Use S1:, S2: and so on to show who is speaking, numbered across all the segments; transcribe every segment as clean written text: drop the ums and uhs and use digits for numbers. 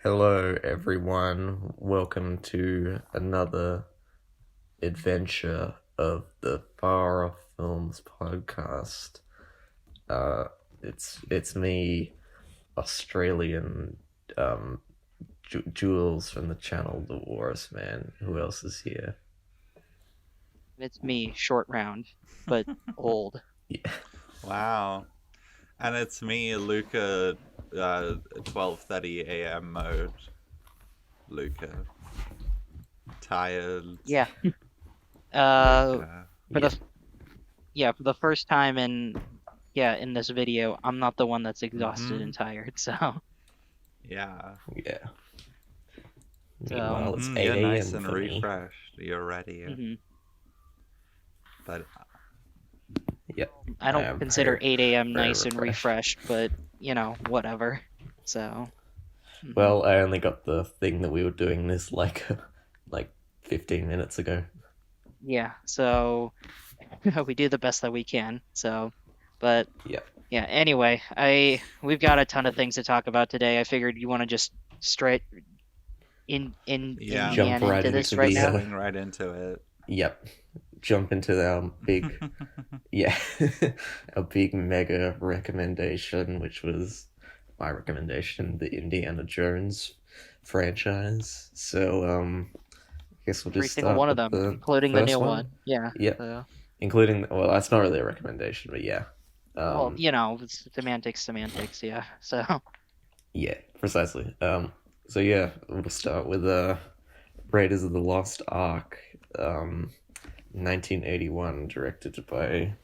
S1: Hello, everyone. Welcome to another adventure of the Far Off Films podcast. It's me, Australian Jules from the channel The Wars Man. Who else is here?
S2: It's me, short round, but old.
S1: Yeah,
S3: Wow. And it's me, Luca, 12:30 a.m. mode. Luca. Tired.
S2: Yeah. Uh,
S3: Luca.
S2: for
S1: yeah,
S2: for the first time in this video, I'm not the one that's exhausted
S3: Mm-hmm.
S2: and tired.
S3: Yeah.
S1: yeah.
S2: So
S1: Meanwhile, it's
S3: Mm-hmm.
S1: 8
S3: You're nice
S1: a.m.
S3: and
S1: for me.
S3: refreshed. You're ready.
S2: mhm.
S3: But
S1: Yep,
S2: I
S1: I
S2: don't
S1: am
S2: consider
S1: very,
S2: 8 a.m.
S1: very
S2: nice and
S1: refreshed.
S2: refreshed, but whatever. So, mhm.
S1: Well, I only got the thing that we were doing this like 15 minutes ago.
S2: Yeah. So we do the best that we can. But
S1: Yep.
S2: yeah. Anyway, we've got a ton of things to talk about today. I figured you want to just straight
S3: yeah,
S1: Jump
S2: man
S1: right
S2: into
S1: into
S2: this right
S1: the
S2: now.
S3: swing right into it.
S1: yep, jump into our big, yeah, our big mega recommendation, which was my recommendation, the Indiana Jones franchise. So I guess we'll
S2: Every
S1: just
S2: single
S1: start
S2: one of
S1: with
S2: them,
S1: the
S2: including the new
S1: first one.
S2: one. Yeah.
S1: Yep,
S2: So,
S1: including, well, that's not really a recommendation, but yeah.
S2: well,
S1: um
S2: it's semantics. Yeah. So,
S1: yeah, precisely. So yeah, we'll start with Raiders of the Lost Ark, um 1981, directed by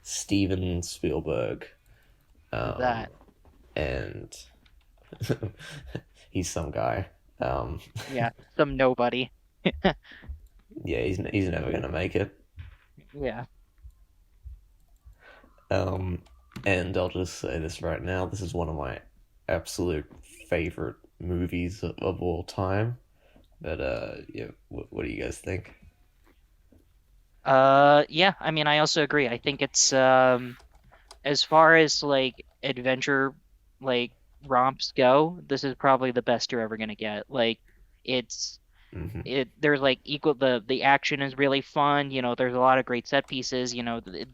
S1: Steven Spielberg. Um,
S2: that.
S1: and he's some guy. Um,
S2: Yeah. Some nobody.
S1: yeah, he's never gonna make it.
S2: Yeah.
S1: Um, and I'll just say this right now: this is one of my absolute favorite movies of all time. But yeah, what do you guys think?
S2: Yeah. I mean, I also agree. I think it's as far as like adventure like romps go, this is probably the best you're ever gonna get. Like, it's
S1: Mm-hmm.
S2: there's like equal the action is really fun. There's a lot of great set pieces.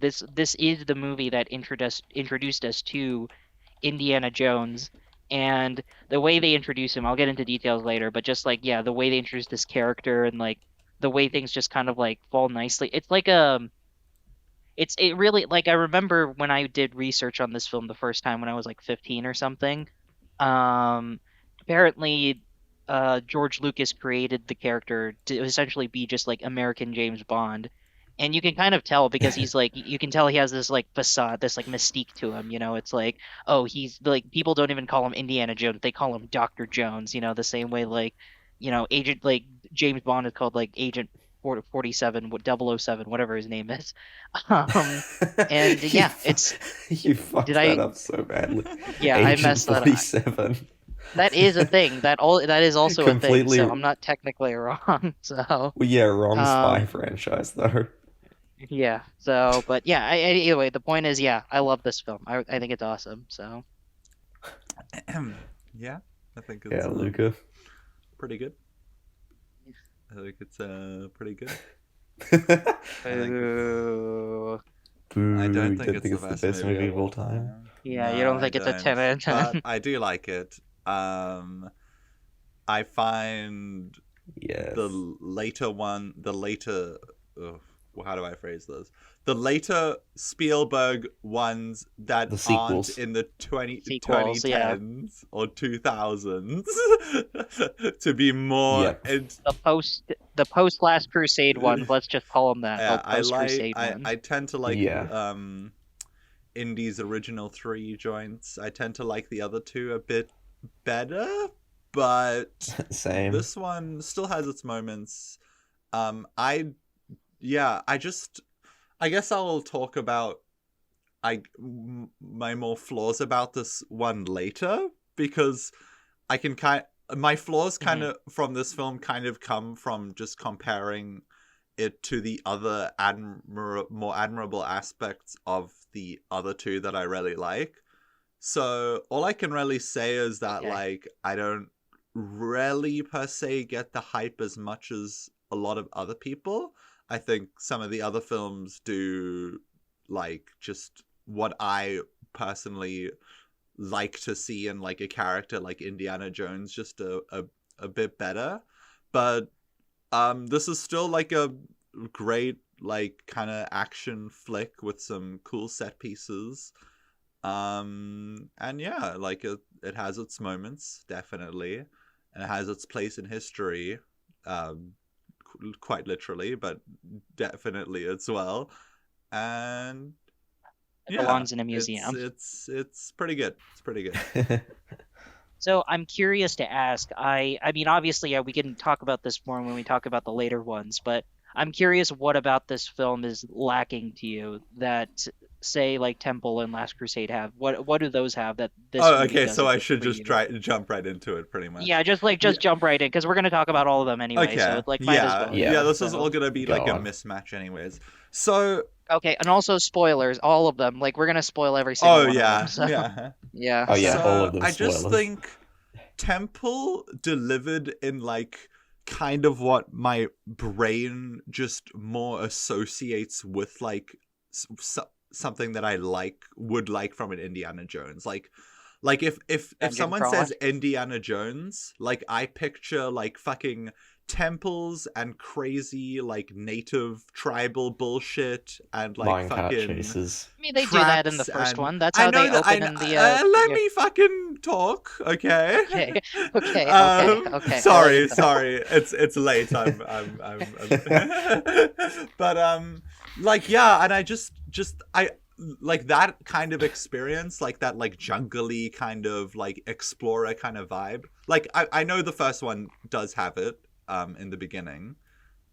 S2: This is the movie that introduced us to Indiana Jones, and the way they introduce him, I'll get into details later, but just like, yeah, the way they introduce this character and like the way things just kind of like fall nicely. It's like it really, like, I remember when I did research on this film the first time when I was like 15 or something. Um, Apparently, George Lucas created the character to essentially be just like American James Bond. And you can kind of tell because he's like, you can tell he has this like facade, this like mystique to him. It's like, oh, he's like, people don't even call him Indiana Jones, they call him Dr. Jones, the same way like, Agent, like, James Bond is called like Agent 47, 007, whatever his name is. Um, and
S1: you
S2: yeah,
S1: you
S2: did
S1: fucked that
S2: I,
S1: up so badly.
S2: yeah, I
S1: Agent
S2: messed that up.
S1: 47.
S2: That is a thing. That is also a thing.
S1: Completely.
S2: So I'm not technically wrong. So,
S1: Well, yeah, wrong spy
S2: um,
S1: franchise though.
S2: yeah. So, but yeah. Either way, the point is, yeah, I love this film. I think it's awesome. So,
S3: Yeah, I think
S1: Yeah,
S3: it's
S1: Luca.
S3: pretty good. I think it's pretty good. I think
S2: boo.
S1: Boo,
S3: I don't
S1: you
S3: think
S1: don't
S3: it's
S1: think
S3: the
S1: it's the
S3: best
S1: best
S3: movie
S1: movie
S3: of
S1: of all
S3: all
S1: time?
S3: time.
S2: Yeah, you
S3: No,
S2: don't
S3: I
S2: think it's a
S3: don't.
S2: 10 out of
S3: But
S2: 10?
S3: I do like it. I find the
S1: Yes.
S3: later one, the later, ugh, how do I phrase this? The later Spielberg ones that
S1: The
S3: aren't
S1: sequels.
S3: in the 20,
S2: Sequels, yeah.
S3: 2010s or 2000s to be more.
S1: Yep.
S2: The post Last Crusade ones. Let's just call them that. The
S3: Yeah,
S2: post Crusade ones.
S3: I tend to like
S1: Yeah.
S3: Indy's original three joints. I tend to like the other two a bit better, but
S1: Same.
S3: this one still has its moments. I yeah, I guess I'll talk about my more flaws about this one later because I can my flaws kind
S2: Hmm.
S3: of from this film kind of come from just comparing it to the other more admirable aspects of the other two that I really like. So all I can really say is that
S2: Okay.
S3: like I don't really per se get the hype as much as a lot of other people. I think some of the other films do, like, just what I personally like to see in like a character like Indiana Jones just a bit better. But this is still like a great like kind of action flick with some cool set pieces. And yeah, like it has its moments, definitely, and it has its place in history, quite literally, but definitely as well. And
S2: It
S3: yeah,
S2: belongs in a museum.
S3: it's pretty good. It's pretty good.
S2: So I'm curious to ask. I mean, obviously, we can talk about this more when we talk about the later ones, but I'm curious what about this film is lacking to you that, say, like Temple and Last Crusade have. What do those have that this
S3: Oh,
S2: movie
S3: okay. So I
S2: doesn't
S3: should
S2: for
S3: just
S2: you?
S3: try jump right into it, pretty
S2: Yeah,
S3: much.
S2: just
S3: Yeah.
S2: just jump right in because we're gonna talk about all of them anyway. So
S3: Okay.
S2: it like might as
S3: Yeah.
S2: well,
S3: Yeah.
S1: Yeah,
S2: yeah.
S3: This is all
S2: So
S3: gonna be
S1: go
S3: like a
S1: on.
S3: mismatch, anyways. So.
S2: okay, and also spoilers, all of them. Like we're gonna spoil every single
S3: Oh
S2: one of them.
S3: yeah.
S2: So
S3: Yeah.
S2: yeah,
S1: Oh yeah,
S2: so
S1: all
S3: So
S1: of them
S3: I just
S1: spoilers.
S3: think Temple delivered in like kind of what my brain just more associates with like something that I would like from an Indiana Jones. Like if
S2: dungeon
S3: someone
S2: crawler.
S3: says Indiana Jones, like I picture like fucking temples and crazy like native tribal bullshit and like
S1: Minecart
S3: fucking
S1: chases.
S2: I mean, they do that in the
S3: traps.
S2: first
S3: And
S2: one. That's
S3: I
S2: how they
S3: know that
S2: open in the
S3: let
S2: yeah.
S3: me fucking talk, okay?
S2: Okay, okay. I'll let you
S3: Sorry,
S2: talk.
S3: sorry. It's late. But like yeah, and I just I like that kind of experience, like that like jungly kind of like explorer kind of vibe. Like I know the first one does have it in the beginning.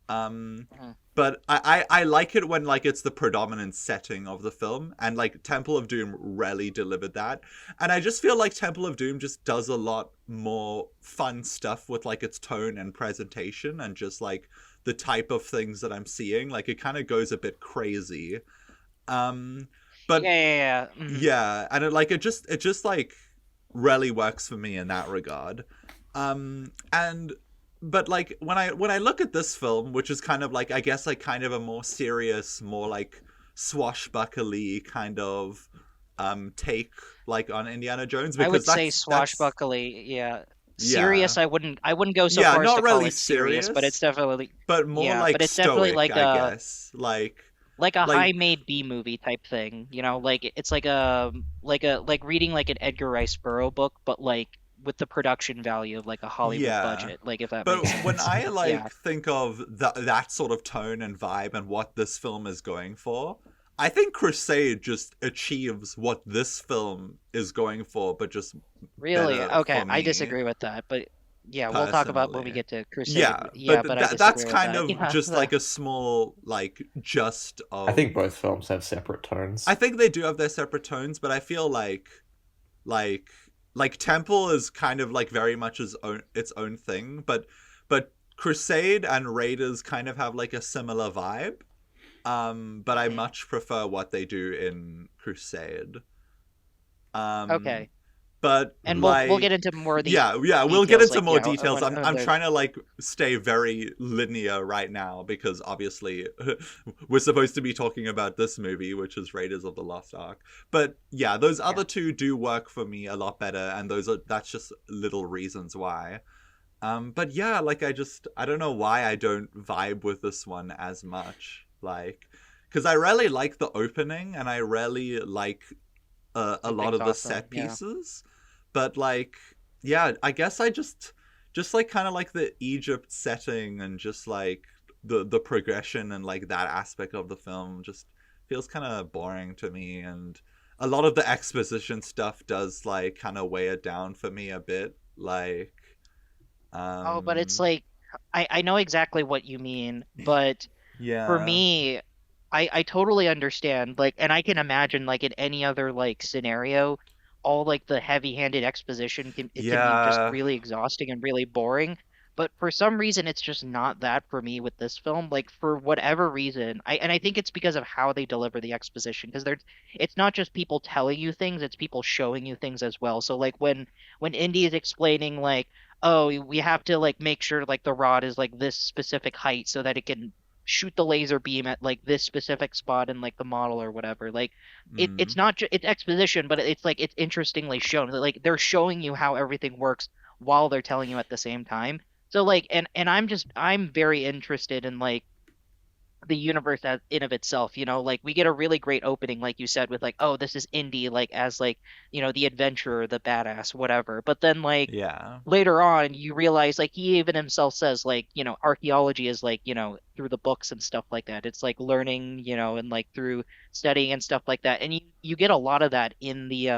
S3: Um
S2: Mhm.
S3: but I like it when like it's the predominant setting of the film, and like Temple of Doom really delivered that. And I just feel like Temple of Doom just does a lot more fun stuff with like its tone and presentation and just like the type of things that I'm seeing. Like it kind of goes a bit crazy. Um
S2: Yeah,
S3: but
S2: yeah, yeah.
S3: yeah, and it just like really works for me in that regard. And but like when I look at this film, which is kind of like I guess like kind of a more serious, more like swashbuckly kind of take like on Indiana Jones,
S2: I
S3: because
S2: would say
S3: that's
S2: swashbuckly, yeah.
S3: yeah.
S2: Serious, I wouldn't go so
S3: Yeah,
S2: far as
S3: not
S2: to call
S3: really
S2: it serious, but it's
S3: serious,
S2: definitely
S3: but more
S2: yeah, but
S3: like
S2: it's definitely
S3: stoic, I guess.
S2: like a
S3: Like
S2: high-made B movie type thing, you know, like it's like like reading like an Edgar Rice Burroughs book, but like with the production value of like a Hollywood
S3: yeah.
S2: budget, like if that makes
S3: But when
S2: sense.
S3: I
S2: Yeah,
S3: like think of that sort of tone and vibe and what this film is going for, I think Crusade just achieves what this film is going for, but just
S2: really.
S3: better
S2: Okay,
S3: for
S2: I
S3: me
S2: disagree with that, but yeah, we'll talk about when we
S3: personally.
S2: get to Crusade.
S3: Yeah,
S2: Yeah,
S3: but
S2: but I
S3: that's
S2: disagree with
S3: kind
S2: that.
S3: of
S2: Yeah,
S3: just like a small like just
S1: I
S3: of.
S1: think both films have separate
S3: I
S1: tones.
S3: think they do have their separate tones, but I feel like like Temple is kind of like very much its own thing, but Crusade and Raiders kind of have like a similar vibe. But I
S2: mhm.
S3: much prefer what they do in Crusade. Um,
S2: Okay.
S3: but
S2: And we'll
S3: like
S2: get into more of the
S3: yeah, we'll get
S2: details,
S3: into
S2: like
S3: more
S2: yeah,
S3: details. I'm
S2: they're
S3: trying to like stay very linear right now because obviously we're supposed to be talking about this movie, which is Raiders of the Lost Ark. But yeah, those
S2: yeah.
S3: other two do work for me a lot better, and that's just little reasons why. But yeah, like I don't know why I don't vibe with this one as much, like because I really like the opening and I really like a lot
S2: Opening's
S3: of the
S2: awesome.
S3: set
S2: Yeah.
S3: pieces, but like yeah, I guess I just like kind of like the Egypt setting and just like the progression and like that aspect of the film just feels kind of boring to me, and a lot of the exposition stuff does like kind of weigh it down for me a bit, like
S2: Oh, but it's
S3: um
S2: like I know exactly what you mean, but for
S3: yeah,
S2: me, I totally understand. Like, and I can imagine like in any other like scenario, all like the heavy-handed exposition can it can be just
S3: yeah,
S2: really exhausting and really boring. But for some reason, it's just not that for me with this film. Like for whatever reason, I think it's because of how they deliver the exposition. Because it's not just people telling you things; it's people showing you things as well. So like when Indy is explaining like, oh, we have to like make sure like the rod is like this specific height so that it can shoot the laser beam at like this specific spot in like the model or whatever. Like it's
S3: Mm.
S2: not it's exposition, but it's like it's interestingly shown. Like they're showing you how everything works while they're telling you at the same time. So like and I'm very interested in like the universe as in of itself, like we get a really great opening, like you said, with like, oh, this is Indy, like as like, the adventurer, the badass, whatever. But then like
S3: Yeah.
S2: later on you realize like he even himself says like, archaeology is like, through the books and stuff like that. It's like learning, and like through studying and stuff like that. And you get a lot of that in the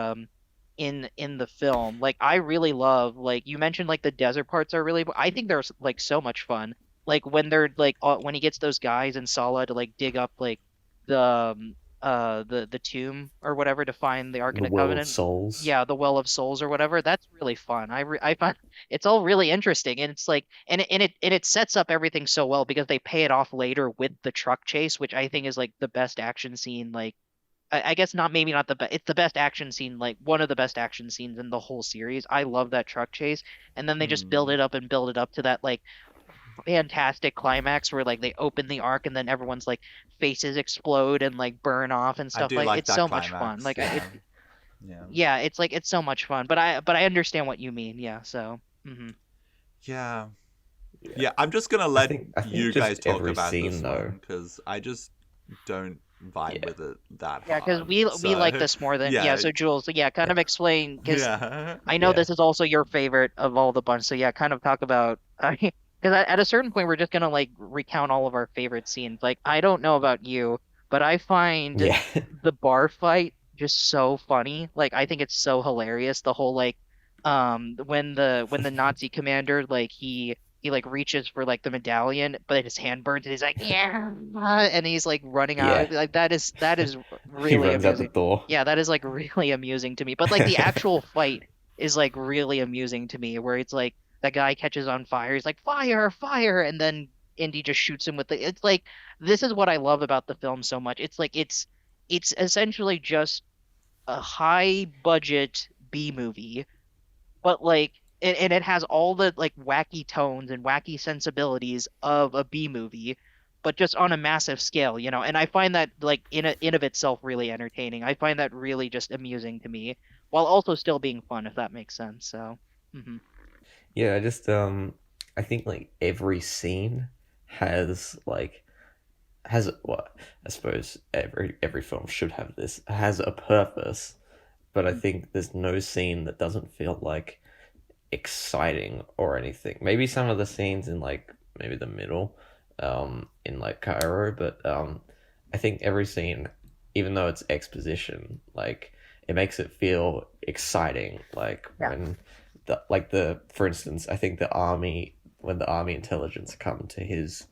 S2: in the film. Like I really love like you mentioned like the desert parts are really I think they're like so much fun. Like when they're like when he gets those guys in Sala to like dig up like the the tomb or whatever to find the Ark of
S1: The
S2: the
S1: Well of
S2: Covenant.
S1: Souls.
S2: Yeah, the Well of Souls or whatever. That's really fun. I find it's all really interesting, and it's like and it sets up everything so well because they pay it off later with the truck chase, which I think is like the best action scene like I guess not maybe not the best. It's the best action scene, like one of the best action scenes in the whole series. I love that truck chase, and then they just build
S3: Mm.
S2: it up and build it up to that like fantastic climax where like they open the ark and then everyone's like faces explode and like burn off and
S3: I
S2: stuff
S3: do
S2: like
S3: like
S2: it's
S3: that
S2: so much fun.
S3: climax. Yeah. Yeah.
S2: Yeah, it's like it's so much fun. But I understand what you mean. Yeah, so
S3: Yeah.
S1: Yeah.
S3: Yeah, I'm just gonna let
S1: I think
S3: you guys
S1: just
S3: talk
S1: every
S3: about
S1: scene
S3: this
S1: though.
S3: one because I just don't vibe
S1: Yeah.
S3: with it that
S2: yeah, because
S3: hard.
S2: we like
S3: So,
S2: this more than yeah.
S3: yeah,
S2: So Jules, yeah, kind
S1: Yeah.
S2: of explain because
S3: yeah.
S2: I know
S1: Yeah.
S2: this is also your favorite of all the bunch. So yeah, kind of talk about because at a certain point we're just gonna like recount all of our favorite scenes. Like I don't know about you, but I find
S1: Yeah.
S2: the bar fight just so funny. Like I think it's so hilarious. The whole like when the Nazi commander like he like reaches for like the medallion, but his hand burns and he's like, yeah, and he's like running out.
S1: Yeah.
S2: Like that is
S1: He
S2: really
S1: runs out the
S2: amusing.
S1: door.
S2: Yeah, that is like really amusing to me. But like the actual fight is like really amusing to me, where it's like the guy catches on fire, he's like, fire, fire, and then Indy just shoots him with the. It's like this is what I love about the film so much. It's like it's essentially just a high budget B movie, but like and it has all the like wacky tones and wacky sensibilities of a B movie, but just on a massive scale, And I find that like in of itself really entertaining. I find that really just amusing to me, while also still being fun, if that makes sense. So,
S1: Yeah, I just I think like every scene has like has what I suppose every film should have this has a purpose, but I think there's no scene that doesn't feel like exciting or anything. Maybe some of the scenes in like maybe the middle, in like Cairo, but I think every scene, even though it's exposition, like it makes it feel exciting. Like
S2: yeah,
S1: when the for instance, I think the army when the army intelligence come to his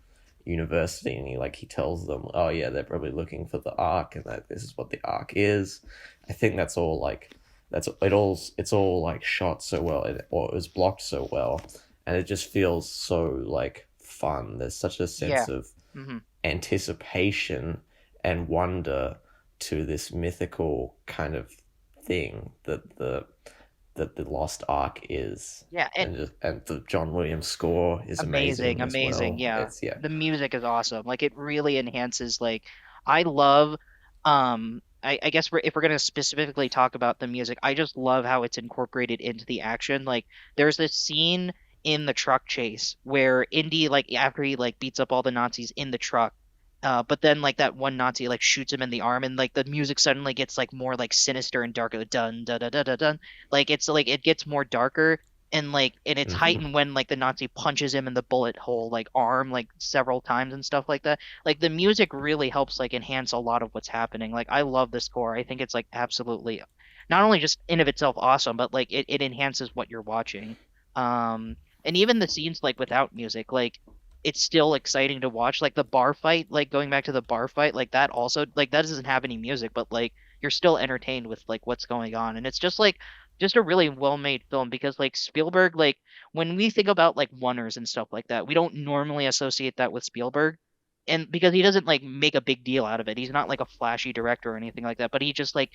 S1: university and he tells them, oh yeah, they're probably looking for the ark and that this is what the ark is. I think that's all like it's all like shot so well or it was blocked so well, and it just feels so like fun. There's such a
S2: yeah,
S1: sense of
S2: hmm
S1: anticipation and wonder to this mythical kind of thing that the Lost Ark is,
S2: yeah, and
S1: and the John Williams score is
S2: amazing,
S1: amazing as
S2: amazing.
S1: well.
S2: Yeah.
S1: It's yeah,
S2: The music is awesome. Like it really enhances like I love I guess if we're gonna specifically talk about the music, I just love how it's incorporated into the action. Like there's this scene in the truck chase where Indy like after he like beats up all the Nazis in the truck, but then like that one Nazi like shoots him in the arm and like the music suddenly gets like more like sinister and darker, like, dun dun dun dun dun dun. Like it's like it gets more darker and it's
S1: hmm
S2: heightened when like the Nazi punches him in the bullet hole like arm like several times and stuff like that. Like the music really helps like enhance a lot of what's happening. Like I love the score. I think it's like absolutely not only just in of itself awesome, but like it enhances what you're watching. And even the scenes like without music, like it's still exciting to watch. Like the bar fight, like going back to the bar fight, like that also like that doesn't have any music, but like you're still entertained with like what's going on. And it's just like just a really well-made film because like Spielberg, like when we think about like oneers and stuff like that, we don't normally associate that with Spielberg. And because he doesn't like make a big deal out of it. He's not like a flashy director or anything like that, but he just like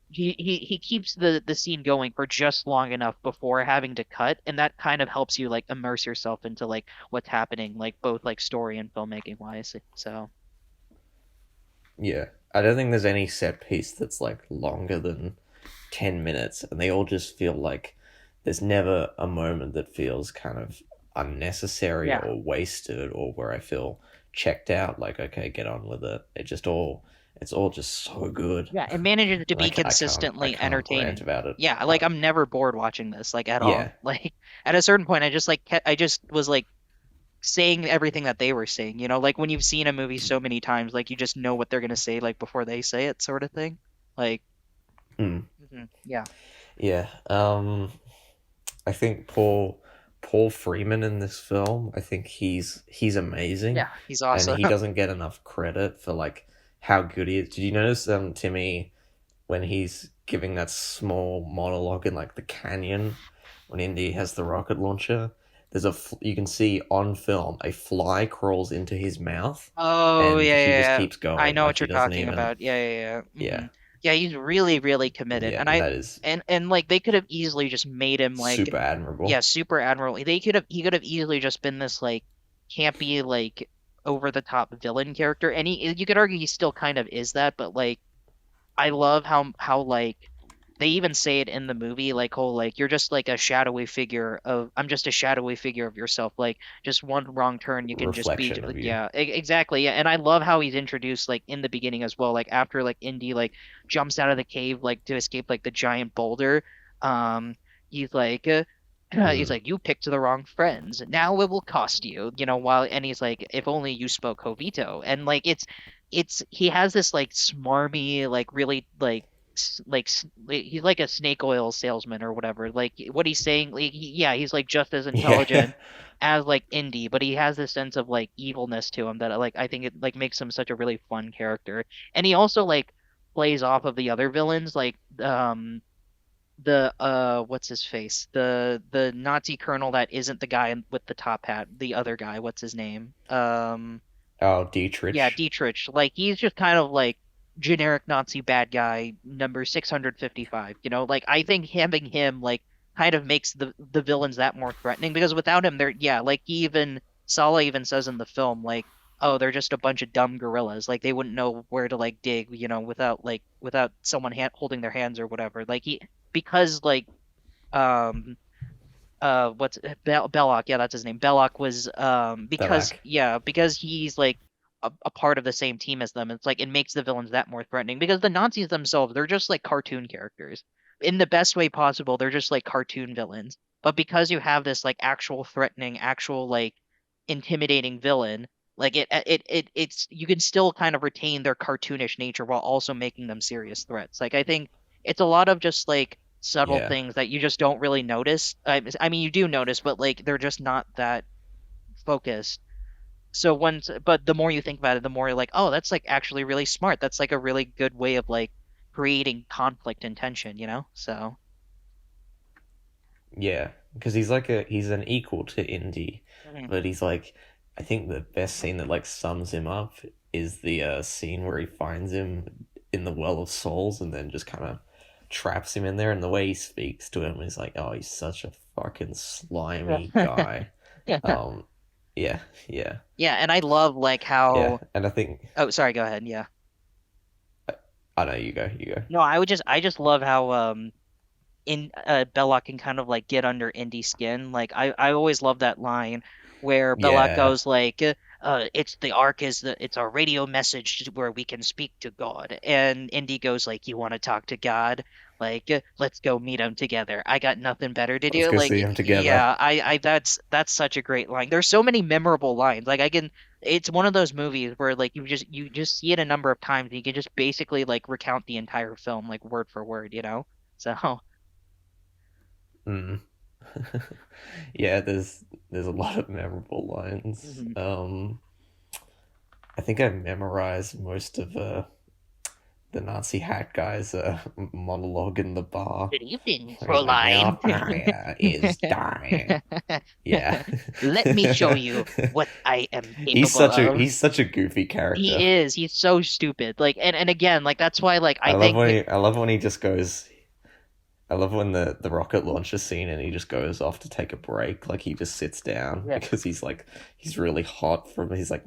S2: he keeps the scene going for just long enough before having to cut, and that kind of helps you like immerse yourself into like what's happening, like both like story and filmmaking wise. So
S1: Yeah. I don't think there's any set piece that's like longer than 10 minutes, and they all just feel like there's never a moment that feels kind of unnecessary
S2: yeah,
S1: or wasted or where I feel checked out, like, okay, get on with it. It's all just so good.
S2: yeah, it manages to
S1: And
S2: be
S1: I
S2: consistently
S1: can't rant
S2: entertaining.
S1: about it.
S2: Yeah, like I'm never bored watching this, like at all.
S1: Yeah.
S2: Like at a certain point, I just like I just was like saying everything that they were saying, like when you've seen a movie so many times, like you just know what they're gonna say like before they say it, sort of thing. Like,
S1: Mm.
S2: yeah,
S1: Yeah. I think Paul Freeman in this film, I think he's amazing,
S2: yeah, he's
S1: and
S2: awesome.
S1: he doesn't get enough credit for like how good he is. Did you notice Timmy, when he's giving that small monologue in like the canyon when Indy has the rocket launcher? You can see on film a fly crawls into his mouth,
S2: Oh
S1: and
S2: yeah,
S1: he
S2: yeah,
S1: just
S2: yeah.
S1: keeps
S2: I
S1: going
S2: know
S1: like
S2: what
S1: he
S2: you're
S1: doesn't
S2: talking
S1: even.
S2: about. Yeah, yeah, yeah.
S1: Yeah,
S2: Yeah, he's really, really committed,
S1: yeah,
S2: and
S1: and
S2: I
S1: that is
S2: and like they could have easily just made him like,
S1: super
S2: yeah,
S1: admirable.
S2: super admiral. He could have easily just been this like campy, like over the top villain character, and you could argue he still kind of is that, but like I love how like they even say it in the movie, like, oh, like you're just like a shadowy figure of I'm just a shadowy figure of yourself. Like just one wrong turn, you can just be
S1: Reflection of you.
S2: yeah, exactly. Yeah. And I love how he's introduced like in the beginning as well, like after like Indy like jumps out of the cave like to escape like the giant boulder. Um, he's like he's
S1: Mm.
S2: like, you picked the wrong friends. Now it will cost you, while and he's like, if only you spoke Jovito. And like it's he has this like smarmy, like really like he's like a snake oil salesman or whatever. Like what he's saying, like, yeah, he's like just as
S1: Yeah.
S2: intelligent as like Indy, but he has this sense of like evilness to him that like I think it like makes him such a really fun character. And he also like plays off of the other villains, like the what's his face, the Nazi colonel that isn't the guy with the top hat, the other guy, what's his name?
S1: Oh,
S2: Yeah,
S1: Dietrich.
S2: Dietrich. Like he's just kind of like generic Nazi bad guy number 655. Like I think having him like kind of makes the villains that more threatening because without him, they're yeah, like even Sala even says in the film like, oh, they're just a bunch of dumb gorillas. Like they wouldn't know where to like dig, without someone holding their hands or whatever. Like he because like um what's Belloc, yeah, that's his name. Belloc was because
S1: Belak.
S2: yeah, because he's like a part of the same team as them. It's like it makes the villains that more threatening because the Nazis themselves, they're just like cartoon characters. In the best way possible, they're just like cartoon villains. But because you have this like actual threatening, actual like intimidating villain, like it's you can still kind of retain their cartoonish nature while also making them serious threats. Like I think it's a lot of just like subtle
S1: Yeah.
S2: things that you just don't really notice. I mean, you do notice, but like they're just not that focused. So but the more you think about it, the more you're like, oh, that's like actually really smart. That's like a really good way of like creating conflict and tension. So
S1: Yeah, because he's an equal to Indy,
S2: mhm.
S1: but he's like, I think the best scene that like sums him up is the scene where he finds him in the Well of Souls and then just kind of traps him in there, and the way he speaks to him is like, oh, he's such a fucking slimy guy.
S2: Yeah,
S1: Um, yeah, yeah,
S2: yeah, and I love like
S1: yeah,
S2: how.
S1: and I think
S2: Oh, sorry, go ahead. Yeah.
S1: I know you go.
S2: No, I just love how in Belloc can kind of like get under Indy's skin. Like I always love that line where Belloc
S1: Yeah,
S2: goes like, it's the Ark is it's our radio message where we can speak to God, and Indy goes like, you want to talk to God? Like, let's go meet him together. I got nothing better to
S1: let's
S2: do.
S1: go
S2: Like,
S1: see him together.
S2: yeah, I that's such a great line. There's so many memorable lines. Like I can. It's one of those movies where like you just see it a number of times. And you can just basically like recount the entire film like word for word. So.
S1: Mm. Yeah, there's a lot of memorable lines. I think I memorized most of the Nazi hat guy's monologue in the bar.
S2: Good evening,
S1: He's like, "Our
S2: Fräulein.
S1: fire is dying." Yeah.
S2: Let me show you what I am capable of.
S1: he's such a goofy character.
S2: He is. He's so stupid. Like, and again, like that's why, like, I think,
S1: I love when he just goes. I love when the rocket launcher scene and he just goes off to take a break. Like he just sits down
S2: yeah,
S1: because he's really hot from his like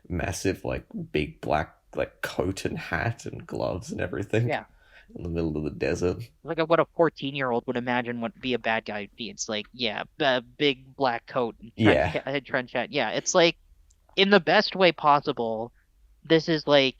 S1: massive like big black like coat and hat and gloves and everything
S2: yeah,
S1: in the middle of the desert.
S2: like what a 14-year-old would imagine would be a bad guy would be. It's like, yeah, big black coat and
S1: Yeah,
S2: trench hat. Yeah, it's like in the best way possible. This is like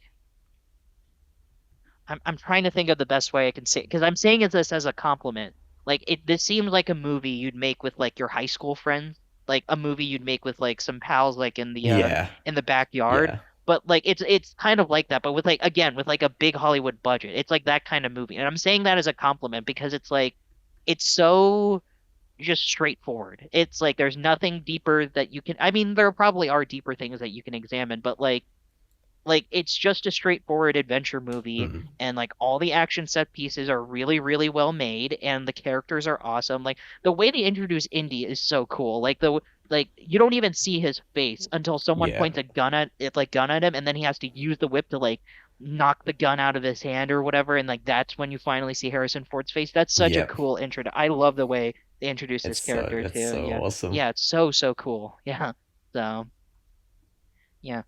S2: I'm trying to think of the best way I can say because I'm saying this as a compliment. Like this seems like a movie you'd make with like your high school friends, like a movie you'd make with like some pals like
S1: yeah,
S2: in the backyard.
S1: yeah,
S2: But like it's kind of like that, but with like again with like a big Hollywood budget. It's like that kind of movie. And I'm saying that as a compliment because it's like it's so just straightforward. It's like there's nothing deeper that you can I mean there probably are deeper things that you can examine, but like it's just a straightforward adventure movie
S1: mm,
S2: and like all the action set pieces are really really well made and the characters are awesome. Like the way they introduce Indy is so cool. Like you don't even see his face until someone
S1: yeah.
S2: points a gun at him and then he has to use the whip to like knock the gun out of his hand or whatever and like that's when you finally see Harrison Ford's face. That's such a
S1: Yep.
S2: cool intro. I love the way they introduce this character
S1: It's
S2: too.
S1: so
S2: Yeah.
S1: awesome.
S2: Yeah, it's so cool. Yeah. So, yeah.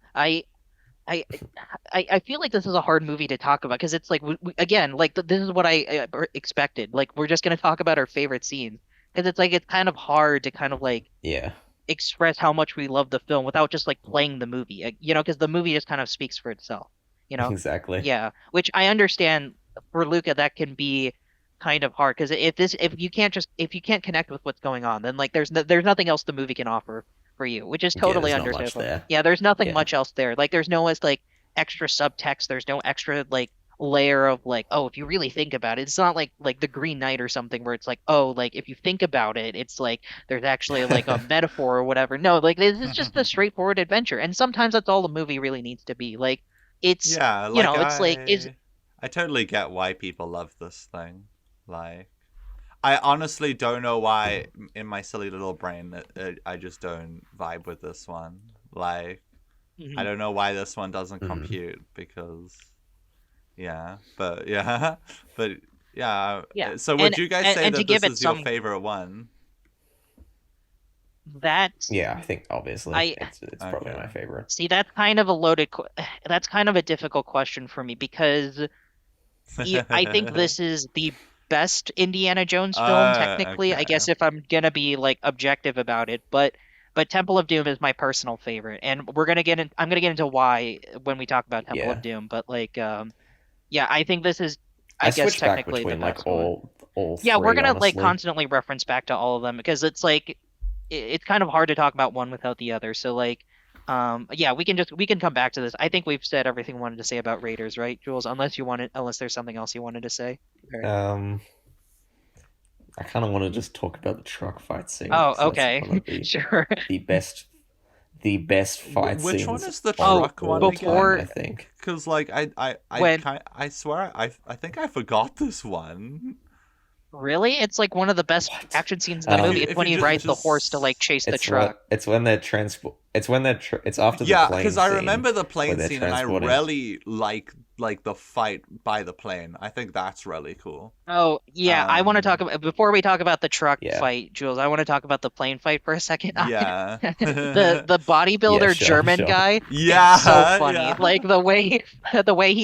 S2: I feel like this is a hard movie to talk about because it's like again like this is what I expected. Like we're just gonna talk about our favorite scenes because it's like it's kind of hard to kind of like
S1: Yeah,
S2: express how much we love the film without just like playing the movie. You know, because the movie just kind of speaks for itself. You know,
S1: exactly.
S2: yeah. Which I understand for Luca that can be kind of hard because if you can't connect with what's going on then like there's nothing else the movie can offer for you, which is
S1: Yeah,
S2: totally
S1: there's not much
S2: understandable.
S1: there.
S2: Yeah, there's nothing
S1: Yeah,
S2: much else there. Like there's no as like extra subtext. There's no extra like layer of like, oh, if you really think about it, it's not like the Green Knight or something where it's like, oh, like if you think about it, it's like there's actually like a metaphor or whatever. No, like this is just a straightforward adventure, and sometimes that's all the movie really needs to be. Like it's
S3: Yeah,
S2: you
S3: like
S2: know, it's like is
S3: I totally get why people love this thing. Like I honestly don't know why in my silly little brain I just don't vibe with this one. Like I
S2: Mhm.
S3: don't know why this one doesn't
S1: mm,
S3: compute because yeah, but yeah.
S2: Yeah,
S3: So would you guys say
S2: and to
S3: that this
S2: give it
S3: is your
S2: some
S3: favorite one?
S2: that
S1: yeah. I think obviously
S2: I
S1: it's probably
S3: Okay.
S1: my favorite.
S2: see that's kind of a that's kind of a difficult question for me because I think this is the best Indiana Jones film, technically. I
S3: Okay.
S2: guess if I'm gonna be like objective about it, but Temple of Doom is my personal favorite, and I'm gonna get into why when we talk about Temple of
S1: Yeah,
S2: Doom. But like, yeah, I think this is,
S1: I
S2: I guess,
S1: switched back
S2: technically the
S1: between like
S2: best one.
S1: all
S2: Yeah, we're
S1: three
S2: gonna like
S1: honestly.
S2: constantly reference back to all of them because it's like it's kind of hard to talk about one without the other. So like, yeah, we can come back to this. I think we've said everything we wanted to say about Raiders, right, Jules? Unless there's something else you wanted to say. Okay.
S1: Um, I kind of want to just talk about the truck fight scene
S2: Oh,
S1: because that's
S2: okay,
S1: one of
S2: sure.
S1: the best the best fight
S3: Which one
S1: scenes
S3: is the
S1: of
S2: Oh,
S3: truck one
S1: all time.
S3: again?
S1: I think.
S3: Because like
S2: when
S3: I swear I think I forgot this one.
S2: really, it's like one of the best
S1: What?
S2: action scenes in the
S3: If
S2: movie.
S3: you
S2: It's
S3: if
S2: when
S3: you
S2: he rides the horse to like
S3: just
S2: chase the truck.
S1: it's when they're it's after the
S3: yeah,
S1: plane
S3: because I
S1: scene
S3: remember the
S1: where
S3: plane
S1: they're
S3: scene and I
S1: transporting.
S3: really like the fight by the plane. I think that's really cool.
S2: Oh, yeah, I want to talk
S3: Um,
S2: about before we talk about the truck
S1: Yeah,
S2: fight, Jules. I want to talk about the plane fight for a second.
S3: yeah,
S2: The
S1: yeah,
S2: bodybuilder
S1: sure,
S2: German
S1: sure.
S2: guy is so
S3: yeah,
S2: funny.
S3: yeah,
S2: Like the way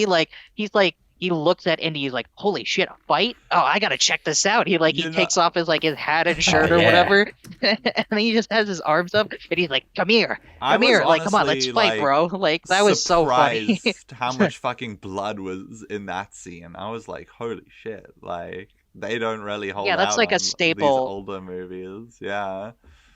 S2: he's like he looks at Indy, he's like, "Holy shit, a fight? Oh, I gotta check this out." He
S3: you know.
S2: takes off his hat and
S1: Oh
S2: shirt or
S1: yeah,
S2: whatever, and he just has his arms up and he's like,
S3: I
S2: come
S3: was
S2: here, like, come on, let's
S3: honestly
S2: fight,
S3: like
S2: bro." Like that was so funny.
S3: surprised how much fucking blood was in that scene. I was like, holy shit! Like they don't really
S2: Yeah,
S3: hold
S2: that's
S3: out
S2: like a
S3: on these
S2: staple.
S3: older movies. Yeah,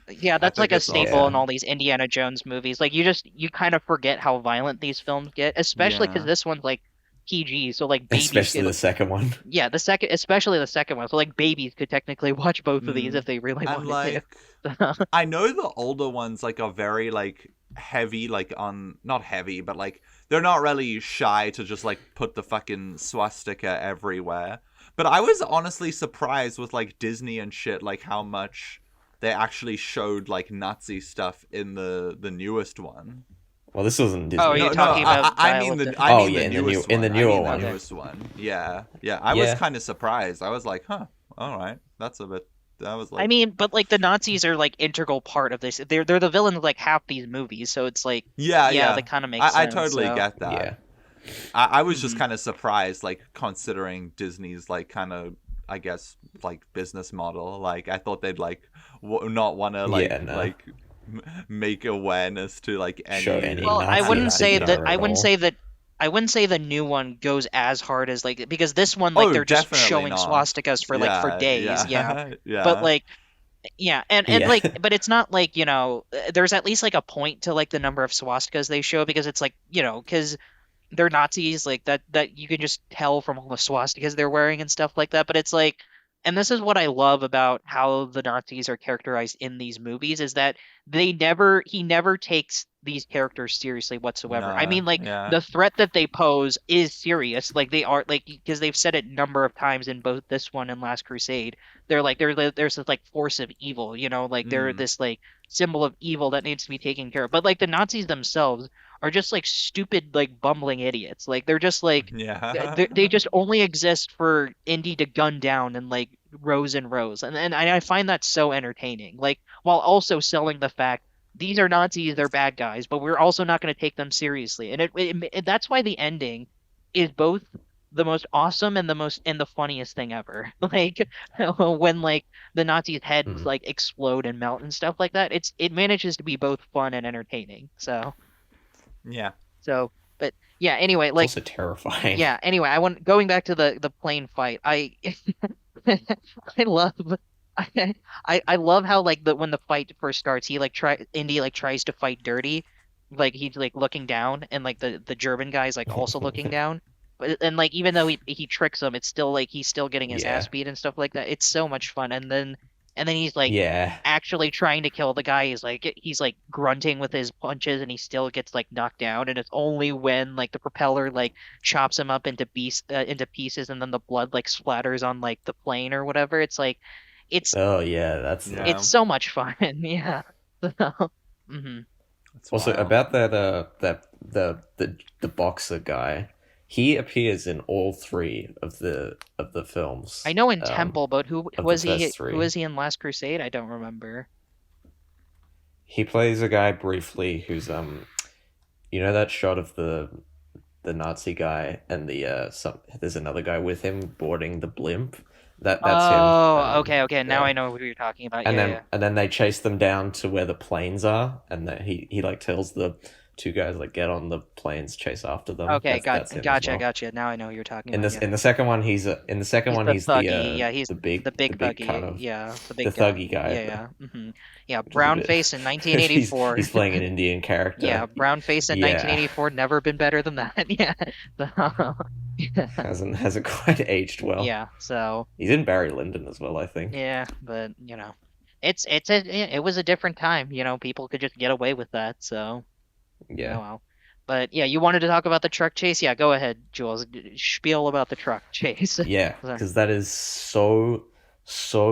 S2: Yeah,
S3: I
S2: that's
S3: think
S2: like a
S3: it's
S2: staple in
S1: yeah.
S2: all
S3: awesome.
S2: these Indiana Jones movies. Like you kind of forget how violent these films get, especially because
S3: Yeah.
S2: this one's like PG, so like babies
S1: Especially
S2: could,
S1: the second one.
S2: yeah, especially the second one. So like babies could technically watch both of these
S3: Mm.
S2: if they really
S3: And
S2: wanted
S3: like
S2: to.
S3: I know the older ones like are very like heavy, like on not heavy, but like they're not really shy to just like put the fucking swastika everywhere. But I was honestly surprised with like Disney and shit, like how much they actually showed like Nazi stuff in the newest one.
S1: Well, this wasn't
S2: Oh, are
S1: Disney.
S2: you
S3: No, no,
S2: talking about
S3: I
S2: Dial
S3: mean
S2: of
S3: the
S2: Destiny?
S3: I
S1: Oh
S3: mean
S1: yeah,
S3: the newest
S1: in the
S3: one. I
S1: newer
S3: mean the
S1: one.
S3: newest one. Yeah, yeah. I was
S1: Yeah,
S3: kind of surprised. I was like, huh, all right, that's a bit. That was
S2: I
S3: like,
S2: mean, but like the Nazis are like integral part of this. They're the villains of like half these movies, so it's like,
S3: yeah,
S2: yeah,
S3: yeah.
S2: that kind of makes
S3: I
S2: sense.
S3: totally
S2: So,
S3: get that.
S1: yeah,
S3: I was just
S2: hmm
S3: kind of surprised, like considering Disney's like kind of, I guess, like business model. Like I thought they'd like not want to
S1: yeah. No,
S3: make awareness to like
S1: show
S3: any
S1: any
S2: well,
S1: Nazi
S3: Nazi stuff.
S1: humor at all.
S2: I wouldn't say the new one goes as hard as like because this one like
S3: Oh,
S2: they're just
S3: definitely
S2: showing
S3: not.
S2: swastikas for
S3: Yeah,
S2: days, yeah.
S3: yeah,
S2: But
S3: yeah.
S2: like yeah, and
S1: Yeah,
S2: like but it's not like, there's at least like a point to like the number of swastikas they show because it's like, because they're Nazis, like that you can just tell from all the swastikas they're wearing and stuff like that. But it's like, and this is what I love about how the Nazis are characterized in these movies is that he never takes these characters seriously whatsoever. I
S3: No,
S2: mean, like
S3: yeah.
S2: the threat that they pose is serious. Like they are like because they've said it a number of times in both this one and Last Crusade. They're like there's this like force of evil, like they're
S3: Mm,
S2: this like symbol of evil that needs to be taken care of. But like the Nazis themselves are just like stupid like bumbling idiots. Like they're just like they
S3: yeah.
S2: just only exist for Indy to gun down in like rows and rows. And I find that so entertaining. Like while also selling the fact these are Nazis, they're bad guys, but we're also not going to take them seriously. And that's why the ending is both the most awesome and the funniest thing ever. Like when like the Nazis' heads
S1: mm.
S2: like explode and melt and stuff like that. It manages to be both fun and entertaining.
S3: Yeah.
S2: So, but yeah, anyway,
S1: It's
S2: like
S1: also terrifying.
S2: yeah, anyway, I want going back to the plane fight. I love I love how like when the fight first starts, he like Indy like tries to fight dirty. Like he's like looking down and like the German guy's like also looking down. But and like even though he tricks him, it's still like he's still getting his ass
S1: Yeah,
S2: beat and stuff like that. It's so much fun. And then he's like
S1: yeah.
S2: actually trying to kill the guy. He's like grunting with his punches and he still gets like knocked down. And it's only when like the propeller like chops him up into pieces and then the blood like splatters on like the plane or whatever. It's like it's
S1: Oh yeah, that's the.
S2: it's
S3: Yeah.
S2: so much fun. Yeah. So, hmm
S3: It's
S1: Also
S3: wild.
S1: about the boxer guy. He appears in all three of the
S2: I
S1: films.
S2: know in Temple, but who
S1: Of the
S2: was he?
S1: first
S2: Who
S1: three.
S2: was he in Last Crusade? I don't remember.
S1: He plays a guy briefly who's you know that shot of the Nazi guy and there's another guy with him boarding the blimp. That's him.
S2: Oh, okay, okay. Now
S1: Yeah.
S2: I know who you're talking about. Yeah, yeah.
S1: And then they chase them down to where the planes are, and he like tells the two guys like get on the planes, chase after them.
S2: Okay,
S1: That's him as
S2: gotcha,
S1: well.
S2: gotcha. Now I know who you're talking
S1: In
S2: about.
S1: this
S2: Yeah.
S1: in the second one in the second
S2: He's
S1: one
S2: the
S1: he's
S2: thuggy. Yeah, he's the
S1: the
S2: big
S1: big kind
S2: thuggy.
S1: of
S2: Yeah, the
S1: the
S2: big guy.
S1: thuggy guy,
S2: Yeah, yeah. Yeah,
S1: which is a
S2: brown
S1: bit
S2: face in
S1: he's
S2: 1984.
S1: he's playing an Indian
S2: Yeah,
S1: character.
S2: brown face in
S1: Yeah,
S2: 1984. Never been better than that. Yeah. So, yeah.
S1: hasn't quite aged well.
S2: Yeah. So,
S1: He's in Barry Lyndon as well, I think.
S2: yeah, but it was a different time. People could just get away with that. So, oh
S1: Yeah,
S2: well. But yeah, you wanted to talk about the truck chase? Yeah, go ahead, Jules. Spiel about the truck chase.
S1: yeah,
S2: So,
S1: because that is so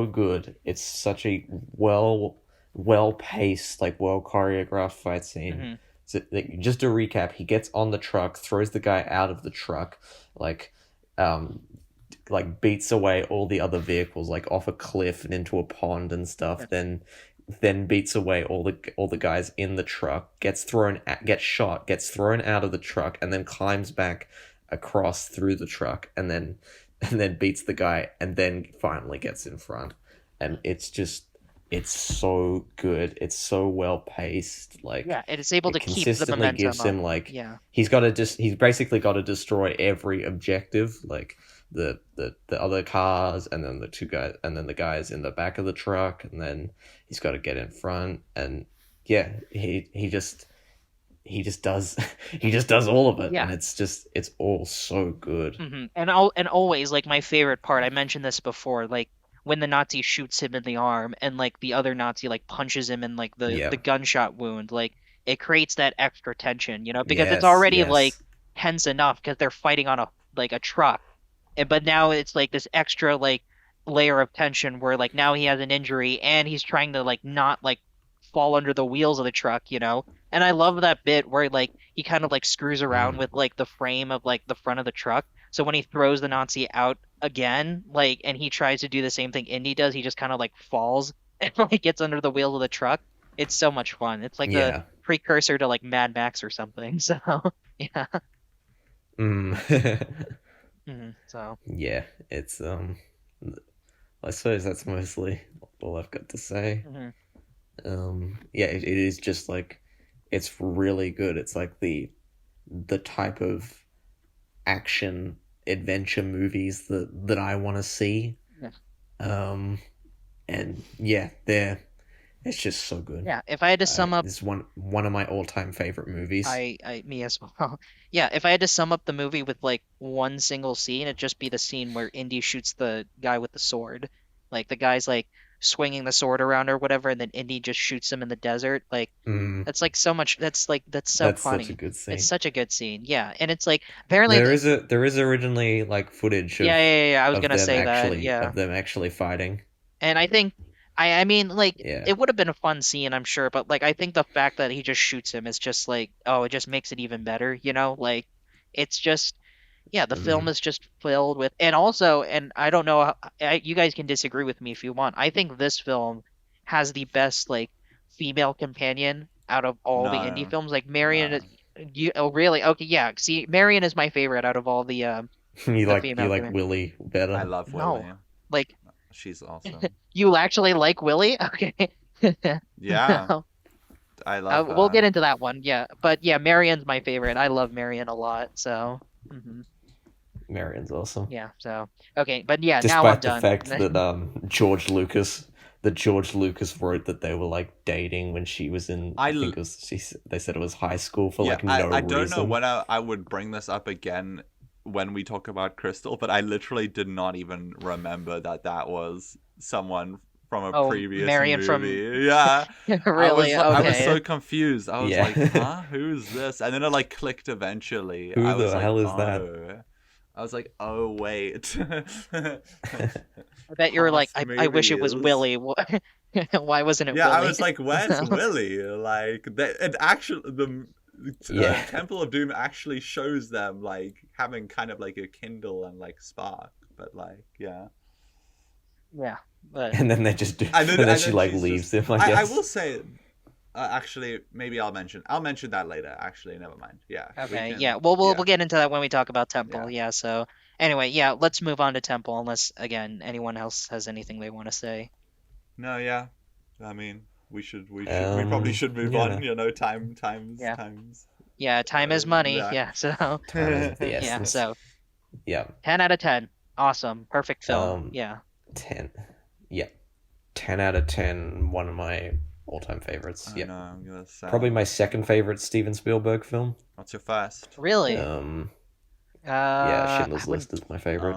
S1: good. It's such a well paced, like well choreographed fight scene.
S2: mhm.
S1: So, like, just to recap, he gets on the truck, throws the guy out of the truck, like um like beats away all the other vehicles like off a cliff and into a pond and stuff. Then beats away all the guys in the truck, gets shot, gets thrown out of the truck, and then climbs back across through the truck, and then beats the guy, and then finally gets in front. And it's so good. It's so well paced. Like
S2: Yeah, and it's able
S1: it
S2: to keep the
S1: consistently
S2: momentum
S1: gives
S2: up.
S1: him like
S2: Yeah.
S1: he's basically got to destroy every objective, like the other cars, and then the two guys, and then the guys in the back of the truck, and then he's got to get in front. And yeah, he just does he just does all of it,
S2: Yeah.
S1: and it's all so good.
S2: And always like my favorite part, I mentioned this before, like when the Nazi shoots him in the arm and like the other Nazi like punches him in like the
S1: Yeah,
S2: gunshot wound, like it creates that extra tension, because it's
S1: Yes,
S2: already like
S1: yes.
S2: tense enough because they're fighting on a truck. But now it's like this extra like layer of tension where like now he has an injury and he's trying to like not like fall under the wheels of the truck. And I love that bit where like he kind of like screws around
S1: Mm,
S2: with like the frame of like the front of the truck. So when he throws the Nazi out again, like and he tries to do the same thing Indy does, he just kind of like falls and like gets under the wheels of the truck. It's so much fun. It's like the
S1: yeah.
S2: precursor to like Mad Max or something. So yeah.
S1: Mm.
S2: So
S1: Yeah, it's I suppose that's mostly all I've got to say.
S2: mhm.
S1: Yeah, it is just like it's really good. It's like the type of action adventure movies that I want to see.
S2: Yeah.
S1: Um, and yeah, they're it's just so good.
S2: Yeah, if I had to sum up,
S1: This is one of my all time favorite movies.
S2: me as well. Yeah, if I had to sum up the movie with like one single scene, it'd just be the scene where Indy shoots the guy with the sword. Like the guy's like swinging the sword around or whatever, and then Indy just shoots him in the desert. Like
S1: Mm,
S2: that's like so much. That's so
S1: that's such a
S2: funny.
S1: good
S2: It's
S1: scene.
S2: such a good scene. Yeah, and it's like apparently,
S1: There is originally like footage
S2: yeah, yeah, yeah, yeah. I was
S1: of
S2: gonna
S1: them
S2: say that.
S1: actually
S2: Yeah.
S1: fighting.
S2: And I think I mean like
S1: Yeah.
S2: it would have been a fun scene, I'm sure, but like I think the fact that he just shoots him is just like, oh, it just makes it even better. Like it's just yeah, the film
S1: Mm.
S2: is just filled with and also and I don't know you guys can disagree with me if you want. I think this film has the best like female companion out of all the indie
S3: No,
S2: films. Like Marion
S3: no.
S2: you oh really? Okay, yeah. See, Marion is my favorite out of all the
S1: You
S2: female
S1: like
S2: companion.
S1: Willie
S3: I
S1: better.
S3: love
S2: No.
S3: Willie.
S2: Like
S3: She's awesome.
S2: you actually like Willie? Okay.
S3: Yeah, I love
S2: We'll
S3: her.
S2: get into that one. Yeah. But yeah, Marion's my favorite. I love Marion a lot. So,
S1: Marion's awesome.
S2: yeah. So, okay. But yeah, now I'm
S1: Despite the
S2: done.
S1: fact that George Lucas wrote that they were like dating when she was in,
S3: I
S1: I
S3: l-
S1: think it was they said it was high school for
S3: yeah,
S1: like no
S3: I don't know
S1: reason.
S3: when I would bring this up again when we talk about Crystal, but I literally did not even remember that was someone from a
S2: Oh,
S3: previous
S2: Marion from
S3: movie. Yeah.
S2: really?
S3: I was so
S2: Okay.
S3: confused. I was like,
S1: Yeah.
S3: "Huh? Who's this?" And then it like clicked eventually.
S1: Who
S3: I was
S1: the
S3: like,
S1: hell is that?
S3: "Oh." I was like, "Oh, wait."
S2: I bet you were like,
S3: Past
S2: I wish it was
S3: movies.
S2: Willie. Why wasn't it
S3: Yeah, I
S2: Willie?
S3: was like, "Where's Willie?" Like, and actually, the
S1: Yeah.
S3: Temple of Doom actually shows them like having kind of like a kindle and like spark, but like, yeah.
S2: Yeah. But
S1: And then they just do,
S3: And then,
S1: and then
S3: and
S1: she
S3: then
S1: like
S3: she's
S1: leaves
S3: just.
S1: him, I
S3: I
S1: guess.
S3: will say, actually, maybe I'll mention that later. Actually, never mind. Yeah, we
S2: okay. Yeah.
S3: can.
S2: Well, we'll
S3: Yeah,
S2: we'll get into that when we talk about Temple.
S3: yeah.
S2: Yeah. So anyway, yeah, let's move on to Temple unless again anyone else has anything they want to say.
S3: No, yeah. I mean, we probably should move on.
S1: Yeah.
S3: You know, times.
S2: Yeah. Yeah, time is money.
S3: Yeah.
S2: Yeah. So
S1: Time is of the
S2: yeah.
S1: essence.
S2: So
S1: Yeah.
S2: 10 out of 10. Awesome. Perfect film.
S1: Um,
S2: Yeah.
S1: 10. Yeah. 10 out of 10. One of my all-time favorites.
S3: I
S1: Yeah.
S3: know. I'm gonna say.
S1: Probably my second favorite Steven Spielberg film.
S3: What's your first?
S2: Really?
S1: Yeah,
S2: I
S1: Schindler's
S2: would
S1: List is my favorite.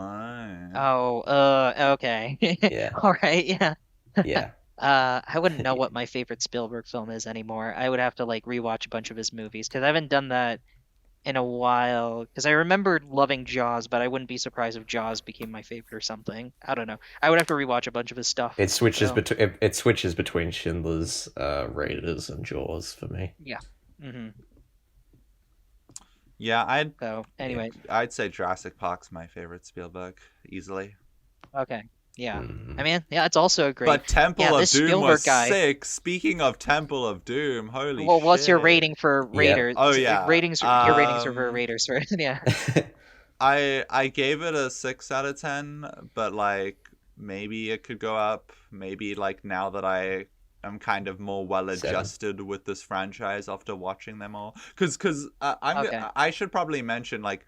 S2: Oh, okay.
S1: Yeah.
S2: All right, yeah.
S1: Yeah.
S2: I wouldn't know what my favorite Spielberg film is anymore. I would have to like rewatch a bunch of his movies because I haven't done that in a while. Because I remember loving Jaws, but I wouldn't be surprised if Jaws became my favorite or something. I don't know. I would have to rewatch a bunch of his stuff.
S1: It switches
S2: So,
S1: between it switches between Schindler's, Raiders, and Jaws for me.
S2: yeah. hmm
S3: Yeah,
S2: So anyway,
S3: I'd say Jurassic Park's my favorite Spielberg easily.
S2: okay. Yeah.
S1: Mm.
S2: I mean, yeah, it's also a great.
S3: But Temple
S2: Yeah,
S3: of
S2: this
S3: Doom
S2: Spielberg
S3: was
S2: guy.
S3: sick. Speaking of Temple of Doom, holy
S2: Well, what's your
S3: shit.
S2: rating for
S1: Yep.
S2: Raiders?
S3: Oh yeah.
S2: Your ratings are for Raiders, right? Yeah.
S3: I gave it a 6 out of 10, but like maybe it could go up. Maybe like now that I am kind of more well adjusted with this franchise after watching them all. Cuz
S2: Okay.
S3: I should probably mention like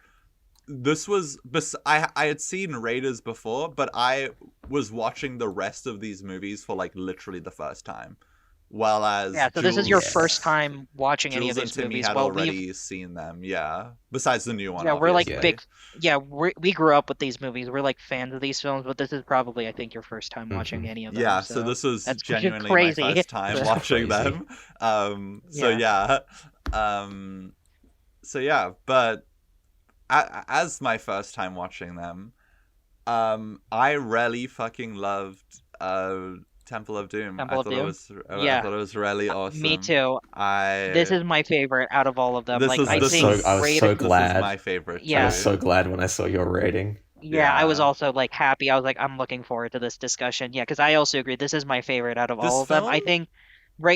S3: this was I had seen Raiders before, but I was watching the rest of these movies for like literally the first time. Well as
S2: Yeah, so this is your
S1: Yeah.
S2: first time watching any of
S3: Jules and
S2: these
S3: Timmy
S2: movies.
S3: had
S2: Well, we've
S3: already seen them, yeah. Besides the new one,
S2: yeah, we're like
S1: Yeah.
S3: obviously.
S2: big yeah, we grew up with these movies. We're like fans of these films, but this is probably I think your first time watching
S1: Hmm.
S2: any of them.
S3: Yeah, so
S2: So
S3: this was
S2: that's
S3: genuinely my
S2: crazy.
S3: first time
S2: So,
S1: Which is
S3: watching
S1: crazy.
S3: them. So
S2: yeah,
S3: yeah. Um, so yeah, but as my first time watching them, I really fucking loved Temple of Doom.
S2: Temple of Doom.
S3: I
S2: Yeah,
S3: thought it was really
S2: me
S3: awesome.
S2: too. This
S3: I
S2: is my favorite out of all of them.
S3: this
S2: Like
S3: is
S2: I
S3: this
S2: think
S1: I was
S3: is
S2: Raider.
S1: so
S3: this is
S1: glad.
S3: my favorite
S1: I was
S2: Yeah,
S3: too.
S1: so glad when I saw your rating.
S2: yeah. I was
S3: Yeah.
S2: also like happy. I was like, I'm looking forward to this discussion. Yeah, because I also agree. This is my favorite out of all
S3: This
S2: of them. I
S3: film
S2: think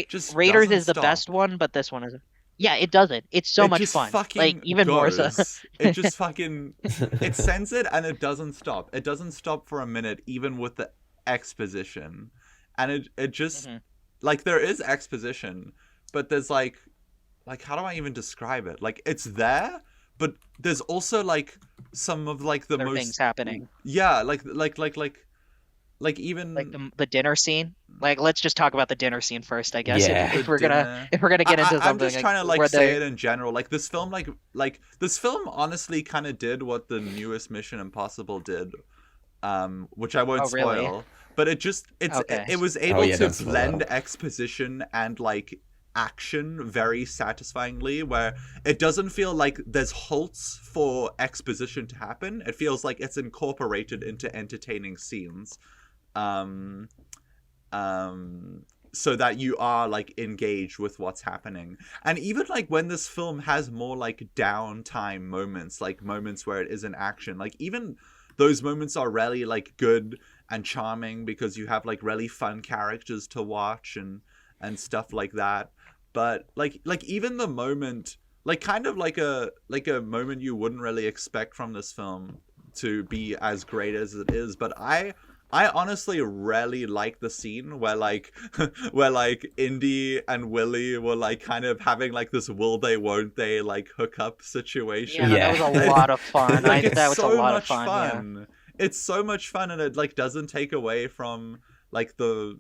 S3: just
S2: Raiders
S3: doesn't
S2: is the best
S3: stop.
S2: one, but this one is. Yeah, it doesn't. It's so
S3: It
S2: much
S3: just
S2: fun. Like
S3: fucking
S2: even more so.
S3: goes. It just fucking it sends it and it doesn't stop. It doesn't stop for a minute even with the exposition. And it just
S2: hmm
S3: like there is exposition, but there's like how do I even describe it? Like it's there, but there's also like some of like the
S2: Other things
S3: most
S2: happening.
S3: yeah, like
S2: Like
S3: even
S2: the dinner scene. Like let's just talk about the dinner scene first, I guess. If
S1: Yeah.
S3: the
S2: if we're gonna
S3: dinner.
S2: if we're gonna get into
S3: I'm
S2: something
S3: just trying to like
S2: where
S3: say
S2: they
S3: it in general. Like this film, like this film honestly kind of did what the newest Mission Impossible did, which I won't
S2: oh really?
S3: spoil. But
S2: Okay.
S3: it was
S1: Oh
S3: able
S1: yeah,
S3: to
S1: don't spoil
S3: blend
S1: that.
S3: exposition and like action very satisfyingly, where it doesn't feel like there's halts for exposition to happen. It feels like it's incorporated into entertaining scenes. Um, so that you are like engaged with what's happening. And even like when this film has more like downtime moments, like moments where it is in action, like even those moments are really like good and charming because you have like really fun characters to watch and stuff like that. But like even the moment, like kind of like a moment you wouldn't really expect from this film to be as great as it is, but I honestly really like the scene where like where like Indy and Willie were like kind of having like this will they won't they like hook up
S2: Yeah, no,
S3: situation.
S2: that was
S1: Yeah.
S2: a lot of fun.
S3: Like it's
S2: That was a
S3: so
S2: lot of
S3: much
S2: fun, yeah.
S3: fun. It's so much fun and it like doesn't take away from like the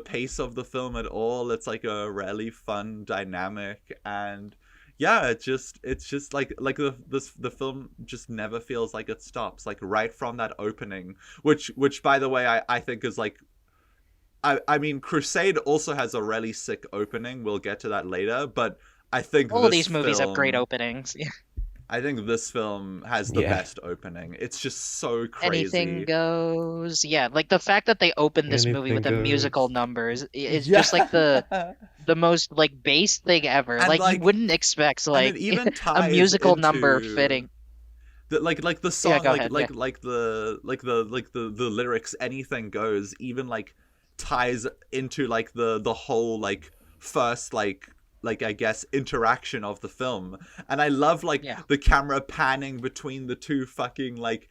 S3: pace of the film at all. It's like a really fun dynamic and yeah, it's just like the film just never feels like it stops like right from that opening, which by the way I think is like I mean Crusade also has a really sick opening. We'll get to that later, but I think
S2: All of
S3: this
S2: these movies have great
S3: film
S2: openings.
S3: I think this film has the
S1: Yeah.
S3: best opening. It's just so
S2: Anything
S3: crazy.
S2: goes. Yeah, like the fact that they open this movie
S1: Anything
S2: with a musical
S1: goes.
S2: numbers is just like
S3: Yeah.
S2: the most like base thing ever.
S3: And
S2: Like you
S3: like
S2: wouldn't expect
S3: and it
S2: like
S3: even
S2: a
S3: ties
S2: musical number
S3: into
S2: fitting.
S3: like the
S2: Yeah,
S3: song
S2: go ahead. Yeah.
S3: the lyrics anything goes even like ties into like the whole like first like I guess interaction of the film. And I love like
S2: Yeah.
S3: the camera panning between the two fucking like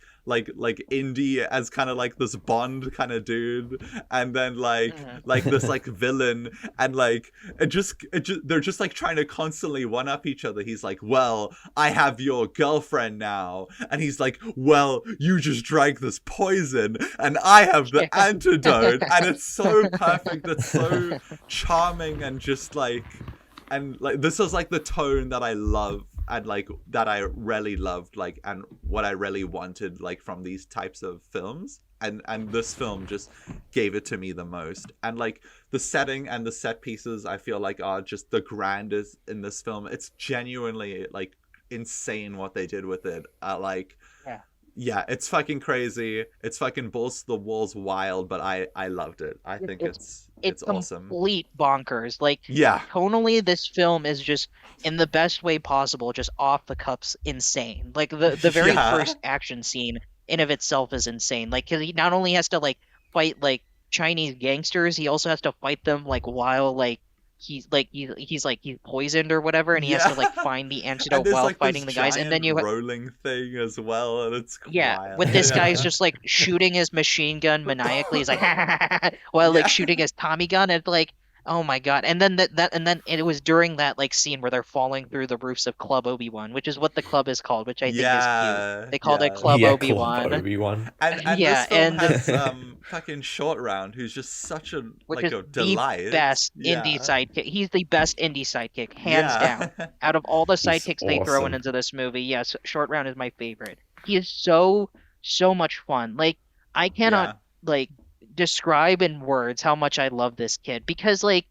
S3: Indy as kind of like this Bond kind of dude and then
S2: hmm
S3: like this like villain and like it just they're just like trying to constantly one up each other. He's like, well, I have your girlfriend now, and he's like, well, you just drank this poison and I have the
S2: Yeah.
S3: antidote. And it's so perfect, it's so charming and just like and like this is like the tone that I love and like that I really loved like and what I really wanted like from these types of films. And this film just gave it to me the most. And like the setting and the set pieces I feel like are just the grandest in this film. It's genuinely like insane what they did with it. Like
S2: Yeah.
S3: yeah, it's fucking crazy. It's fucking balls to the walls wild, but I loved it. I think
S2: It's
S3: it's
S2: it's
S3: awesome.
S2: complete bonkers. Like
S3: Yeah.
S2: tonally, this film is just in the best way possible, just off the cuffs, insane. Like the very
S3: Yeah.
S2: first action scene in of itself is insane. Like 'cause he not only has to like fight like Chinese gangsters, he also has to fight them like while like he's like he's poisoned or whatever, and he has to
S3: Yeah.
S2: like find the
S3: And
S2: antidote
S3: there's
S2: while
S3: like this
S2: fighting the guys. And
S3: giant
S2: then
S3: rolling thing as well, and it's
S2: yeah,
S3: wild.
S2: with this guy's
S3: Yeah.
S2: just like shooting his machine gun maniacally. He's like while like
S3: Yeah.
S2: shooting his Tommy gun, and like Oh my God. And then that and then it was during that like scene where they're falling through the roofs of Club Obi-Wan, which is what the club is called, which I think is cute.
S3: Yeah,
S2: They called it
S3: yeah.
S2: Club
S1: Yeah, Club
S2: Obi-Wan.
S1: Obi-Wan.
S3: And
S2: Yeah,
S3: this film
S2: and
S3: has fucking Short Round, who's just such a
S2: which
S3: like
S2: is
S3: a
S2: the
S3: delight.
S2: best indie
S3: Yeah.
S2: sidekick. He's the best indie sidekick, hands
S3: Yeah.
S2: down. Out of all the
S1: He's
S2: sidekicks they throw in
S1: awesome.
S2: into this movie, yes, Short Round is my favorite. He is so much fun. Like I cannot
S3: Yeah.
S2: like describe in words how much I love this kid because like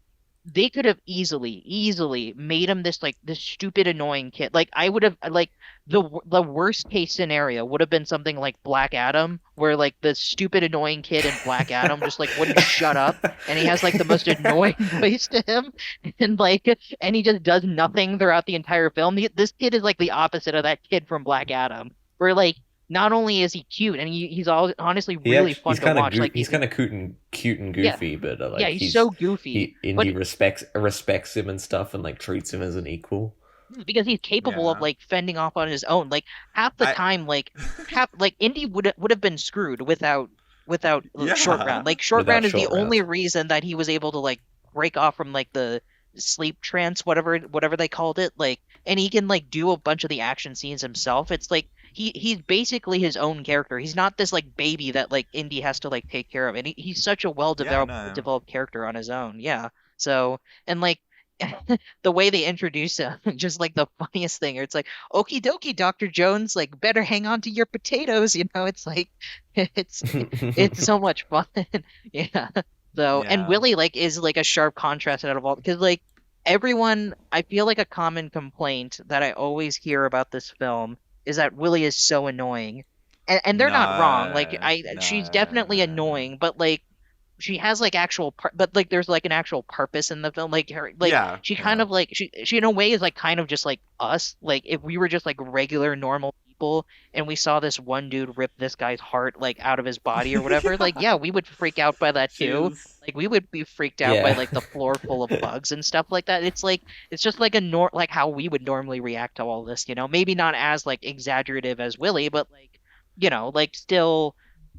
S2: they could have easily made him this stupid annoying kid. Like I would have like the worst case scenario would have been something like Black Adam, where like the stupid annoying kid in Black Adam just like wouldn't shut up, and he has like the most annoying voice to him, and like and he just does nothing throughout the entire film. This kid is like the opposite of that kid from Black Adam, where like not only is he cute and he's all honestly really
S1: He's
S2: fun to
S1: kind of
S2: watch, like
S1: he's kind of cute and
S2: yeah,
S1: goofy, but
S2: yeah,
S1: like
S2: he's so goofy.
S1: he
S2: But
S1: Indy respects him and stuff, and like treats him as an equal.
S2: because he's capable of
S3: Yeah.
S2: like fending off on his own. Like half the
S3: I
S2: time, half like Indy would have been screwed without Short
S3: yeah.
S2: Round. Like Short
S1: Without
S2: Round is the
S1: short
S2: only
S1: rounds.
S2: reason that he was able to like break off from like the sleep trance, whatever they called it. Like, and he can like do a bunch of the action scenes himself. It's like he's basically his own character. He's not this like baby that like Indy has to like take care of, and he's such a well
S3: Yeah, no.
S2: developed character on his own. Yeah. So and like the way they introduce him, just like the funniest thing. Or it's like, okie dokie, Dr. Jones, like better hang on to your potatoes. It's like it's it's so much fun. Yeah. So and
S3: Yeah.
S2: Willie like is like a sharp contrast out of all because like everyone I feel like a common complaint that I always hear about this film is that Willie is so annoying. And they're not wrong. Like
S3: No.
S2: she's
S3: No.
S2: definitely annoying, but like she has like but like there's like an actual purpose in the film like her like
S3: Yeah.
S2: she kind
S3: Yeah.
S2: of like she in a way is like kind of just like us like if we were just like regular normal people and we saw this one dude rip this guy's heart like out of his body or whatever like
S3: Yeah.
S2: yeah we would freak out by that
S3: She
S2: too
S3: is.
S2: like we would be freaked out by
S1: Yeah.
S2: like the floor full of bugs and stuff like that it's just like like how we would normally react to all this maybe not as like exaggerative as Willie but like like still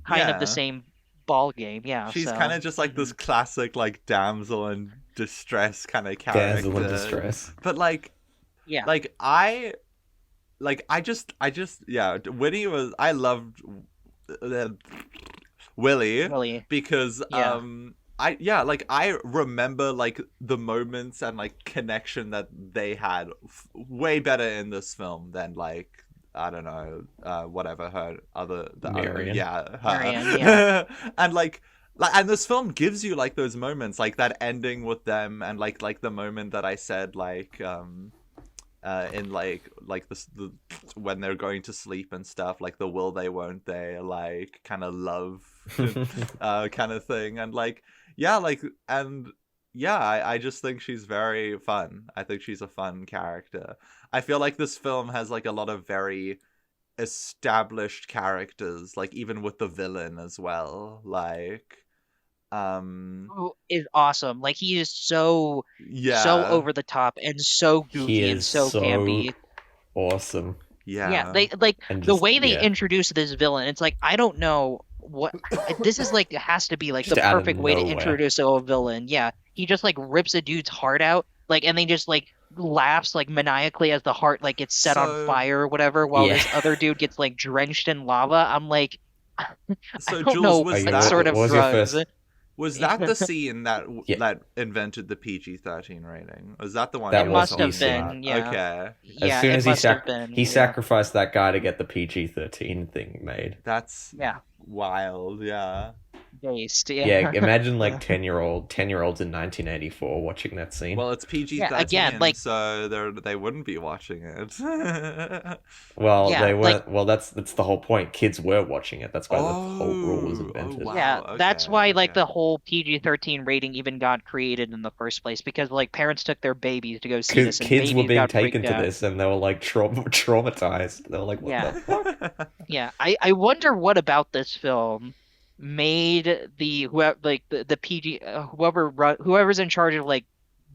S2: kind of the
S3: Yeah.
S2: same ball game yeah
S3: She's kind
S2: so
S3: of just like
S2: mhm.
S3: this classic like damsel in distress kind of
S1: Dazzle in
S3: character.
S1: distress.
S3: But
S2: Yeah.
S3: like I just yeah, Winnie was I loved uh, Willie
S2: Really.
S3: because
S2: Yeah.
S3: I remember like the moments and like connection that they had way better in this film than like I don't know whatever her other the other
S1: Marion.
S3: yeah
S2: Marianne, yeah.
S3: her and and this film gives you like those moments like that ending with them and like the moment that I said in like the when they're going to sleep and stuff like the will they won't they like kind of love kind of thing and like yeah like and yeah I just think she's very fun. I think she's a fun character. I feel like this film has like a lot of very established characters like even with the villain as well like
S2: Who is awesome. Like he is so
S3: yeah
S2: over the top and so
S1: He
S2: goofy and
S1: is
S2: so
S1: so
S2: campy.
S1: awesome,
S2: Yeah,
S3: yeah
S2: they like
S1: and
S2: the
S1: just
S2: way they
S1: yeah,
S2: introduce this villain. It's like I don't know what this is like. It has to be like the
S1: just out of
S2: perfect way to
S1: nowhere.
S2: introduce a villain. Yeah, he just like rips a dude's heart out, like, and then just like laughs like maniacally as the heart like gets set on
S3: so
S2: fire or whatever, while
S1: Yeah.
S2: this other dude gets like drenched in lava. I'm like, I
S3: so
S2: don't
S3: Jules
S2: know
S1: Are
S3: was
S1: you,
S2: what
S3: that
S2: sort
S1: what
S2: of
S1: was your
S2: drugs.
S1: first?
S3: Was that the scene that
S1: Yeah,
S3: that invented the PG-13 rating? Was that the one
S1: that
S2: It
S3: you were
S1: was
S2: must
S1: the
S2: have
S3: talking
S1: scene.
S3: about?
S2: been, yeah.
S3: Okay,
S1: As
S2: Yeah,
S1: soon
S2: it
S1: as
S2: must have been,
S1: he
S2: yeah.
S1: sacrificed that guy to get the PG-13 thing made.
S3: that's
S2: Yeah,
S3: wild. Yeah,
S2: based,
S1: Yeah,
S2: yeah.
S1: imagine like 10-year-olds in 1984 watching that scene.
S3: well, it's
S2: Yeah, again,
S3: PG-13,
S2: like,
S3: so they wouldn't be watching it.
S1: Well,
S2: yeah,
S1: they
S2: like,
S1: weren't. Well, that's the whole point. Kids were watching it. That's why the whole rule was
S3: Oh
S1: invented.
S2: yeah,
S3: wow.
S2: that's
S3: Okay,
S2: why like
S3: okay.
S2: the whole PG-13 rating even got created in the first place because like parents took their babies to go see
S1: Because
S2: this and
S1: kids were
S2: babies
S1: being
S2: got
S1: taken
S2: freaked
S1: to
S2: out.
S1: this, and they were like traumatized. They were like, "What the
S2: Yeah,
S1: fuck?"
S2: yeah. I wonder what about this film made the whoever like the PG whoever's in charge of like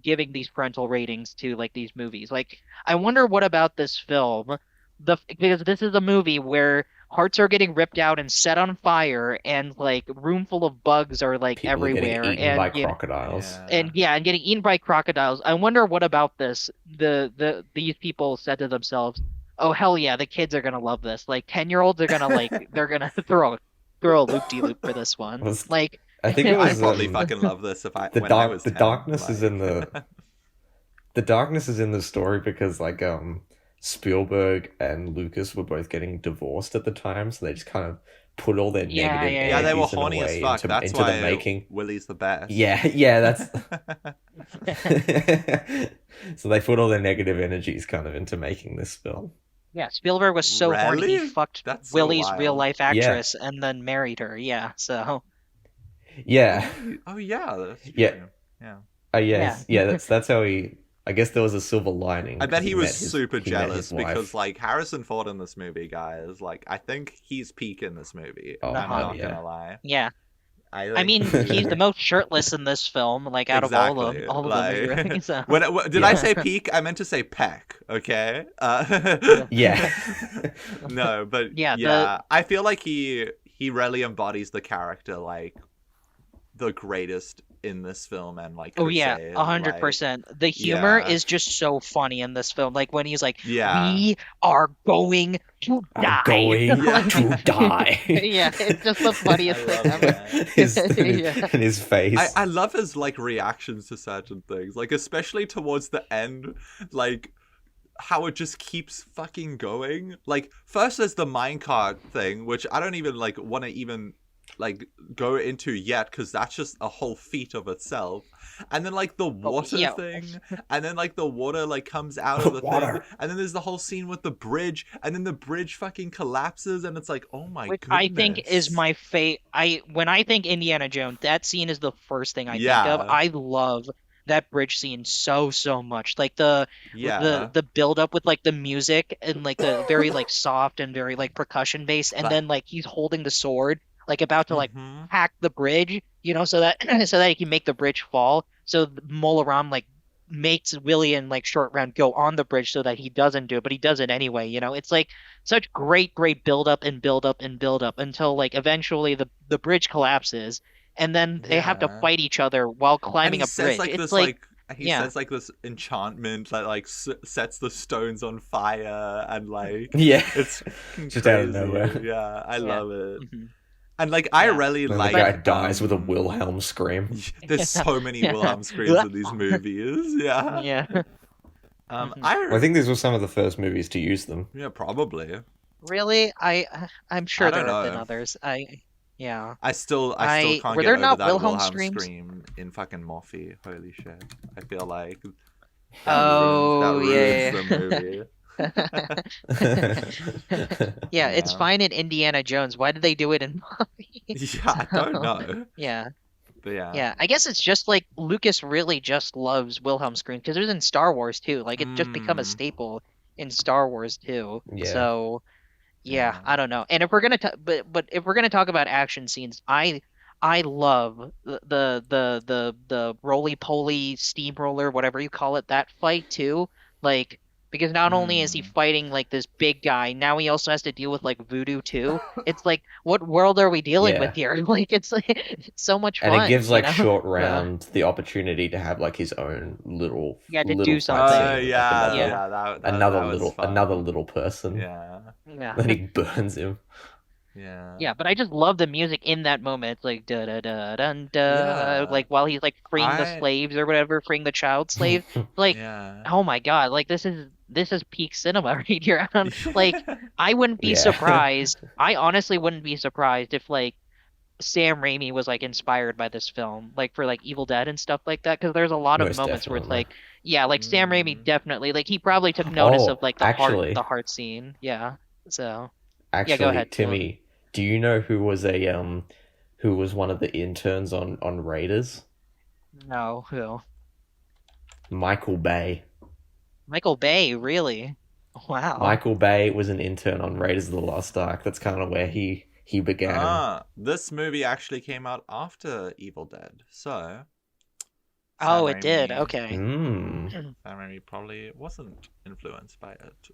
S2: giving these parental ratings to like these movies. Like I wonder what about this film because this is a movie where hearts are getting ripped out and set on fire, and like room full of bugs are like
S1: People are getting
S2: everywhere,
S1: eaten by crocodiles.
S2: and getting eaten by crocodiles. I wonder what about this these people said to themselves, "Oh hell yeah, the kids are gonna love this. Like 10-year-olds are gonna like they're gonna throw a loop-de-loop for this one."
S1: Was
S2: Like
S1: I think it
S3: I'd
S1: was
S3: probably fucking love this if I
S1: the
S3: when I was
S1: the
S3: 10,
S1: darkness is in
S3: like-
S1: the darkness is in the story because like Spielberg and Lucas were both getting divorced at the time, so they just kind of put all their
S2: Yeah,
S1: negative
S2: yeah,
S3: yeah, they were
S1: energies in a
S3: horny as
S1: way
S3: fuck. That's
S1: into
S3: why
S1: the making.
S3: Willie's the best.
S1: Yeah, that's so they put all their negative energies kind of into making this film.
S2: yeah, Spielberg was so horny he
S3: Really?
S2: fucked
S3: That's so
S2: Willie's
S3: wild.
S2: real life
S1: Yeah.
S2: actress and then married her. Yeah, so
S1: Yeah.
S3: Oh yeah, that's true.
S1: Yeah.
S3: Yeah.
S1: Yes. Yeah, that's how he. I guess there was a silver lining.
S3: I bet
S1: 'cause
S3: he was
S1: met his-
S3: super
S1: he met
S3: jealous
S1: his wife.
S3: because like Harrison Ford in this movie, guys, like I think he's peak in this movie.
S1: Oh,
S3: I'm
S2: hell
S3: not
S1: yeah.
S3: gonna lie.
S2: yeah. I
S3: think-
S2: mean, he's the most shirtless in this film, like out of all of them.
S3: Like,
S2: Really, so.
S3: did I
S1: Yeah.
S3: say peak? I meant to say peck. Okay.
S1: Yeah.
S3: No, but
S2: Yeah,
S3: yeah, I feel like he really embodies the character like the greatest in this film and like
S2: Oh yeah,
S3: Crusade,
S2: 100%. The humor
S3: yeah.
S2: is just so funny in this film. Like when he's like,
S3: Yeah.
S2: "We are going to die."
S1: I'm going
S3: Yeah.
S1: to die.
S2: Yeah, it's just the funniest
S3: I
S2: thing
S3: love
S2: ever.
S3: that.
S2: Yeah.
S1: In his face.
S3: I love his like reactions to certain things, like especially towards the end, like how it just keeps fucking going. Like first there's the minecart thing, which I don't even like want to even like go into yet because that's just a whole feat of itself. And then like the water
S2: yeah.
S3: thing, and then like the water like comes out of the
S1: Water.
S3: thing, and then there's the whole scene with the bridge, and then the bridge fucking collapses, and it's like, oh my
S2: Which
S3: goodness.
S2: I think is my when I think Indiana Jones, that scene is the first thing I think
S3: Yeah.
S2: of. I love that bridge scene so much. Like the
S3: Yeah.
S2: the build up with like the music and like the very like soft and very like percussion based, and
S3: But-
S2: then like he's holding the sword like about to like
S3: Mhm.
S2: hack the bridge, you know, so that so that he can make the bridge fall. So Molaram like makes Willie and like Short Round go on the bridge so that he doesn't do it, but he does it anyway, you know. It's like such great build up and build up and build up until like eventually the bridge collapses, and then they have to
S3: Yeah.
S2: fight each other while
S3: And
S2: climbing
S3: he
S2: a
S3: says
S2: bridge.
S3: like
S2: It's
S3: this
S2: like
S3: he
S2: yeah.
S3: says like this enchantment that like sets the stones on fire and like
S1: yeah.
S3: it's fucking
S1: Just out of
S3: crazy.
S1: nowhere.
S3: Yeah, I
S2: Yeah.
S3: love it.
S2: Mhm.
S3: And like I
S2: Yeah.
S3: really
S1: Then
S3: like
S1: the guy dies with a
S3: um,
S1: Wilhelm scream.
S3: There's so many
S2: Yeah.
S3: Wilhelm screams in these movies. Yeah.
S2: Yeah.
S3: Um,
S2: Mhm.
S1: I think these were some of the first movies to use them.
S3: yeah, probably.
S2: Really? I'm sure
S3: I
S2: there
S3: don't
S2: have been
S3: know.
S2: others. Yeah.
S3: I still
S2: I-
S3: can't
S2: were
S3: get
S2: there
S3: over
S2: not
S3: that
S2: Wilhelm
S3: Wilhelm
S2: screams?
S3: scream in fucking Morphe. Holy shit! I feel like
S2: Oh,
S3: that ruins
S2: yeah.
S3: the movie.
S2: Yeah, it's
S3: Yeah.
S2: fine in Indiana Jones. Why did they do it in Bobby?
S3: Yeah, I don't know,
S2: Yeah,
S3: but yeah.
S2: yeah. I guess it's just like Lucas really just loves Wilhelm screams because it was in Star Wars too. Like it just become a
S3: Mm.
S2: staple in Star Wars too.
S1: Yeah.
S2: So, yeah,
S3: Yeah.
S2: I don't know. And if we're gonna but if we're gonna talk about action scenes, I love the roly poly steamroller, whatever you call it, that fight too. Like because not only is he
S3: Mm.
S2: fighting like this big guy, now he also has to deal with like voodoo too. It's like what world are we dealing
S1: Yeah.
S2: with here? Like it's like it's so much fun.
S1: And it gives
S2: you
S1: like
S2: know?
S1: Short Round the opportunity to have like his own little
S2: Yeah, to
S1: little
S2: do
S1: fight
S2: something.
S1: scene
S3: Oh
S1: with, like,
S3: yeah,
S2: Yeah.
S3: yeah. That
S1: another
S3: was
S1: little
S3: fun.
S1: another little person.
S3: Yeah,
S2: Yeah.
S1: Then he burns him.
S3: yeah.
S2: Yeah, but I just love the music in that moment. It's like da da da dun da,
S3: Yeah.
S2: like while he's like freeing the
S3: I-
S2: slaves or whatever, freeing the child slave. Like,
S3: Yeah.
S2: oh my god, like this is peak cinema right here. Like, I wouldn't be
S1: Yeah.
S2: surprised. I honestly wouldn't be surprised if like Sam Raimi was like inspired by this film, like for like Evil Dead and stuff like that. Because there's a lot of
S1: Most
S2: moments where it's
S1: definitely.
S2: like, yeah, like Sam Raimi
S3: Mm.
S2: definitely, like he probably took notice
S1: Oh,
S2: of like the
S1: actually.
S2: heart scene. Yeah, so
S1: Actually,
S2: go ahead,
S1: Timmy, do you know who was one of the interns on Raiders?
S2: no, who?
S1: Michael Bay.
S2: Michael Bay, really? Wow.
S1: Michael Bay was an intern on Raiders of the Lost Ark. That's kind of where he began.
S3: This movie actually came out after Evil Dead, so Sam
S2: Oh, it did.
S3: Raimi.
S2: Okay.
S1: Mm.
S3: Sam Raimi probably wasn't influenced by it.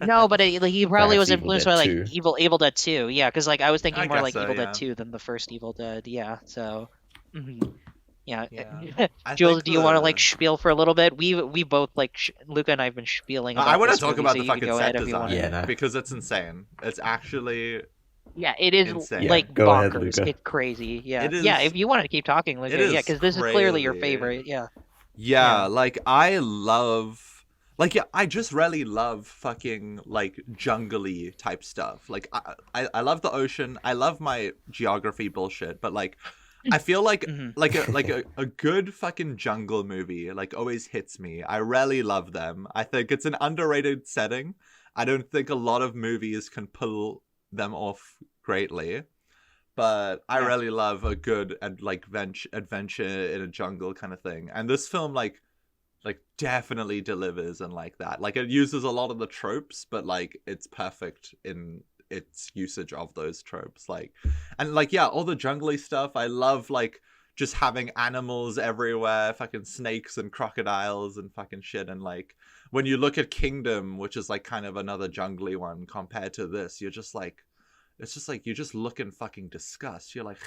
S2: No, but he probably
S1: Perhaps
S2: was
S1: Evil
S2: influenced
S1: Dead
S2: by like
S1: 2.
S2: Evil Dead 2. Yeah, because like I was thinking
S3: I
S2: more
S3: guess
S2: like
S3: so,
S2: Evil Dead
S3: yeah.
S2: 2 than the first Evil Dead. Yeah. So, yeah.
S3: Yeah. I
S2: Jules,
S3: think
S2: do you want to like
S3: the
S2: spiel for a little bit? We both like Luca and I have been spieling
S3: I
S2: about
S3: want to
S2: this
S3: talk
S2: movie,
S3: about
S2: so
S3: the
S2: you can
S3: fucking
S2: go ahead
S3: set
S2: if you want to.
S1: Yeah,
S3: design
S1: no.
S3: because it's insane. It's actually
S2: Yeah, it is
S1: Yeah,
S3: insane.
S2: like
S1: go ahead,
S2: bonkers.
S1: Luca.
S2: It's crazy. Yeah.
S3: It
S2: Yeah,
S3: is
S2: if you want to keep talking,
S3: it
S2: Luca, yeah,
S3: is
S2: because this is clearly your
S3: crazy.
S2: favorite. Yeah.
S3: Yeah,
S2: Yeah.
S3: like I love yeah, I just really love fucking like jungly type stuff. Like I love the ocean. I love my geography bullshit, but like I feel like
S2: hmm
S3: a good fucking jungle movie like always hits me. I really love them. I think it's an underrated setting. I don't think a lot of movies can pull them off greatly, but I
S2: Yeah.
S3: really love a good adventure in a jungle kind of thing. And this film like definitely delivers and like that. Like it uses a lot of the tropes, but like it's perfect in its usage of those tropes. Like and like yeah, all the jungly stuff. I love like just having animals everywhere, fucking snakes and crocodiles and fucking shit. And like when you look at Kingdom, which is like kind of another jungly one compared to this, you're just like it's just like you just look in fucking disgust. You're like,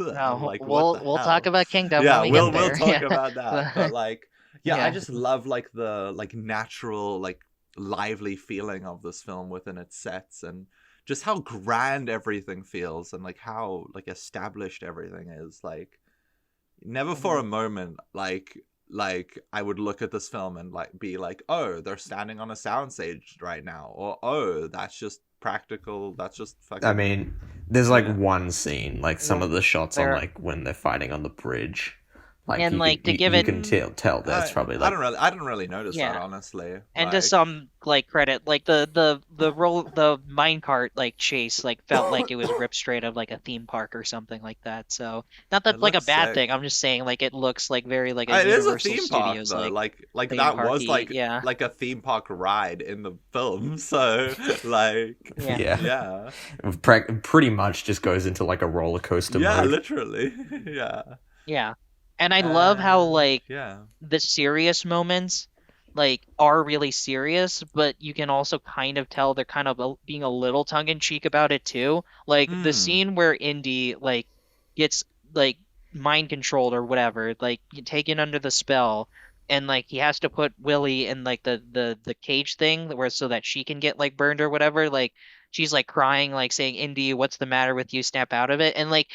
S2: No,
S3: like what the
S2: we'll talk
S3: hell?
S2: about Kingdom
S3: Yeah,
S2: when we
S3: we'll
S2: get there.
S3: talk
S2: Yeah.
S3: about that. But like, yeah, I
S2: Yeah.
S3: just love like the like natural, like lively feeling of this film within its sets and just how grand everything feels and like how like established everything is. Like, never for a
S2: Mhm.
S3: moment like I would look at this film and like be like, oh, they're standing on a soundstage right now, or oh, that's just practical. That's just
S1: I
S3: fucking
S1: mean, there's like
S3: yeah.
S1: one scene, like some
S2: Well,
S1: of the shots on
S2: there
S1: like when they're fighting on the bridge, like
S2: and like to give
S1: you
S2: it
S1: can tell that's probably
S3: I
S1: like
S3: don't really I didn't really notice that
S2: yeah.
S3: honestly.
S2: And to
S3: Like
S2: some like credit, like the minecart like chase like felt like it was ripped straight out of like a theme park or something like that. So not
S3: it
S2: that like a
S3: looks
S2: bad
S3: sick.
S2: thing. I'm just saying like it looks like very like a
S3: It is a
S2: Universal
S3: theme park
S2: Studios
S3: though.
S2: like
S3: Like
S2: theme
S3: that was
S2: parky. Yeah.
S3: like a theme park ride in the film. So like
S2: Yeah.
S1: yeah,
S3: yeah.
S1: pretty much just goes into like a roller coaster
S3: Yeah,
S1: mode.
S3: literally. Yeah.
S2: Yeah. And I love how like
S3: Yeah.
S2: the serious moments like are really serious, but you can also kind of tell they're kind of being a little tongue in cheek about it too. Like the
S3: Mm.
S2: scene where Indy like gets like mind controlled or whatever, like taken under the spell, and like he has to put Willie in like the cage thing where so that she can get like burned or whatever. Like she's like crying, like saying, "Indy, what's the matter with you? Snap out of it!" And like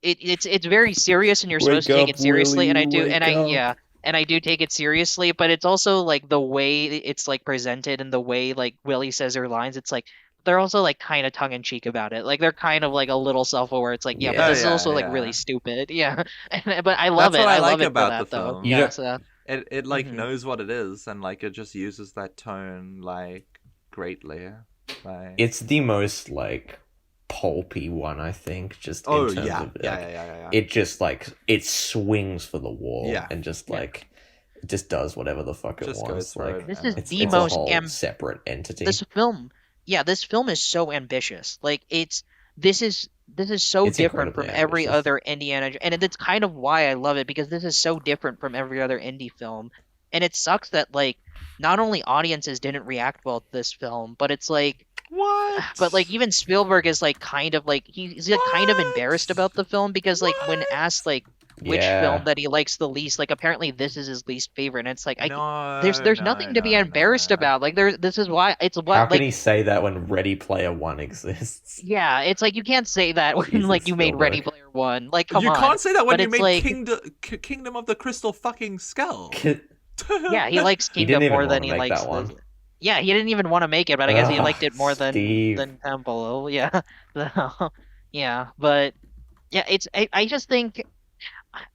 S2: it's very serious and you're supposed
S1: Wake
S2: to take
S1: up,
S2: it seriously, and I
S1: Willie,
S2: do, and
S1: wake
S2: I
S1: up.
S2: yeah, and I do take it seriously, but it's also like the way it's like presented and the way like Willie says her lines, it's like they're also like kind of tongue in cheek about it. Like they're kind of like a little self-aware. It's like, yeah, but
S3: Oh
S2: this is
S1: Yeah,
S3: yeah,
S2: also like really
S3: yeah.
S2: stupid. Yeah. But I love
S3: That's
S2: it.
S3: what I
S2: I love
S3: like
S2: it for
S3: about the
S2: that though.
S3: film.
S1: you
S2: Yeah,
S1: know,
S2: so
S3: It like
S2: hmm
S3: knows what it is and like it just uses that tone like greatly. Like
S1: it's the most like pulpy one, I think, just in
S3: oh
S1: terms
S3: yeah.
S1: of
S3: Yeah,
S1: like
S3: yeah, yeah, yeah, yeah.
S1: it just like it swings for the wall
S3: Yeah.
S1: and just
S2: yeah.
S1: like it just does whatever the fuck it
S3: Just goes
S1: wants.
S3: for
S1: Like
S3: it.
S2: This
S3: And
S2: is
S3: it's
S2: the
S1: it's a
S2: most
S3: awesome.
S1: whole separate entity.
S2: this film, yeah, this film is so ambitious. Like this is this is so
S1: It's
S2: different from
S1: incredibly
S2: every
S1: ambitious.
S2: other Indiana, and it's kind of why I love it because this is so different from every other indie film. And it sucks that like not only audiences didn't react well to this film, but it's like but like
S3: What?
S2: even Spielberg is like kind of like he's like kind of embarrassed
S3: What?
S2: about the film because like when
S3: What?
S2: asked like which film
S1: Yeah.
S2: that he likes the least, like apparently this is his least favorite, and it's like
S3: No,
S2: there's
S3: no,
S2: nothing to be
S3: no,
S2: embarrassed
S3: no.
S2: about. Like this is why it's
S1: How
S2: what
S1: can
S2: like
S1: he say that when Ready Player One exists?
S2: yeah, it's like you can't say that when
S1: Jesus,
S2: like you made Ready
S1: Spielberg.
S2: Player One. Like come
S3: You
S2: on.
S3: can't say that when
S2: But
S3: you
S2: it's
S3: made
S2: like
S3: Kingdom of the Crystal fucking Skull.
S2: yeah, he likes
S1: He didn't
S2: Kingdom
S1: even
S2: more
S1: want
S2: than
S1: to
S2: he
S1: make
S2: likes
S1: that
S2: the
S1: one.
S2: yeah, he didn't even want to make it, but I guess he liked it more
S1: Steve.
S2: than Temple. Yeah. So, yeah, but yeah, it's I just think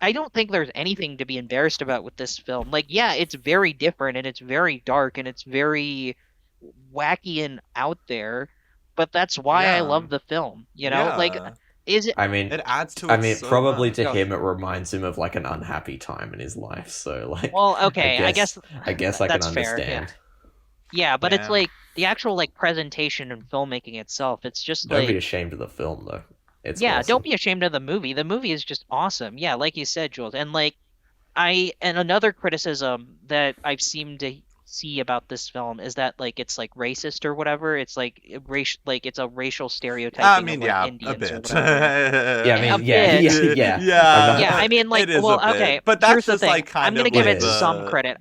S2: I don't think there's anything to be embarrassed about with this film. Like, yeah, it's very different and it's very dark and it's very wacky and out there, but that's why I
S3: Yeah.
S2: love the film, you know? Like,
S3: Yeah.
S2: is it
S1: I mean,
S3: It adds to it so
S1: probably to
S3: much.
S1: him it reminds him of like an unhappy time in his life. So like,
S2: well, okay, I guess
S1: I guess I can
S2: that's fair, yeah.
S1: understand.
S2: Yeah, but it's
S3: Yeah.
S2: like the actual like presentation and filmmaking itself, it's just
S1: Don't be
S2: like
S1: ashamed of the film though. It's
S2: yeah,
S1: awesome.
S2: don't be ashamed of the movie. The movie is just awesome. Yeah, like you said, Jules. And like and another criticism that I've seemed to see about this film is that like it's like racist or whatever. It's like racial, like it's a racial
S3: I
S2: stereotyping of
S3: mean,
S2: like
S3: yeah, a
S2: Indians or
S3: bit.
S2: whatever.
S1: Yeah, I
S2: A
S1: mean, yeah,
S2: bit.
S1: yeah. I'm
S3: Yeah,
S2: Yeah,
S1: not.
S2: I mean like
S3: it is a
S2: well, okay,
S3: bit, but
S2: here's
S3: that's
S2: the
S3: just
S2: thing.
S3: like
S2: I'm
S3: kind
S2: gonna
S3: of
S2: give
S3: like
S2: it
S1: It is.
S2: some credit.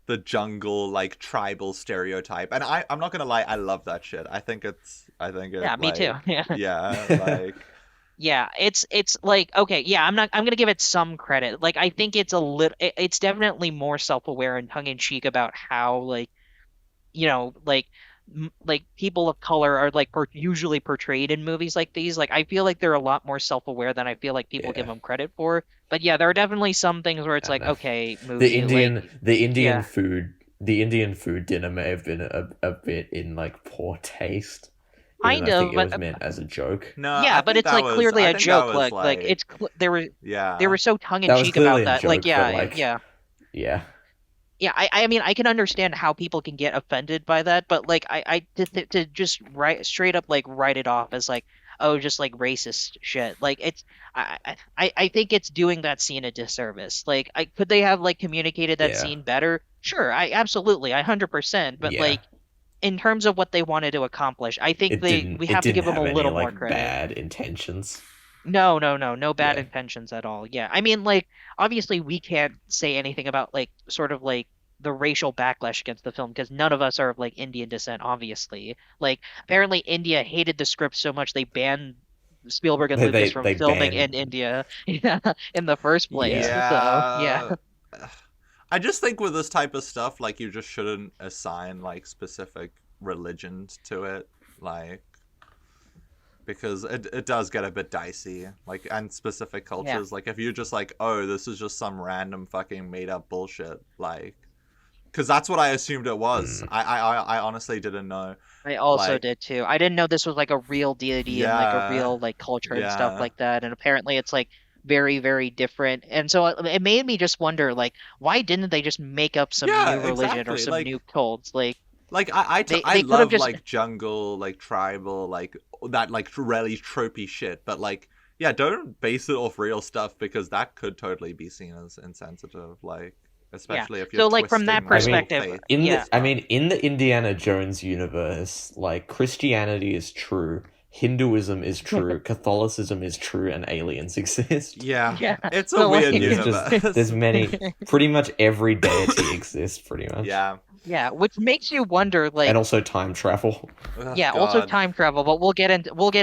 S3: the jungle like tribal stereotype, and I'm not gonna lie, I love that shit. I think it
S2: Yeah, me too.
S3: like
S2: Yeah.
S3: yeah, like
S2: Yeah, it's like okay, yeah, I'm gonna give it some credit. Like I think it's a little it's definitely more self-aware and tongue-in-cheek about how like like like people of color are like usually portrayed in movies like these. Like I feel like they're a lot more self-aware than I feel like people give
S1: Yeah,
S2: them credit for. But yeah, there are definitely some things where it's
S1: I don't
S2: like,
S1: know.
S2: okay,
S1: The
S2: movie, like
S1: Indian, the Indian
S2: yeah,
S1: food, the Indian food dinner may have been a bit in like poor taste, even though
S2: kind
S1: I think
S2: of,
S1: it
S2: but
S1: was meant as a joke.
S3: no,
S2: yeah, but it's like clearly
S3: I
S2: a
S3: think that
S2: joke.
S3: was
S2: Like
S3: like
S2: they were
S3: yeah.
S2: so
S1: That was
S2: tongue-in-cheek about
S1: clearly a
S2: that. Like
S1: joke, but
S2: yeah,
S1: like,
S2: yeah.
S1: yeah,
S2: Yeah, I mean I can understand how people can get offended by that, but like to just straight up like write it off as like oh just like racist shit. Like it's I think it's doing that scene a disservice. Like I could they have like communicated that
S1: yeah,
S2: scene better? Sure, I absolutely 100%, but
S1: yeah.
S2: like in terms of what they wanted to accomplish, I think we
S1: It
S2: have to
S1: didn't
S2: give them a
S1: have any
S2: little more
S1: like
S2: credit.
S1: bad intentions.
S2: No, no, no, no bad
S1: Yeah,
S2: intentions at all. Yeah. I mean, like, obviously we can't say anything about like sort of like the racial backlash against the film because none of us are of like Indian descent, obviously. Like, apparently India hated the script so much they banned Spielberg and Lucas from
S1: they
S2: filming
S1: banned.
S2: in India yeah, in the first place.
S1: Yeah,
S2: So, yeah.
S3: Yeah. I just think with this type of stuff, like you just shouldn't assign like specific religions to it, like because it does get a bit dicey, like and specific
S2: Yeah.
S3: cultures. Like if you're just like, oh, this is just some random fucking made up bullshit, like because that's what I assumed it was.
S1: mm,
S3: I honestly didn't know.
S2: I also
S3: Like
S2: did too. I didn't know this was like a real deity and like a
S3: yeah,
S2: real like culture and stuff
S3: yeah,
S2: like that. And apparently it's like very, very different. And so it made me just wonder like why didn't they just make up some
S3: yeah,
S2: new religion or
S3: exactly.
S2: some new cults? Like
S3: Like I
S2: they could have
S3: love
S2: just
S3: like jungle, like tribal, like that like really tropey shit, but like yeah, don't base it off real stuff because that could totally be seen as insensitive, like
S2: yeah.
S3: especially if you're
S2: So like from that
S3: twisting
S1: I
S3: like
S1: mean,
S2: perspective,
S3: faith and
S2: yeah.
S3: stuff.
S1: in the Indiana Jones universe, like Christianity is true, Hinduism is true, Catholicism is true, and aliens exist.
S3: Yeah,
S2: Yeah.
S3: it's a
S2: So
S3: weird
S2: like
S1: It's just
S3: universe.
S1: there's many, pretty much every deity exists, pretty much,
S3: Yeah.
S2: yeah, which makes you wonder like
S1: and also time travel.
S3: Oh
S2: yeah, also
S3: God.
S2: time travel, but we'll get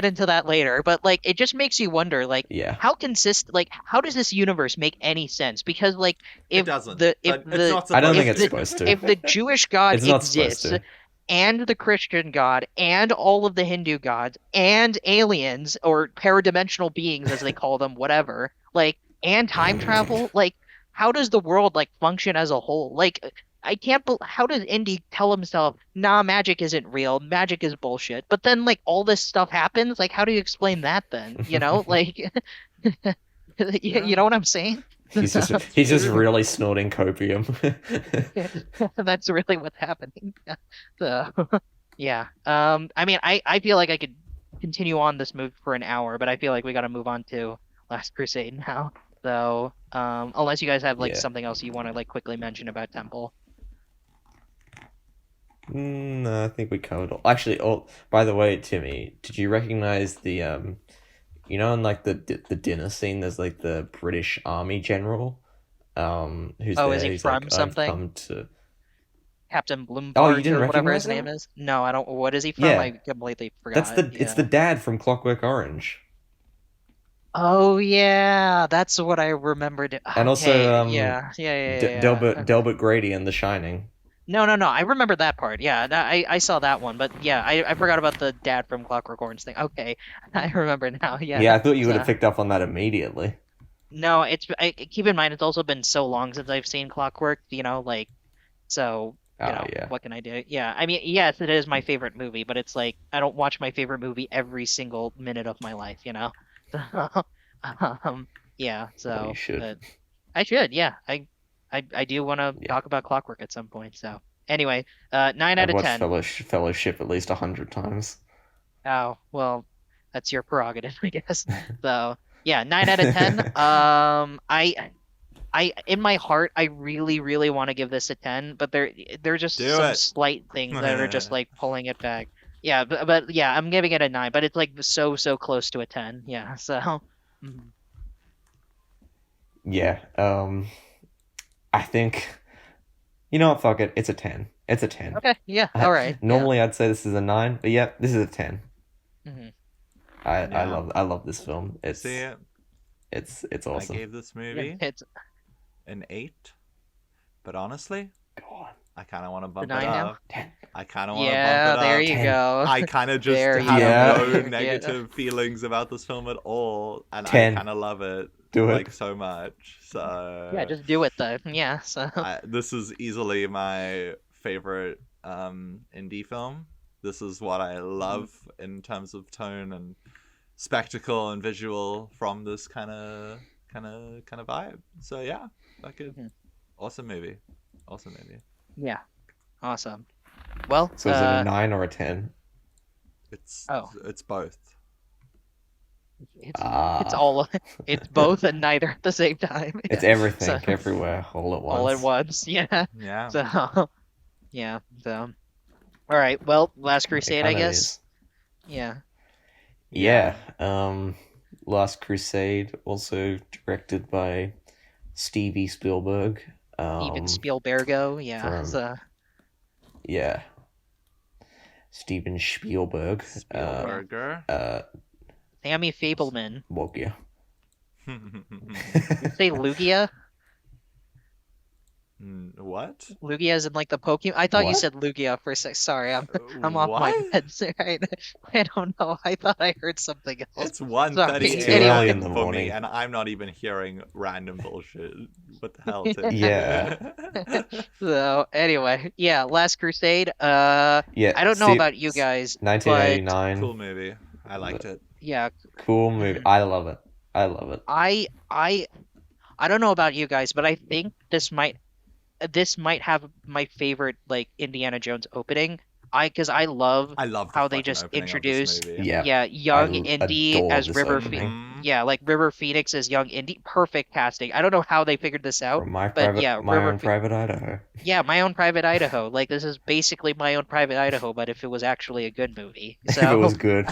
S2: into that later. But like it just makes you wonder like
S1: Yeah,
S2: how does this universe make any sense? Because like
S3: It
S2: if
S3: doesn't,
S2: the if
S3: but it's
S2: the
S3: not
S1: I don't
S3: supposed
S1: think
S2: if
S1: it's
S2: the
S3: to.
S1: supposed to.
S2: if the Jewish God
S1: It's not supposed
S2: exists
S1: to.
S2: and the Christian God and all of the Hindu gods and aliens or paradimensional beings as they call them, whatever, like and time travel, like how does the world like function as a whole? Like I can't how does Indy tell himself, nah, magic isn't real, magic is bullshit. But then like all this stuff happens, like how do you explain that then? You know? Like you
S3: Yeah,
S2: know what I'm saying?
S1: He's just
S3: true.
S1: really snorting copium.
S2: That's really what's happening. So, yeah. I mean, I feel like I could continue on this movie for an hour, but I feel like we got to move on to Last Crusade now. So, unless you guys have like
S1: Yeah.
S2: something else you want to like quickly mention about Temple.
S1: No, I think we covered all. Actually, oh, by the way, Timmy, did you recognize the you know, in like the dinner scene, there's like the British Army general, who's
S2: Oh, is
S1: there.
S2: he
S1: He's
S2: from
S1: like, I've
S2: something?
S1: come to.
S2: Captain
S1: Oh, you
S2: Bloompart
S1: didn't
S2: or whatever his
S1: recognize
S2: name
S1: him?
S2: is? No, I don't. What is he from?
S1: Yeah,
S2: I completely
S1: that's
S2: forgot.
S1: it's
S2: Yeah.
S1: the dad from Clockwork Orange,
S2: Oh yeah, that's what I remembered.
S1: and also
S2: Okay, yeah, yeah, yeah, yeah. Yeah.
S1: Delbert Grady in The Shining.
S2: No, no, no. I remember that part. Yeah, I saw that one, but yeah, I forgot about the dad from Clockwork Orange thing. Okay, I remember now. Yeah.
S1: Yeah, I thought you would have
S2: So,
S1: picked up on that immediately.
S2: no, keep in mind it's also been so long since I've seen Clockwork. Like so.
S1: Oh yeah,
S2: What can I do? Yeah, I mean, yes, it is my favorite movie, but it's like I don't watch my favorite movie every single minute of my life. Um, yeah.
S1: well, you
S2: So,
S1: should.
S2: but I should. Yeah, I do want to
S1: Yeah,
S2: talk about Clockwork at some point. So anyway, 9 out
S1: I've
S2: of
S1: watched
S2: 10.
S1: Fellowship at least 100 times.
S2: Oh, well, that's your prerogative, I guess. So, yeah, 9 out of 10. in my heart, I really, really want to give this a 10, but there are just
S3: Do
S2: some
S3: it.
S2: slight things that are just like pulling it back. Yeah, but yeah, I'm giving it a 9, but it's like so close to a 10. Yeah, so mhm.
S1: Yeah. I think you know what? Fuck it. It's a 10. It's a 10.
S2: Okay, yeah, all right, yeah.
S1: Normally I'd say this is a 9, but yeah, this is a 10.
S2: Hmm.
S3: Yeah.
S1: I love this film.
S3: See,
S1: It's
S3: I
S1: awesome.
S3: gave this
S2: Yeah,
S3: movie
S2: it's
S3: an 8, but honestly,
S1: Go on.
S3: I kind of want to
S2: the
S3: bump it
S2: 9 now.
S3: up.
S1: 10.
S3: I kind of want to bump
S2: Yeah,
S3: it
S2: there
S3: up.
S2: you
S1: 10.
S2: go.
S3: I kind of just
S2: There you
S3: have
S1: Yeah.
S3: no
S2: go. Yeah.
S3: negative feelings about this film at all, and I
S1: 10.
S3: kind of love it
S1: Do
S3: like
S1: it.
S3: so much.
S2: Yeah,
S3: So
S2: just do it then. Yeah, so
S3: this is easily my favorite indie film. This is what I love in terms of tone and spectacle and visual from this kind of vibe. So yeah, like a
S2: Mhm.
S3: awesome movie. Awesome movie.
S2: Yeah, awesome. Well,
S1: So is it a 9 or a 10?
S2: oh,
S3: It's both.
S2: it's
S1: Ah.
S2: all it's both and neither at the same time.
S1: It's
S2: Yeah.
S1: everything,
S2: So
S1: everywhere, all at
S2: all at
S1: once.
S2: once. Yeah.
S3: Yeah.
S2: So yeah. So all right. Well, Last
S1: It
S2: Crusade, I
S1: kind of
S2: guess.
S1: is.
S2: Yeah.
S1: Yeah. Last Crusade, also directed by Stevie Spielberg.
S2: Steven Spielbergo. Yeah.
S1: From
S2: So
S1: yeah, Steven Spielberg.
S3: Spielberger.
S2: Sammy Fableman.
S1: Well, yeah.
S2: You say Lugia?
S3: What?
S2: Lugia is in like the Pokemon. I thought you
S1: What?
S2: said Lugia for a sec. Sorry, I'm off my
S3: What?
S2: meds. Right? I don't know. I thought I heard something else.
S3: It's
S2: Sorry.
S3: 1:30
S1: It's too
S2: Anyway.
S1: early in the
S3: a.m. for
S1: morning.
S3: me, and I'm not even hearing random bullshit. What the hell, Tim?
S1: Yeah.
S2: So anyway, yeah, Last Crusade.
S1: Yeah.
S2: I don't know about you guys, but
S1: 1989.
S3: Cool movie. I liked it.
S2: yeah,
S1: Cool movie. I love it. I love it.
S2: I don't know about you guys, but I think this might have my favorite like Indiana Jones opening. Because I love
S3: I love the
S2: how they
S3: fucking
S2: just
S3: opening of this
S2: introduced
S3: movie.
S1: Yeah.
S2: young
S1: I
S2: Indy
S1: adore
S2: as
S1: this
S2: River
S1: opening.
S3: Mhm.
S2: Yeah, like River Phoenix as young Indy. Perfect casting. I don't know how they figured this out,
S1: From
S2: but yeah,
S1: my
S2: River
S1: own private Idaho.
S2: Yeah, My Own Private Idaho. Like this is basically My Own Private Idaho, but if it was actually a good movie.
S1: If it was
S2: So
S1: good.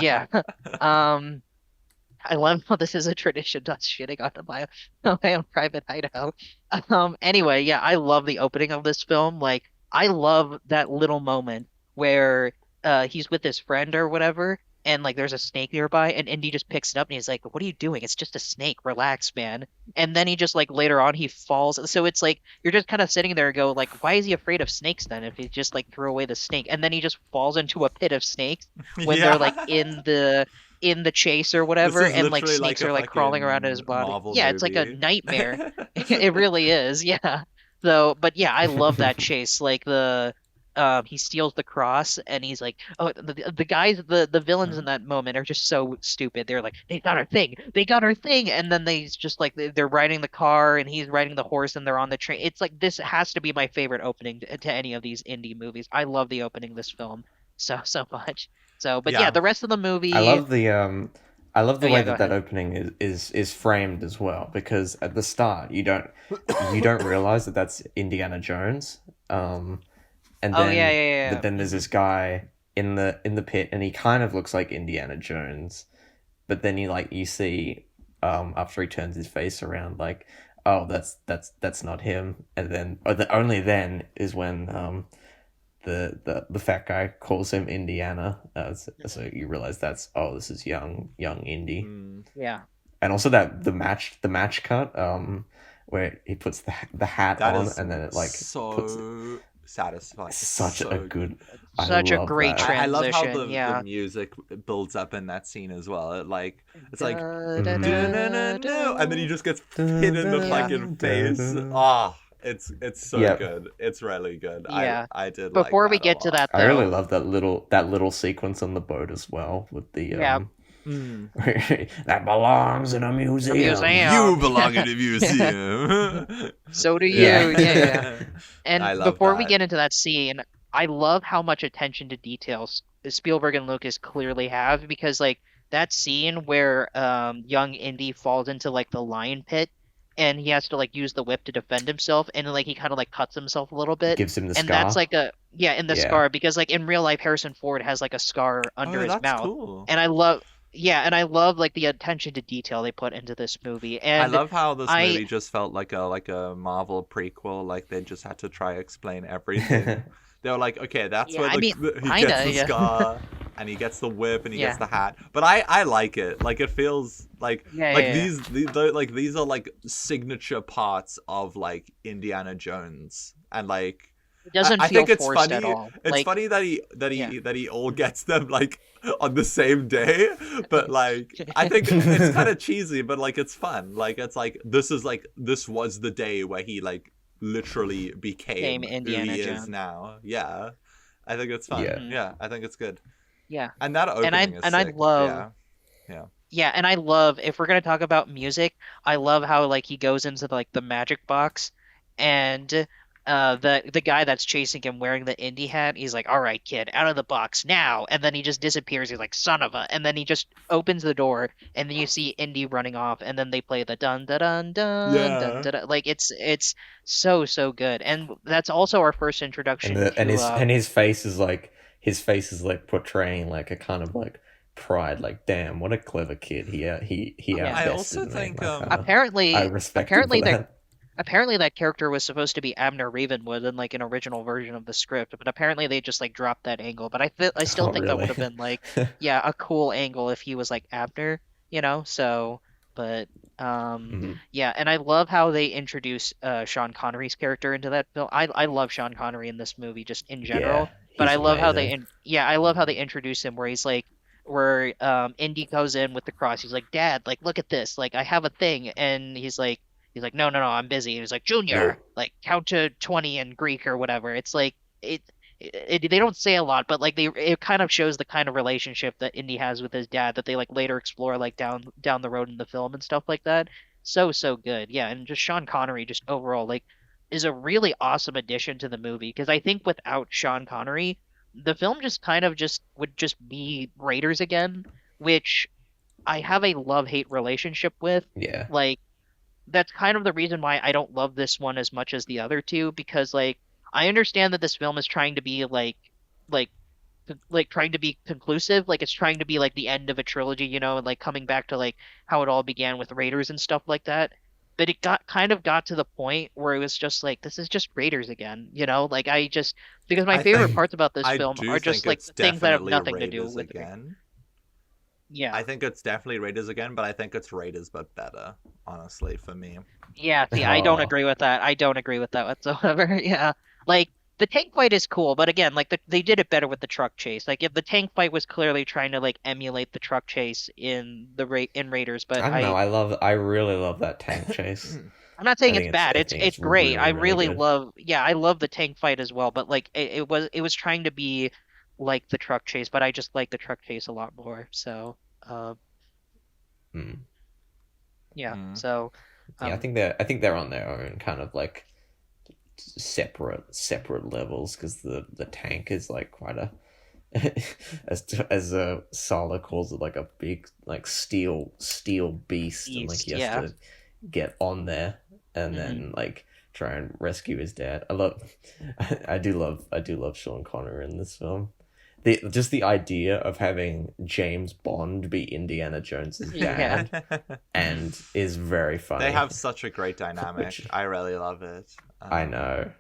S2: yeah. Um I love how this is a tradition, not shitting on my own private Idaho. Anyway, yeah, I love the opening of this film. Like, I love that little moment where he's with his friend or whatever, and like there's a snake nearby, and Indy just picks it up and he's like, "What are you doing? It's just a snake. Relax, man." And then he just like later on he falls. So it's like you're just kind of sitting there and go like, "Why is he afraid of snakes then? If he just like threw away the snake?" And then he just falls into a pit of snakes when they're like in the chase or whatever,
S3: This is
S2: and like
S3: literally
S2: snakes
S3: like a
S2: are like crawling around in his
S3: fucking
S2: body.
S3: Marvel
S2: Yeah, it's like a
S3: movie.
S2: nightmare. It really is. Yeah. So, but yeah, I love that chase. Like he steals the cross and he's like, oh, the guys, the villains in that moment are just so stupid. They're like, they got our thing, they got our thing, and then they just like they're riding the car and he's riding the horse and they're on the train. It's like this has to be my favorite opening to any of these indie movies. I love the opening of this film so much. So, but yeah,
S3: Yeah.
S2: the rest of the movie.
S1: I love the
S2: Oh
S1: way
S2: yeah, go
S1: that
S2: ahead.
S1: opening is framed as well, because at the start you don't realize that that's Indiana Jones. And
S2: Oh yeah,
S1: then
S2: yeah, yeah.
S1: but then there's this guy in the pit and he kind of looks like Indiana Jones. But then you see after he turns his face around, like, oh, that's not him. And then only then is when the fat guy calls him Indiana. So you realize this is young Indy.
S2: Yeah.
S1: And also that the match cut where he puts the hat
S3: That
S1: on
S3: is
S1: and then it like puts
S3: so satisfying. It's
S1: such
S3: so
S1: a good.
S2: Such a
S1: love
S2: great
S1: that.
S3: I love how
S2: transition, yeah.
S3: the music builds up in that scene as well. It's like
S1: Mhm.
S3: "Do-na-na-na," and then he just gets hit in the
S2: Yeah.
S3: fucking face. Ah, it's so
S1: Yep.
S3: good. It's really good.
S2: Yeah.
S3: I did
S2: Before
S3: like
S2: we
S3: that a
S2: get to
S3: lot.
S2: that
S1: I really
S2: though,
S1: love that little sequence on the boat as well with the
S2: Yeah.
S1: that belongs in a museum.
S2: museum.
S3: You belong in a museum.
S2: So do you.
S1: Yeah.
S2: Yeah. And
S3: I love
S2: before we
S3: that.
S2: get into that scene, I love how much attention to details Spielberg and Lucas clearly have, because like that scene where young Indy falls into like the lion pit and he has to like use the whip to defend himself, and like he kind of like cuts himself a little bit,
S1: Gives him the
S2: and that's
S1: scar.
S2: like a yeah in the
S1: Yeah.
S2: scar because like in real life Harrison Ford has like a scar under
S3: Oh,
S2: his
S3: that's
S2: mouth,
S3: cool.
S2: and I love yeah, and I love like the attention to detail they put into this movie,
S3: I
S2: and
S3: love how this
S2: I
S3: movie just felt like a Marvel prequel. Like they just had to try explain everything. They were like, okay, that's
S2: yeah
S3: where
S2: I mean
S3: he gets
S2: kinda
S3: the
S2: yeah
S3: scar, and he gets the whip, and he gets
S2: yeah
S3: the hat. But I like it. Like it feels
S2: yeah
S3: like
S2: yeah yeah.
S3: these are like signature parts of like Indiana Jones, and like
S2: It doesn't
S3: I
S2: feel
S3: think it's
S2: forced at
S3: funny.
S2: all.
S3: It's
S2: Like
S3: funny that
S2: yeah.
S3: he all gets them like on the same day, but like I think it's kind of cheesy, but like it's fun. Like it's like this was the day where he like literally
S2: Became
S3: became who
S2: Indiana
S3: he is
S2: Jones.
S3: now. Yeah, I think it's fun.
S1: Yeah.
S2: Hmm.
S3: Yeah, I think it's good,
S2: Yeah.
S3: and that opening is
S2: I
S3: sick.
S2: love
S3: Yeah, yeah.
S2: yeah, and I love if we're gonna talk about music, I love how like he goes into like the magic box and the guy that's chasing him wearing the indie hat, he's like, "All right, kid, out of the box now." And then he just disappears. He's like, "Son of a." And then he just opens the door and then you see Indy running off and then they play the dun dun dun dun dun
S3: Yeah.
S2: dun. Like it's so so good. And that's also our first
S1: And
S2: introduction
S1: the
S2: to
S1: and his face is like portraying like a kind of like pride, like damn, what a clever kid. He
S2: yeah.
S3: I also
S1: outbested me.
S3: think
S1: Like I
S2: Apparently
S1: respect him for
S2: apparently they're
S1: that.
S2: apparently that character was supposed to be Abner Ravenwood in like an original version of the script, but apparently they just like dropped that angle. But I still
S1: Oh
S2: think that would
S1: really?
S2: have been like yeah, a cool angle if he was like Abner, you know? So, but
S1: Mhm.
S2: yeah, and I love how they introduce Sean Connery's character into that film. I love Sean Connery in this movie just in
S1: Yeah,
S2: general, but I
S1: he's
S2: love how
S1: amazing.
S2: I love how they introduce him where he's like where Indy goes in with the cross. He's like, "Dad, like look at this. Like I have a thing." And he's like, no, no, no, I'm busy. He was like, Junior,
S1: No.
S2: like count to 20 in Greek or whatever. It's like they don't say a lot, but like it kind of shows the kind of relationship that Indy has with his dad that they like later explore like down the road in the film and stuff like that. So so good, yeah. And just Sean Connery, just overall like is a really awesome addition to the movie because I think without Sean Connery, the film just kind of just would just be Raiders again, which I have a love-hate relationship with.
S1: Yeah.
S2: Like that's kind of the reason why I don't love this one as much as the other two because like I understand that this film is trying to be like like trying to be conclusive, like it's trying to be like the end of a trilogy, you know, and like coming back to like how it all began with Raiders and stuff like that. But it got to the point where it was just like this is just Raiders again, you know? Like I just because my
S3: I
S2: favorite
S3: think
S2: parts about this
S3: I
S2: film
S3: do
S2: are
S3: think
S2: just like
S3: it's
S2: the things that have
S3: definitely
S2: nothing to do
S3: Raiders
S2: with
S3: again. I
S2: yeah.
S3: think it's definitely Raiders again, but I think it's Raiders but better, honestly, for me.
S2: Yeah, see, I don't
S1: Oh,
S2: agree with that. I don't agree with that whatsoever. Yeah. Like the tank fight is cool, but again, like they did it better with the truck chase. Like if the tank fight was clearly trying to like emulate the truck chase in the in Raiders, but
S1: I don't know. I really love that tank chase.
S2: I'm not saying it's bad.
S1: I
S2: It's
S1: think
S2: it's
S1: it's
S2: great. I
S1: really really
S2: really
S1: good.
S2: love yeah, I love the tank fight as well, but like it was trying to be like the truck chase, but I just like the truck chase a lot more. So,
S1: Mm.
S2: yeah.
S3: Mm.
S2: So,
S1: Yeah,
S2: um
S1: I think they're on their own kind of like separate levels because the tank is like quite a as Sala calls it like a big like steel beast, and like
S2: East,
S1: he has
S2: yeah.
S1: to get on there and
S2: Hmm.
S1: then like try and rescue his dad. I do love Sean Connery in this film. The idea of having James Bond be Indiana Jones's
S2: Yeah.
S1: dad and is very
S3: They
S1: funny.
S3: have such a great dynamic.
S1: Which
S3: I really love it.
S1: I know.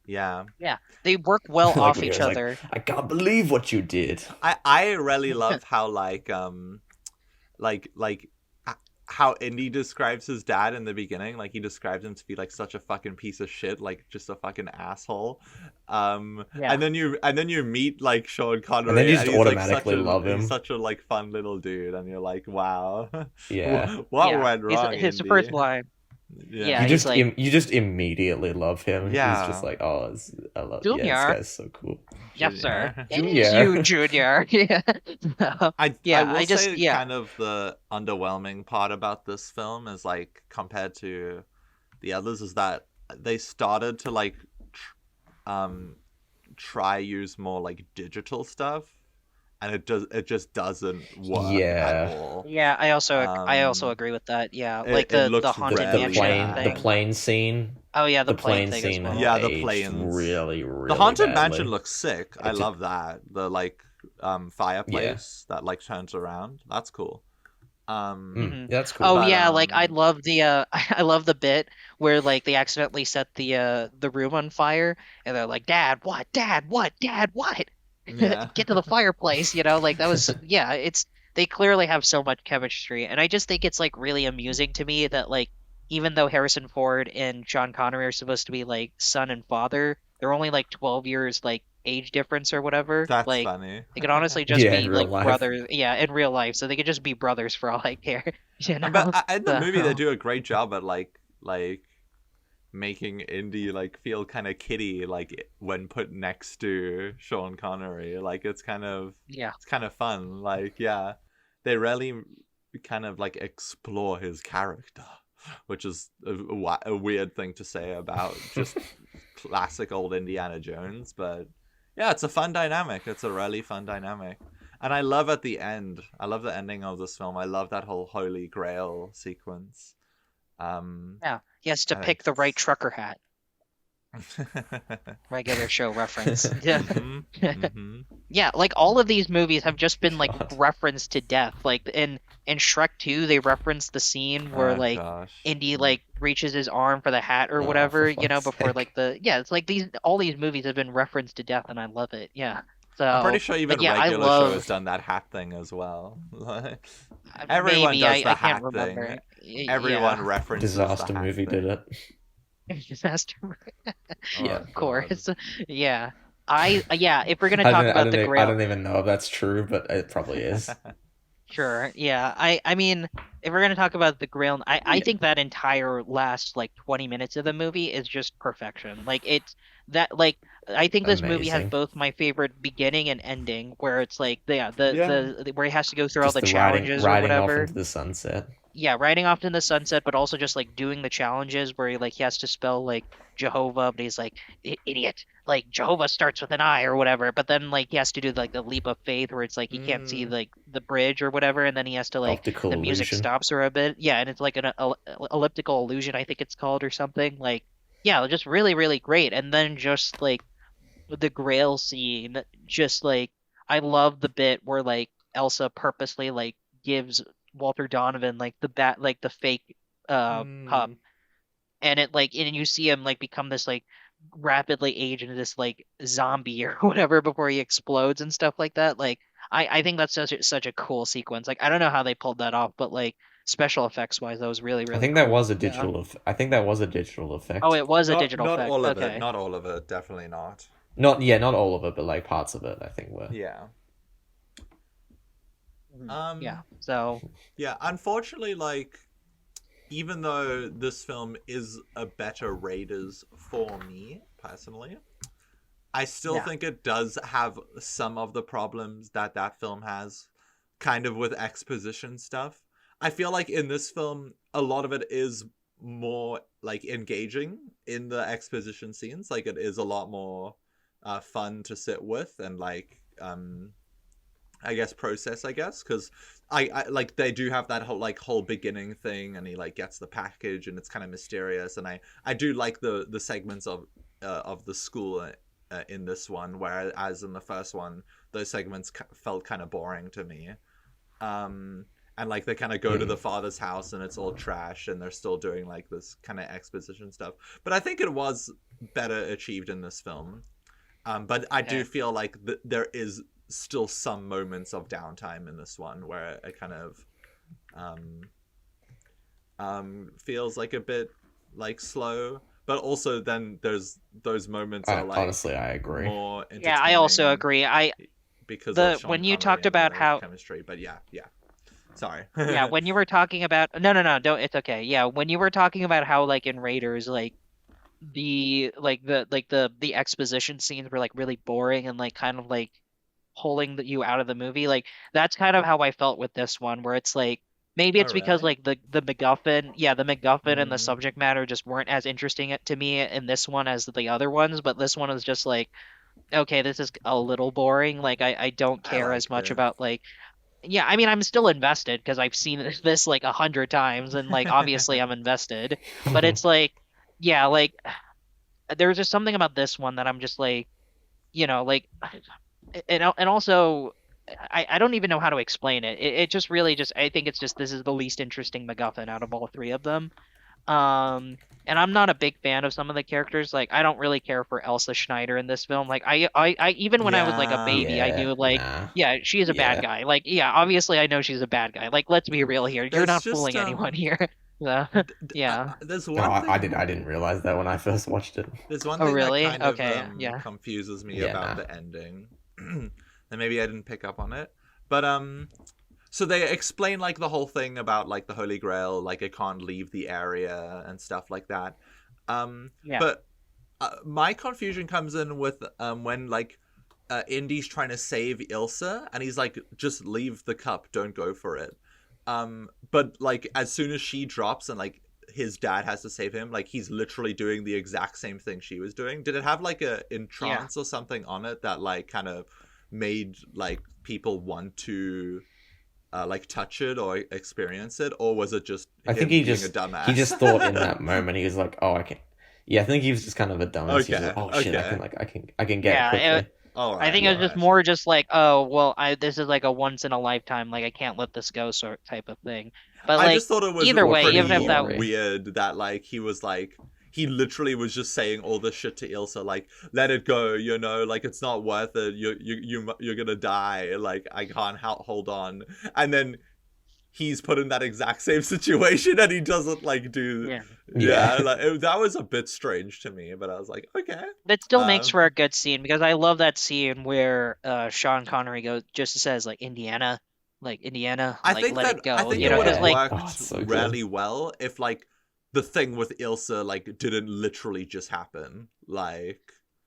S3: Yeah.
S2: Yeah. They work well
S1: Like
S2: off
S1: when he
S2: each
S1: was like,
S2: other.
S1: I can't believe what you did.
S3: I really love how like how Indy describes his dad in the beginning. Like he describes him to be like such a fucking piece of shit, like just a fucking asshole.
S2: Yeah.
S3: And then you meet like Sean
S1: And then
S3: Connery,
S1: you
S3: and
S1: just automatically love
S3: he's
S1: him.
S3: such a like fun little dude, and you're like, wow,
S1: Yeah.
S3: what
S2: Yeah.
S3: went wrong,
S2: His first
S3: Indy?
S2: line.
S3: Yeah,
S2: Yeah, he's like,
S1: You just immediately love him. He's just
S3: yeah,
S1: like, oh, I love, yeah, this
S2: Junior.
S1: guy's so cool.
S2: Yes, sir.
S3: Junior.
S2: It is you,
S1: Junior.
S2: Junior. Yeah.
S3: I
S2: Yeah,
S3: will
S2: I just
S3: say
S2: yeah.
S3: kind of the underwhelming part about this film is like compared to the others is that they started to um try use more like digital stuff and it just doesn't work at
S1: Yeah.
S3: all.
S2: Yeah, I also
S3: Um,
S2: agree with that. Yeah, like
S3: it
S2: the
S3: looks
S2: haunted
S1: The
S3: really
S2: mansion
S1: plane the
S3: bad.
S2: thing.
S1: plane scene
S2: Oh yeah, the
S1: the
S2: plane
S1: plane
S2: thing as
S1: scene
S2: well.
S3: Yeah, the
S1: aged
S3: planes.
S1: really,
S3: The
S1: really
S3: haunted mansion
S1: badly.
S3: looks sick. I
S1: It did,
S3: love that. The like
S1: yeah.
S3: fireplace that like turns around. That's cool. Um,
S2: Hmm.
S1: Yeah, that's
S2: Oh
S1: cool.
S3: but
S2: yeah, like I love the I love the bit where like they accidentally set the room on fire and they're like, "Dad, what? Dad, what? Dad, what?
S3: yeah.
S2: Get to the fireplace," like that was yeah, it's they clearly have so much chemistry and I just think it's like really amusing to me that like even though Harrison Ford and Sean Connery are supposed to be like son and father, they're only like 12 years like age difference or whatever.
S3: That's
S2: Like
S3: funny.
S2: they could honestly just
S1: Yeah, in
S2: be
S1: real
S2: like
S1: life.
S2: brothers, yeah, in real life. So they could just be brothers for all I care, you
S3: But
S2: know?
S3: in the movie they
S2: So
S3: do a great job at like making Indy like feel kind of kiddie like when put next to Sean Connery. Like
S2: yeah,
S3: it's kind of fun. Like yeah, they really kind of like explore his character, which is a weird thing to say about just classic old Indiana Jones, but yeah, it's a fun dynamic. It's a really fun dynamic. And I love at the end. I love the ending of this film. I love that whole Holy Grail sequence. Um,
S2: yeah. He has to
S3: I think
S2: pick the right trucker hat.
S3: it's.
S2: Regular show reference. Yeah.
S3: Mhm. Mhm.
S2: Yeah, like all of these movies have just been like
S1: God.
S2: referenced to death. Like in Shrek 2, they referenced the scene where
S3: Oh
S2: like
S3: gosh.
S2: Indy like reaches his arm for the hat or
S1: Oh, for
S2: whatever,
S1: fuck's
S2: before like
S1: sake.
S2: the yeah, it's like these all these movies have been referenced to death and I love it. Yeah.
S3: I'm pretty
S2: So,
S3: sure
S2: like
S3: even
S2: yeah, I
S3: regular show has
S2: love
S3: done that hat thing as well. Everyone
S2: maybe
S3: does
S2: I
S3: the
S2: can't
S3: hat thing.
S2: remember.
S3: Everyone
S2: Yeah.
S3: references the
S1: Disaster
S3: hat
S1: movie did
S3: thing.
S1: it.
S2: Disaster.
S3: Oh
S1: Yeah.
S2: Of
S3: god.
S2: course. Yeah. Yeah, if we're gonna
S1: I
S2: talk
S1: don't I
S2: about
S1: don't
S2: the
S1: e- I
S2: Grail,
S1: don't even know if that's true, but it probably is.
S2: sure. Yeah. I mean, if we're gonna talk about the Grail, I
S1: Yeah.
S2: think that entire last like 20 minutes of the movie is just perfection. Like it's that like I think this movie has
S1: Amazing.
S2: both my favorite beginning and ending, where it's like yeah,
S3: Yeah.
S2: where he has to go through all
S1: Just
S2: the
S1: the riding
S2: challenges or
S1: riding off
S2: whatever.
S1: into the sunset.
S2: Yeah, riding off in the sunset, but also just like doing the challenges where he has to spell like Jehovah, but he's like idiot, like Jehovah starts with an I or whatever. But then like he has to do like the leap of faith where it's like he can't see
S3: Mm.
S2: like the bridge or whatever, and then he has to like
S1: Optical
S2: the music
S1: illusion.
S2: stops for a bit. Yeah, and it's like an elliptical illusion, I think it's called or something. Like yeah, just really really great. And then just like the Grail scene, just like I love the bit where like Elsa purposely like gives Walter Donovan like the fake cup,
S3: Mm.
S2: and it like and you see him like become this like rapidly age into this like zombie or whatever before he explodes and stuff like that. Like I think that's such a cool sequence. Like I don't know how they pulled that off, but like special effects wise, that was really
S1: I
S2: really
S1: think that was
S2: cool.
S1: a
S2: Yeah.
S1: digital. I think that was a digital
S2: Oh,
S1: effect.
S2: it was a
S3: Not
S2: digital
S3: not
S2: effect.
S3: all of it.
S2: Okay.
S3: Not all of it. Definitely not.
S1: Not yeah, not all of it, but like parts of it. I think were.
S3: Yeah.
S2: Mhm.
S3: Um.
S2: Yeah. So
S3: Yeah. Unfortunately, like even though this film is a better Raiders for me personally, I still
S2: yeah.
S3: think it does have some of the problems that that film has, kind of with exposition stuff. I feel like in this film, a lot of it is more like engaging in the exposition scenes. Like it is a lot more fun to sit with and like I guess process. I guess because I like they do have that whole beginning thing, and he like gets the package, and it's kind of mysterious, and I do like the segments of the school in this one, whereas in the first one, those segments felt kind of boring to me. And like they kind of go to the
S1: Mm.
S3: father's house, and it's all trash, and they're still doing like this kind of exposition stuff. But I think it was better achieved in this film. But I do
S2: Okay.
S3: feel like there is still some moments of downtime in this one where it kind of um, feels like a bit like slow. But also then there's those moments are like
S1: Honestly, I agree.
S3: more
S2: Yeah, I also
S3: entertaining
S2: agree. I
S3: because of
S2: the
S3: Sean
S2: when you
S3: Connery
S2: talked
S3: and
S2: about
S3: the
S2: how
S3: chemistry. But yeah, yeah. Sorry.
S2: yeah, when you were talking about no, don't it's okay. Yeah, when you were talking about how like in Raiders like the exposition scenes were like really boring and like kind of like pulling you out of the movie, like that's kind of how I felt with this one where it's like maybe
S3: Oh
S2: it's because
S3: really?
S2: like the MacGuffin, yeah, the MacGuffin and the
S3: Mm.
S2: subject matter just weren't as interesting to me in this one as the other ones, but this one is just like okay, this is a little boring. Like I don't
S3: I
S2: care as
S3: liked
S2: much
S3: it.
S2: about like yeah, I mean I'm still invested because I've seen this like 100 times and like obviously I'm invested. But it's like yeah, like there's just something about this one that I'm just like, like and also I don't even know how to explain it. It just really just I think it's just this is the least interesting MacGuffin out of all three of them. Um, and I'm not a big fan of some of the characters. Like, I don't really care for Elsa Schneider in this film. Like, I even when I was like a
S3: Yeah.
S2: baby, I
S1: Yeah,
S2: knew like,
S1: nah.
S2: yeah, she is a bad
S1: Yeah.
S2: guy. Like, yeah, obviously I know she's a bad guy. Like, let's be real here. You're
S3: There's
S2: not
S3: just
S2: fooling anyone here. So, yeah.
S3: there's
S1: No,
S3: one thing
S1: I didn't realize that when I first watched it.
S3: there's one
S2: Oh,
S3: thing that
S2: really?
S3: kind of
S2: Okay. Yeah.
S3: confuses me
S1: Yeah,
S3: about
S1: nah.
S3: the ending. And maybe I didn't pick up on it. But so they explain like the whole thing about like the Holy Grail, like it can't leave the area and stuff like that.
S2: Yeah.
S3: But my confusion comes in with when like Indy's trying to save Ilsa, and he's like, "Just leave the cup, don't go for it." But like as soon as she drops and like his dad has to save him, like he's literally doing the exact same thing she was doing. Did it have like a
S2: Yeah.
S3: entrance or something on it that like kind of made like people want to like touch it or experience it, or was it just
S1: I think
S3: him being a dumbass?
S1: he just thought in that moment he was like, "Oh, I can." Yeah, I think he was just kind of a dumbass. He was
S3: Okay,
S1: like, "Oh shit,
S3: okay,
S1: I can get it
S2: Yeah.
S1: quickly."
S3: all
S2: I
S3: right,
S2: think it
S3: all
S2: was just
S3: right.
S2: more just like, oh, well, this is like a once in a lifetime, like I can't let this go sort type of thing. But
S3: I
S2: like
S3: just thought it was
S2: either
S1: Or
S2: way,
S1: pretty
S2: even if
S3: pretty
S2: that
S1: gory.
S3: weird that like he was like he literally was just saying all this shit to Ilsa, like let it go, you know, like it's not worth it. You're gonna die. Like I can't hold on, and then he's put in that exact same situation and he doesn't like do
S2: yeah.
S3: yeah
S1: Yeah.
S3: like that was a bit strange to me, but I was like okay.
S2: That still makes
S3: um
S2: for a good scene because I love that scene where Sean Connery goes just says like Indiana,
S3: I
S2: like
S3: think
S2: let
S3: that
S2: it
S3: I
S2: go,
S3: think it would
S2: because
S3: have
S1: Yeah.
S2: like
S1: Oh, it's
S3: worked
S1: so good.
S3: really well if like the thing with Ilsa like didn't literally just happen,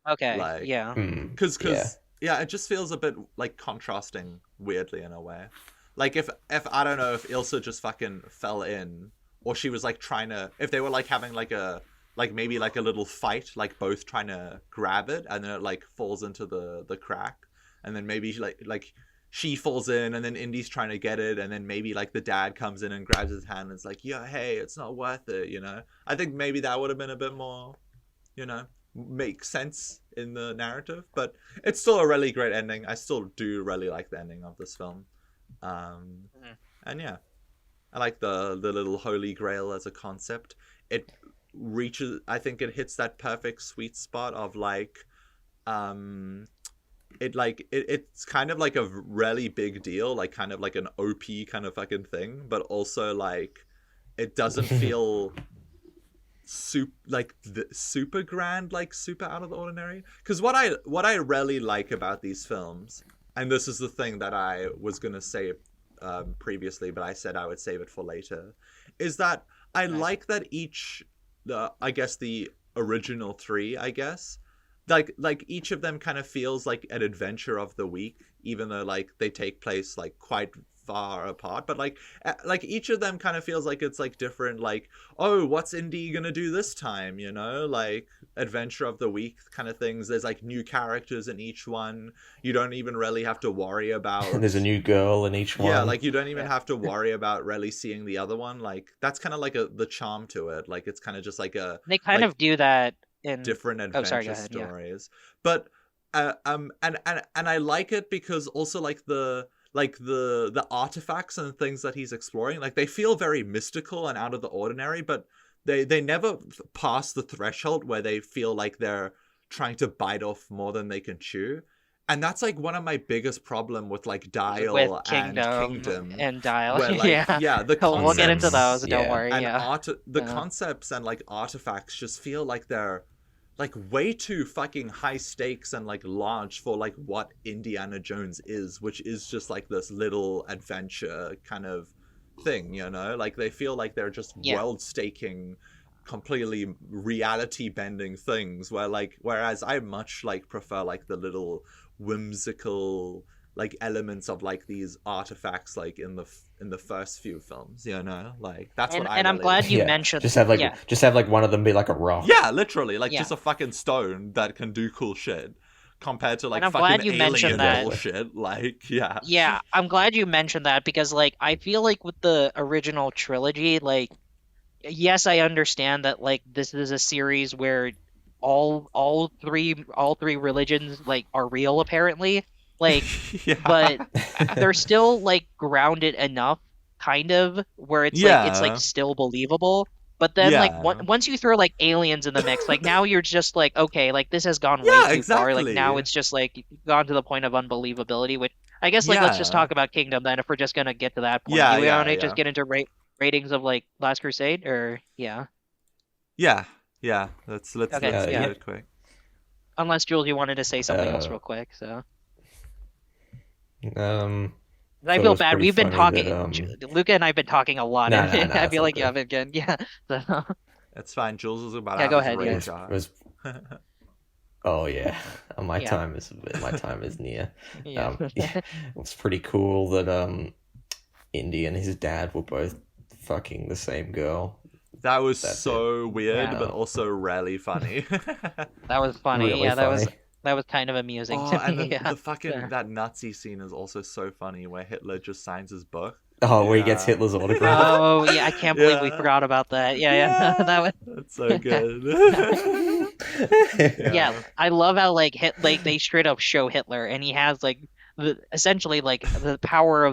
S2: okay,
S3: like
S2: yeah,
S1: Mm, yeah.
S3: because yeah, it just feels a bit like contrasting weirdly in a way. Like if I don't know if Ilsa just fucking fell in, or she was like trying to, if they were like having like a like maybe like a little fight, like both trying to grab it, and then it like falls into the crack, and then maybe like she falls in, and then Indy's trying to get it, and then maybe like the dad comes in and grabs his hand and it's like, yeah, hey, it's not worth it, you know. I think maybe that would have been a bit more, you know, make sense in the narrative, but it's still a really great ending. I still do really like the ending of this film. um
S2: Mhm.
S3: and yeah, I like the little holy grail as a concept. It reaches, I think it hits that perfect sweet spot of like um it's kind of like a really big deal, like kind of like an OP kind of fucking thing, but also like it doesn't feel super grand, like super out of the ordinary. Because what I really like about these films, and this is the thing that I was gonna say previously, but I said I would save it for later, is that I
S2: Nice.
S3: like that each, I guess the original three, I guess, like each of them kind of feels like an adventure of the week, even though like they take place like quite far apart, but like each of them kind of feels like it's like different, like, oh, what's Indy gonna do this time, you know, like adventure of the week kind of things. There's like new characters in each one. You don't even really have to worry
S1: And
S3: about,
S1: there's a new girl in each
S3: yeah,
S1: one.
S3: like you don't even
S2: Yeah,
S3: have to worry about really seeing the other one. Like that's kind of like the charm to it. Like it's kind of just like a
S2: they kind
S3: like
S2: of do that in.
S3: different
S2: Oh, sorry, go
S3: adventure
S2: ahead. Yeah,
S3: stories. But and I like it because also like the artifacts and things that he's exploring, like they feel very mystical and out of the ordinary, but they never pass the threshold where they feel like they're trying to bite off more than they can chew. And that's like one of my biggest problem with like
S2: with
S3: Dial and
S2: Kingdom
S3: Kingdom,
S2: and Dial.
S3: where like
S2: Yeah,
S3: yeah, the
S2: we'll get into
S1: Mm,
S2: those.
S3: concepts
S2: Don't
S1: yeah.
S2: worry.
S3: and
S2: Yeah.
S3: the
S2: Uh,
S3: concepts and like artifacts just feel like they're like way too fucking high stakes and like large for like what Indiana Jones is, which is just like this little adventure kind of thing, you know? Like they feel like they're just
S2: yeah.
S3: world staking, completely reality bending things, whereas I much like prefer like the little whimsical like elements of like these artifacts like in the first few films, you know? Like that's what I
S2: And I'm
S3: really
S2: glad
S3: like.
S2: you
S1: Yeah.
S2: mentioned.
S1: Just
S2: Yeah,
S1: have like one of them be like a rock.
S3: Yeah, literally, like
S2: yeah.
S3: just a fucking stone that can do cool shit. compared to
S2: And
S3: like
S2: I'm
S3: fucking
S2: glad you mentioned
S3: alien
S2: that.
S3: bullshit. Like, yeah.
S2: Yeah, I'm glad you mentioned that because like I feel like with the original trilogy, like yes, I understand that like this is a series where all three religions like are real apparently. Like,
S3: Yeah.
S2: but they're still like grounded enough, kind of, where it's like
S3: Yeah.
S2: still believable. But then like
S3: Yeah.
S2: once you throw like aliens in the mix, like now you're just like, okay, like this has gone way
S3: Yeah,
S2: too far. Like now
S3: exactly.
S2: it's just like gone to the point of unbelievability, which I guess like let's just
S3: Yeah.
S2: talk about Kingdom then if we're just gonna get to that point.
S3: Yeah,
S2: Do we want
S3: yeah,
S2: to just
S3: yeah.
S2: get into ratings of like Last Crusade or yeah?
S3: Yeah. Yeah.
S2: Okay,
S3: Let's do
S2: yeah.
S1: Yeah.
S3: it quick.
S2: Unless Jules, you wanted to say something else
S1: Uh,
S2: real quick, so
S1: um,
S2: 'cause I
S1: thought it
S2: feel
S1: was
S2: bad.
S1: pretty
S2: We've been
S1: funny that
S2: talking, Luca and I've been talking a lot,
S1: no, no,
S2: and
S1: no,
S2: I
S1: it's
S2: feel
S1: all
S2: like you
S1: good.
S2: haven't again. Yeah, so,
S3: It's fine. Jules is about to
S2: yeah.
S3: have
S2: Go
S3: his
S2: ahead.
S1: It
S2: Yeah,
S3: rage
S1: was, it
S3: on.
S1: was oh yeah,
S2: yeah,
S1: my time is near.
S2: yeah.
S1: Yeah, it was pretty cool that Indy and his dad were both fucking the same girl.
S3: That was
S1: That's it.
S3: so weird,
S2: Yeah,
S3: but also really funny.
S2: that was funny.
S1: Really
S2: Yeah,
S1: funny.
S2: that was kind of amusing
S3: Oh,
S2: to
S3: and
S2: me.
S3: then
S2: Yeah.
S3: the fucking
S2: Yeah.
S3: that Nazi scene is also so funny where Hitler just signs his book.
S1: Oh, where he gets
S3: Yeah.
S1: Hitler's autograph.
S2: Oh, yeah. I can't believe we
S3: Yeah.
S2: forgot about that. Yeah, yeah.
S3: Yeah.
S2: That
S3: That's so
S2: was.
S3: good.
S2: Yeah,
S3: Yeah.
S2: I love how like they straight up show Hitler, and he has like essentially like the power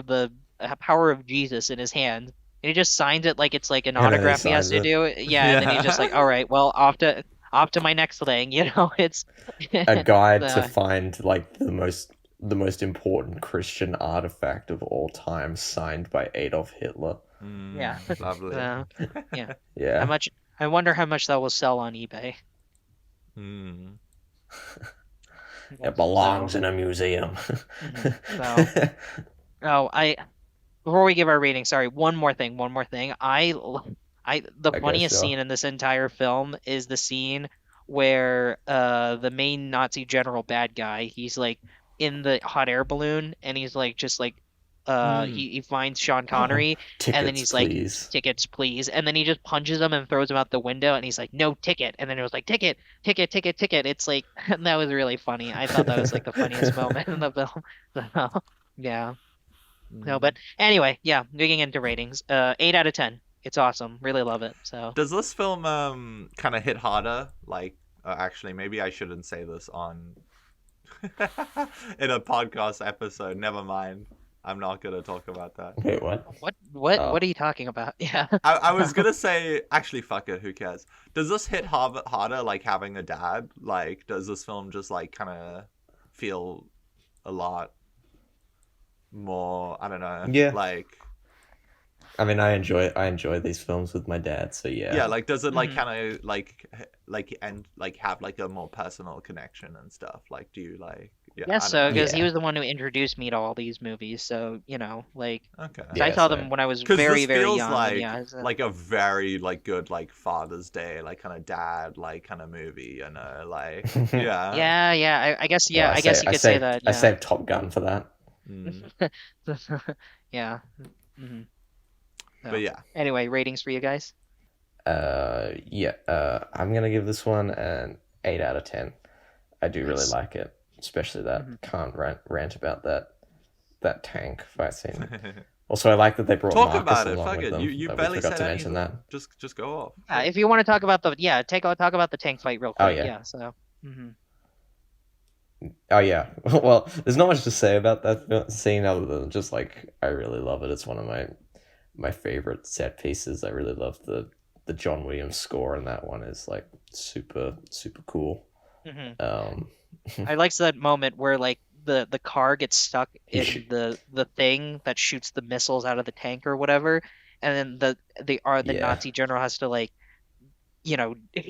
S2: of Jesus in his hand, and he just signs it like it's like an
S1: And then he
S2: autograph he has
S1: signs
S2: to
S1: it.
S2: do. Yeah, and then he's just like,
S3: Yeah.
S2: all right, well, off to my next thing. It's
S1: A guide to
S2: uh,
S1: find like the most important Christian artifact of all time, signed by Adolf Hitler.
S2: yeah,
S3: Lovely.
S2: uh, yeah. How
S1: Yeah.
S2: much? I wonder how much that will sell on eBay.
S3: Mm.
S1: It belongs in a museum.
S2: So, oh, before we give our rating, sorry, one more thing. The
S1: Okay,
S2: funniest
S1: sure.
S2: scene in this entire film is the scene where the main Nazi general bad guy, he's like in the hot air balloon and he's like just like
S3: Mm.
S2: he finds Sean Connery and then
S1: Tickets,
S2: he's like
S1: please.
S2: tickets please, and then he just punches him and throws him out the window and he's like no ticket, and then it was like ticket ticket ticket ticket. It's like that was really funny. I thought that was like the funniest moment in the film. So, yeah. No, but anyway, yeah, digging into ratings. 8 out of 10. It's awesome. Really love it. So
S3: Does this film kind of hit harder? Like, actually, maybe I shouldn't say this on in a podcast episode. Never mind. I'm not gonna talk about that.
S1: Wait, what?
S2: what
S1: Oh.
S2: are you talking about? Yeah.
S3: I was gonna say, actually, fuck it. Who cares? Does this hit harder? Like having a dad? Like, does this film just like kind of feel a lot more? I don't know.
S1: Yeah.
S3: Like,
S1: I mean, I enjoy these films with my dad, so yeah.
S3: yeah. Like, does it like
S2: Mhm.
S3: kind of like and like have like a more personal connection and stuff? Like, do you like? Yeah.
S2: Yes,
S3: I
S2: so
S3: don't know.
S2: because he
S1: Yeah.
S2: was the one who introduced me to all these movies, so like
S3: Okay.
S2: 'cause I
S1: Yeah,
S2: saw
S1: so
S2: them when I was
S3: Because
S2: very
S3: this
S2: very
S3: feels
S2: young. And yeah, it's,
S3: like a very like good like Father's Day like kind of dad like kind of movie, you know, like yeah.
S2: yeah. I guess
S1: Well,
S2: I guess you could say that.
S1: I
S2: Yeah.
S1: saved Top Gun for that.
S3: Mm.
S2: Yeah. hmm So,
S3: But yeah,
S2: anyway, ratings for you guys.
S1: Yeah. I'm gonna give this one an 8 out of 10. I do really
S2: Nice.
S1: like it, especially that
S2: Mhm.
S1: can't rant about that tank fight scene. Also, I like that they brought
S3: talk
S1: Marcus
S3: about it.
S1: along
S3: Fuck
S1: with
S3: it.
S1: them.
S3: You
S1: We
S3: barely
S1: forgot
S3: said
S1: to mention
S3: anything.
S1: that.
S3: Just go off.
S2: If you want to talk about talk about the tank fight real
S1: Oh,
S2: quick.
S1: yeah.
S2: Yeah. So. hmm
S1: Oh yeah. Well, there's not much to say about that scene other than just like I really love it. It's one of my favorite set pieces. I really love the John Williams score, and that one is like super super cool.
S2: hmm
S1: Um,
S2: I liked that moment where like the car gets stuck
S1: He
S2: in
S1: sh-
S2: the thing that shoots the missiles out of the tank or whatever, and then the
S1: Yeah.
S2: Nazi general has to like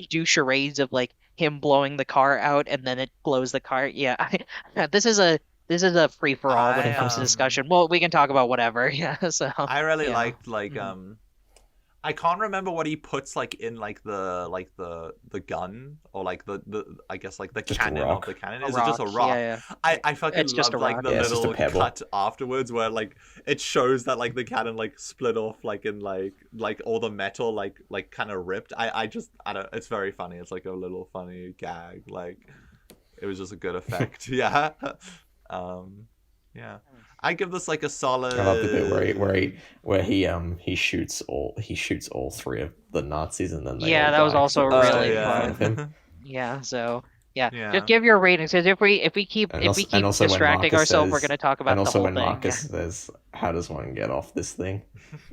S2: do charades of like him blowing the car out and then it blows the car. Yeah, this is a free for all when it
S3: I
S2: comes to discussion. Well, we can talk about whatever. Yeah, so
S3: I really
S2: yeah.
S3: liked like
S2: Mhm.
S3: I can't remember what he puts like in like the gun or like the I guess like the
S1: Just a
S3: cannon of
S1: rock.
S3: the cannon.
S2: A
S3: Is it just a
S2: rock,
S3: rock?
S2: yeah.
S3: I fucking
S2: It's just
S3: loved
S2: a
S3: like
S2: rock.
S3: the
S1: Yeah, it's just a
S3: little
S1: pebble.
S3: cut afterwards where like it shows that like the cannon like split off like in like all the metal like kind of ripped. I don't, it's very funny. It's like a little funny gag. Like it was just a good effect. Yeah. Yeah. I give this like a solid.
S1: I love the bit where he shoots all three of the Nazis and then they
S2: Yeah,
S1: all
S2: that was
S1: die because
S2: also
S1: they're all
S2: really
S1: standing in front
S2: fun.
S1: of him.
S2: Yeah, so yeah, just
S3: Yeah.
S2: give your ratings because if we
S1: And
S2: keep
S1: also when
S2: distracting
S1: Marcus
S2: ourselves, we're
S1: says,
S2: gonna talk
S1: and
S2: about the
S1: also
S2: whole
S1: when
S2: thing.
S1: Marcus says, "How does one get off this thing?"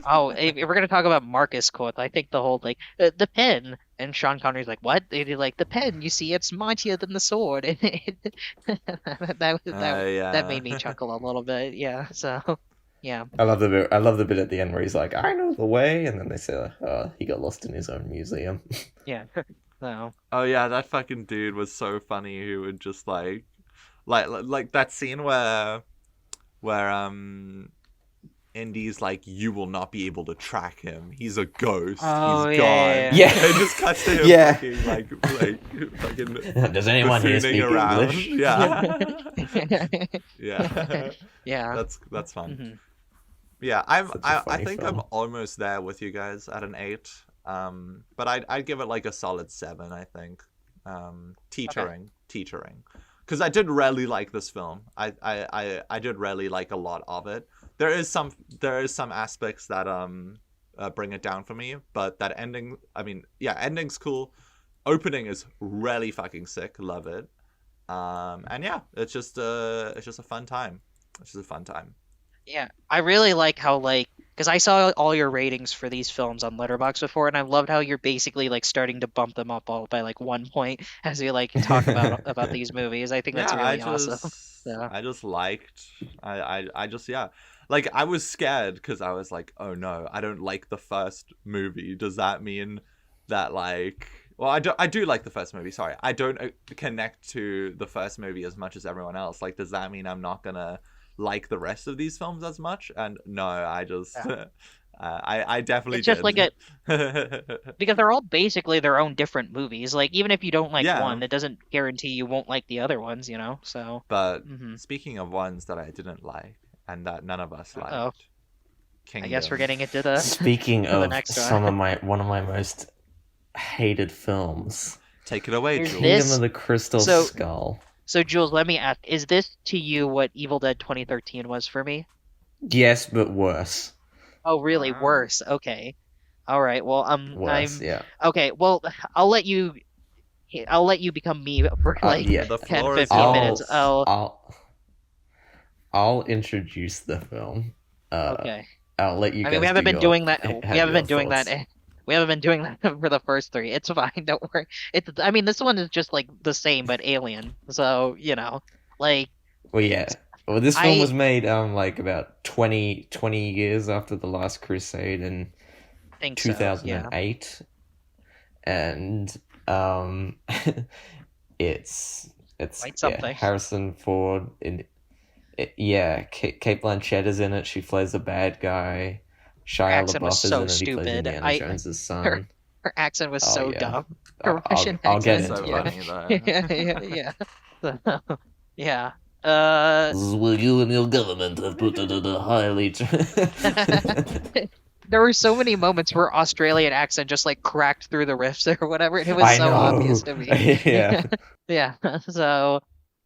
S2: Oh, if we're gonna talk about Marcus quotes, I think the whole like the pen, and Sean Connery's like, "What?" And he's like, "The pen. You see, it's mightier than the sword." And that
S3: Yeah.
S2: made me chuckle a little bit. Yeah. So, yeah.
S1: I love the bit at the end where he's like, "I know the way," and then they say, "He got lost in his own museum."
S2: Yeah. So.
S3: Oh yeah, that fucking dude was so funny. Who would just like that scene where Indy's like, you will not be able to track him. He's a ghost.
S2: Oh,
S3: He's
S2: yeah,
S3: gone.
S2: yeah,
S1: Yeah.
S3: It just cuts to him
S1: Yeah.
S3: fucking like fucking
S1: Does anyone here
S3: buffooning
S1: speak
S3: around.
S1: English?
S3: Yeah.
S2: yeah.
S3: Yeah.
S2: Yeah.
S3: That's fun.
S2: Hmm.
S3: Yeah,
S1: Such a
S3: I
S1: funny
S3: think
S1: film.
S3: I'm almost there with you guys at an 8. But I'd give it like a solid 7, I think. Teetering. Because I did really like this film. I did really like a lot of it. There is some aspects that bring it down for me, but that ending, I mean, yeah, ending's cool. Opening is really fucking sick. Love it. And yeah, it's just a fun time. It's just a fun time.
S2: Yeah, I really like how because I saw all your ratings for these films on Letterboxd before, and I loved how you're basically like starting to bump them up all by like 1 point as we like talk about these movies. I think that's
S3: Yeah,
S2: really awesome. So,
S3: I just liked I just yeah. Like I was scared because I was like, oh no, I don't like the first movie. Does that mean that like well, I do like the first movie. Sorry. I don't connect to the first movie as much as everyone else. Like does that mean I'm not going to like the rest of these films as much? And no, I just
S2: yeah.
S3: I definitely
S2: It's just like
S3: did.
S2: because they're all basically their own different movies. Like even if you don't like
S3: Yeah.
S2: one, it doesn't guarantee you won't like the other ones, you know? So,
S3: But
S2: hmm.
S3: speaking of ones that I didn't like and that none of us liked,
S2: Oh, I guess we're
S3: Kingdom.
S2: getting into the
S1: Speaking
S2: to the
S1: of
S2: next one.
S1: one of my most hated films,
S3: Take it away,
S2: There's
S3: Jules.
S1: Kingdom
S2: this.
S1: of the Crystal
S2: So,
S1: Skull.
S2: so Jules, let me ask: is this to you what Evil Dead 2013 was for me?
S1: Yes, but worse.
S2: Oh, really?
S3: Wow.
S2: Worse. Okay. All right. Well,
S1: Worse,
S2: I'm
S1: yeah.
S2: okay. Well, I'll let you. I'll let you become me for like
S1: Yeah.
S3: The
S2: 10,
S3: floor is
S2: 15
S3: yours.
S2: minutes.
S1: I'll introduce the film.
S2: Okay.
S1: I'll let you
S2: I
S1: guys
S2: mean, we haven't
S1: do
S2: been
S1: your
S2: doing that.
S1: have
S2: We haven't
S1: your
S2: been doing that.
S1: thoughts.
S2: We haven't been doing that for the first three. It's fine. Don't worry. It's. I mean, this one is just like the same but alien. So like
S1: Well, yeah. Well, this film
S2: I
S1: was made like about 20 years after the Last Crusade in
S2: think so. Yeah.
S1: 2008, and it's
S2: Quite something.
S1: Harrison Ford in Kate Blanchett is in it. She plays the bad guy. Shia
S2: Accent was
S1: LaBeouf is
S2: so
S1: in it. He plays
S2: stupid.
S1: Indiana Jones's
S2: Her
S1: son.
S2: her accent was
S1: Oh
S2: so
S1: yeah,
S2: dumb. Her Russian
S1: I'll get
S2: accent.
S3: So
S1: into
S2: Yeah.
S1: it.
S3: funny though.
S2: Yeah. So, yeah.
S1: Will you and your government have put it at a highly...
S2: There were so many moments where Australian accent just like cracked through the riffs or whatever, and it was
S1: I
S2: so
S1: know.
S2: obvious to me.
S1: Yeah.
S2: Yeah. So,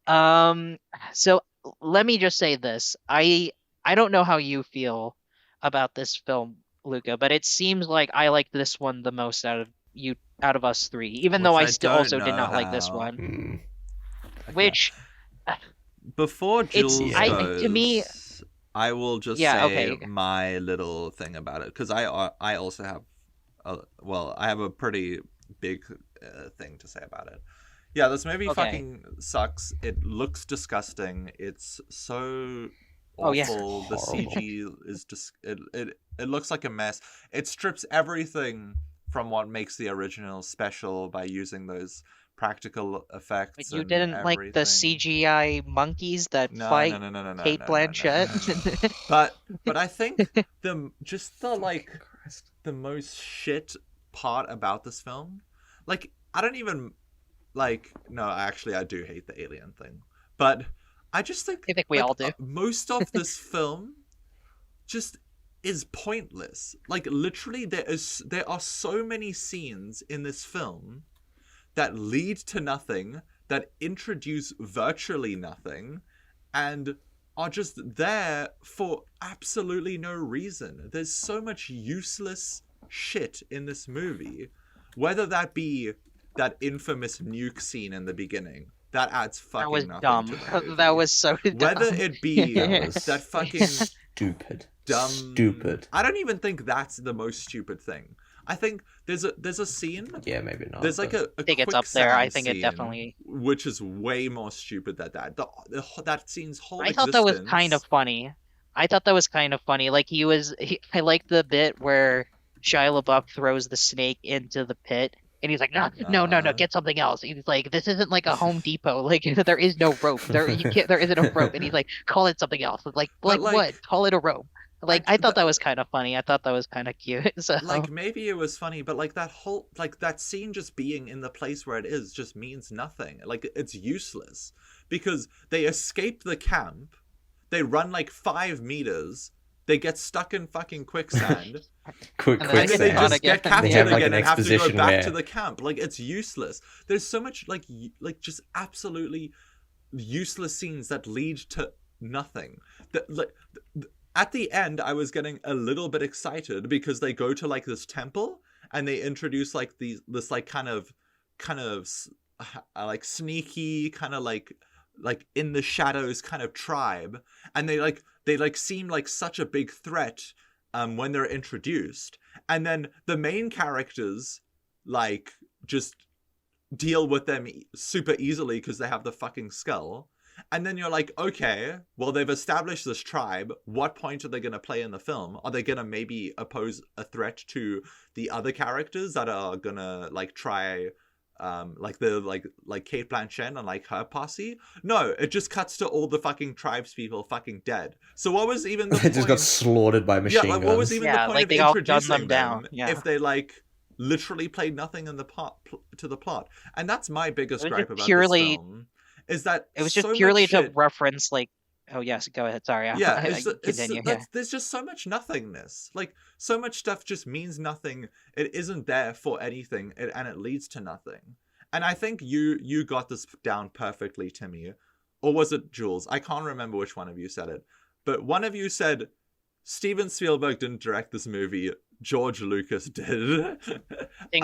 S2: um, so let me just say this. I don't know how you feel about this film, Luca, but it seems like I like this one the most out of us three, even though
S3: Which
S2: I
S3: I
S2: still
S3: don't
S2: also did
S3: know
S2: not like this
S3: how.
S2: one.
S1: Hmm.
S3: Okay.
S2: Which
S3: Before
S2: it's
S3: Jules
S1: I
S3: goes,
S2: to me,
S3: I will just
S2: yeah,
S3: say
S2: okay,
S3: my little thing about it because I also have I have a pretty big thing to say about it. Yeah, this movie
S2: okay.
S3: fucking sucks. It looks disgusting. It's so
S2: Oh yeah.
S3: awful. The
S1: Horrible.
S3: CG is just it looks like a mess. It strips everything from what makes the original special by using those practical
S2: But
S3: effects
S2: you
S3: and
S2: didn't like the
S3: everything.
S2: CGI monkeys that
S3: No, no,
S2: fight
S3: no, no, no, no,
S2: Kate
S3: no, no, no, no, no.
S2: Blanchett?
S3: But I think the like
S1: Christ.
S3: the most shit part about this film, like I don't even like no, actually I do hate the alien thing. But I just think
S2: I think we
S3: like
S2: all do.
S3: most of this film just is pointless. Like literally there are so many scenes in this film that lead to nothing that introduce virtually nothing and are just there for absolutely no reason. There's so much useless shit in this movie, whether that be that infamous nuke scene in the beginning. That adds
S2: That was
S3: fucking nothing
S2: dumb.
S3: to the movie.
S2: That was so dumb.
S3: Whether it be
S1: That was
S3: that fucking
S1: stupid.
S3: dumb
S1: Stupid.
S3: I don't even think that's the most stupid thing. I think there's a scene.
S1: Yeah, maybe not.
S3: There's like a
S2: I think it's up there. I think it definitely.
S3: which is way more stupid than that. That scene's whole
S2: I thought that was kind of funny. Like I liked the bit where Shia LaBeouf throws the snake into the pit, and he's like, no, get something else. He's like, this isn't like a Home Depot. Like there is no rope. There isn't a rope. And he's like, call it something else. Like what? Call it a rope. Like I thought that was kind of funny. I thought that was kind of cute. So
S3: like maybe it was funny, but like that scene just being in the place where it is just means nothing. Like it's useless because they escape the camp, they run like 5 meters, they get stuck in fucking quicksand.
S1: quicksand.
S3: And then they just get captured
S1: like
S3: again and have to go back
S1: where...
S3: to the camp. Like it's useless. There's so much like just absolutely useless scenes that lead to nothing. At the end, I was getting a little bit excited because they go to like this temple and they introduce like this like kind of like sneaky kind of like in the shadows kind of tribe, and they seem like such a big threat when they're introduced, and then the main characters like just deal with them super easily because they have the fucking skull. And then you're like, okay, well, they've established this tribe. What point are they going to play in the film? Are they going to maybe oppose a threat to the other characters that are going to like try, like Kate Blanchett and like her posse? No, it just cuts to all the fucking tribespeople fucking dead. So what was even the
S1: point? They just got slaughtered by machine guns.
S3: What was even the point
S2: like
S3: of
S2: they all
S3: introducing
S2: gunned them down
S3: if they like literally played nothing in the to the plot? And that's my biggest gripe about this film. Is that
S2: it was just
S3: so
S2: purely to
S3: shit.
S2: reference like, oh yes, go ahead, sorry.
S3: Continue. There's just so much nothingness. Like so much stuff just means nothing. It isn't there for anything, and it leads to nothing. And I think you got this down perfectly, Timmy, or was it Jules? I can't remember which one of you said it, but one of you said Steven Spielberg didn't direct this movie. George Lucas did.
S2: I think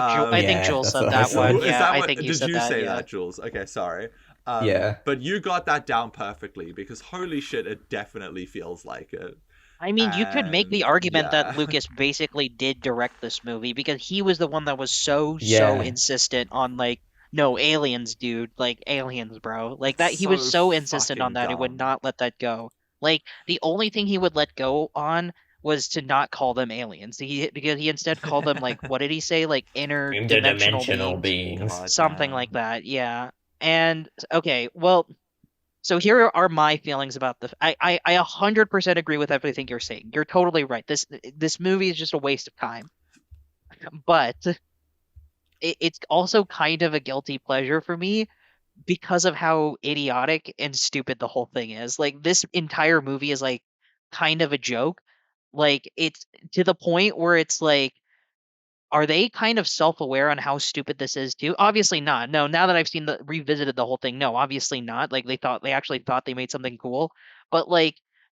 S2: Jules said that one. Yeah, I think
S3: you said that. Did you say that, Jules? Okay, sorry. But you got that down perfectly because holy shit, it definitely feels like it.
S2: I mean, you could make the argument that Lucas basically did direct this movie because he was the one that was so insistent on like, no, aliens, dude, like aliens, bro, like that. He was so insistent on that, he would not let that go. Like the only thing he would let go on was to not call them aliens. Because he instead called them like, what did he say, like interdimensional beings, something like that. Yeah. And okay, well, so here are my feelings about the. I 100% agree with everything you're saying. You're totally right. This movie is just a waste of time. But it's also kind of a guilty pleasure for me because of how idiotic and stupid the whole thing is. Like this entire movie is like kind of a joke. Like it's to the point where it's like, are they kind of self-aware on how stupid this is too? Obviously not. No, now that I've revisited the whole thing, no, obviously not. Like they actually thought they made something cool. But like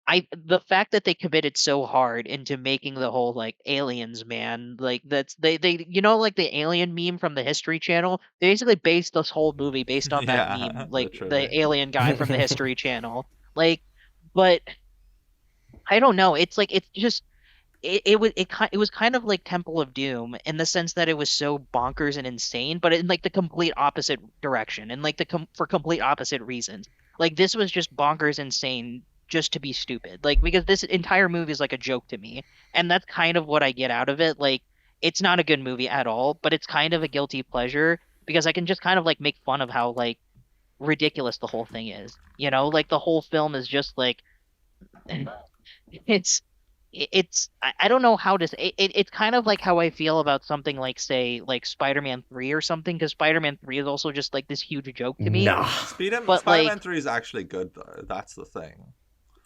S2: the fact that they committed so hard into making the whole like aliens, man, like that's they like the alien meme from the History Channel, they basically based this whole movie based on that meme, like literally. The alien guy from the History Channel. Like, but I don't know. It's like it's just it was kind of like Temple of Doom in the sense that it was so bonkers and insane, but in like the complete opposite direction and like for complete opposite reasons. Like this was just bonkers insane just to be stupid. Like because this entire movie is like a joke to me, and that's kind of what I get out of it. Like it's not a good movie at all, but it's kind of a guilty pleasure because I can just kind of like make fun of how like ridiculous the whole thing is. You know, like the whole film is just like I don't know how to say it's kind of like how I feel about something like say like Spider-Man 3 or something, because Spider-Man 3 is also just like this huge joke to me.
S1: Nah.
S3: Spider-Man 3 is actually good though. That's the thing.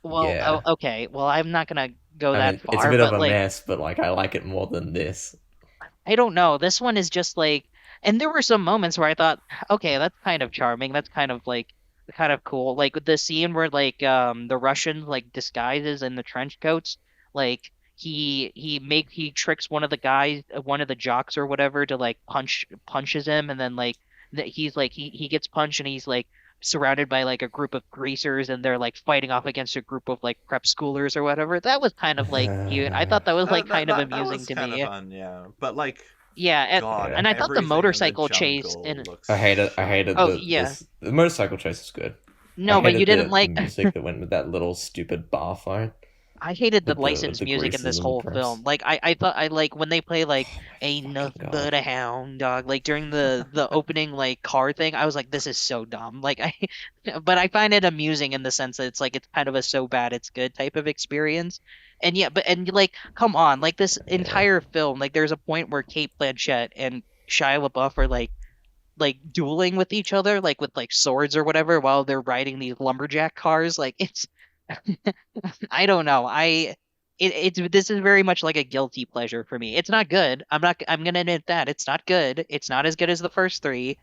S2: Well, yeah. Okay. Well, I'm not gonna go that far.
S1: It's a bit of a mess, but like I like it more than this.
S2: I don't know. This one is just like And there were some moments where I thought, okay, that's kind of charming. That's kind of cool. Like with the scene where the Russian like disguises in the trench coats, like he tricks one of the guys, one of the jocks or whatever to like punches him, and then like he's like he gets punched and he's like surrounded by like a group of greasers and they're like fighting off against a group of like prep schoolers or whatever. That was kind of like cute. I thought that was like kind of
S3: That
S2: amusing
S3: was
S2: to
S3: kind of
S2: me.
S3: fun, yeah. But like,
S2: Yeah,
S3: God,
S2: and
S1: Yeah.
S2: I thought the
S3: everything in the
S2: motorcycle chase
S3: jungle
S2: and
S3: looks
S1: I hated I
S3: so
S1: hated
S2: oh
S3: good.
S2: yeah.
S1: the motorcycle chase is good. I
S2: No, but you
S1: hated
S2: didn't
S1: the
S2: like
S1: music that went with that little stupid bar fight
S2: I hated the
S1: with
S2: licensed
S1: the
S2: music in this
S1: greasers and the
S2: whole film.
S1: press.
S2: Like I thought I like when they play like
S1: Oh my
S2: Ain't
S1: fucking
S2: Nothing
S1: god.
S2: But a Hound Dog, like during the opening like car thing, I was like, this is so dumb. Like I but I find it amusing in the sense that it's kind of a so bad it's good type of experience. And yeah, but and like come on, like this
S1: Yeah.
S2: entire film, like there's a point where Kate Blanchett and Shia LaBeouf are like dueling with each other, like with like swords or whatever, while they're riding these lumberjack cars. Like it's I don't know. It's this is very much like a guilty pleasure for me. It's not good. I'm gonna admit that. It's not good. It's not as good as the first three,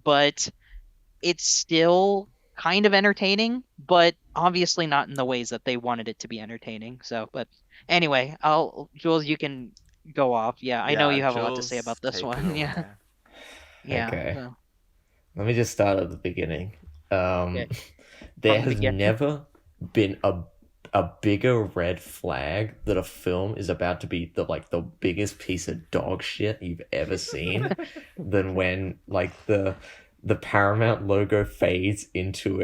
S2: but it's still kind of entertaining, but obviously not in the ways that they wanted it to be entertaining. So, but anyway, I'll Jules, you can go off. Yeah, I know
S3: Yeah,
S2: you have a lot to say
S3: Jules,
S2: about this
S3: take it
S2: one. Yeah.
S3: away.
S2: Yeah.
S1: Okay.
S2: So,
S1: Let me just start at the beginning.
S2: okay.
S1: There
S2: From the
S1: has
S2: beginning.
S1: never been a bigger red flag that a film is about to be the biggest piece of dog shit you've ever seen than when like the Paramount logo fades into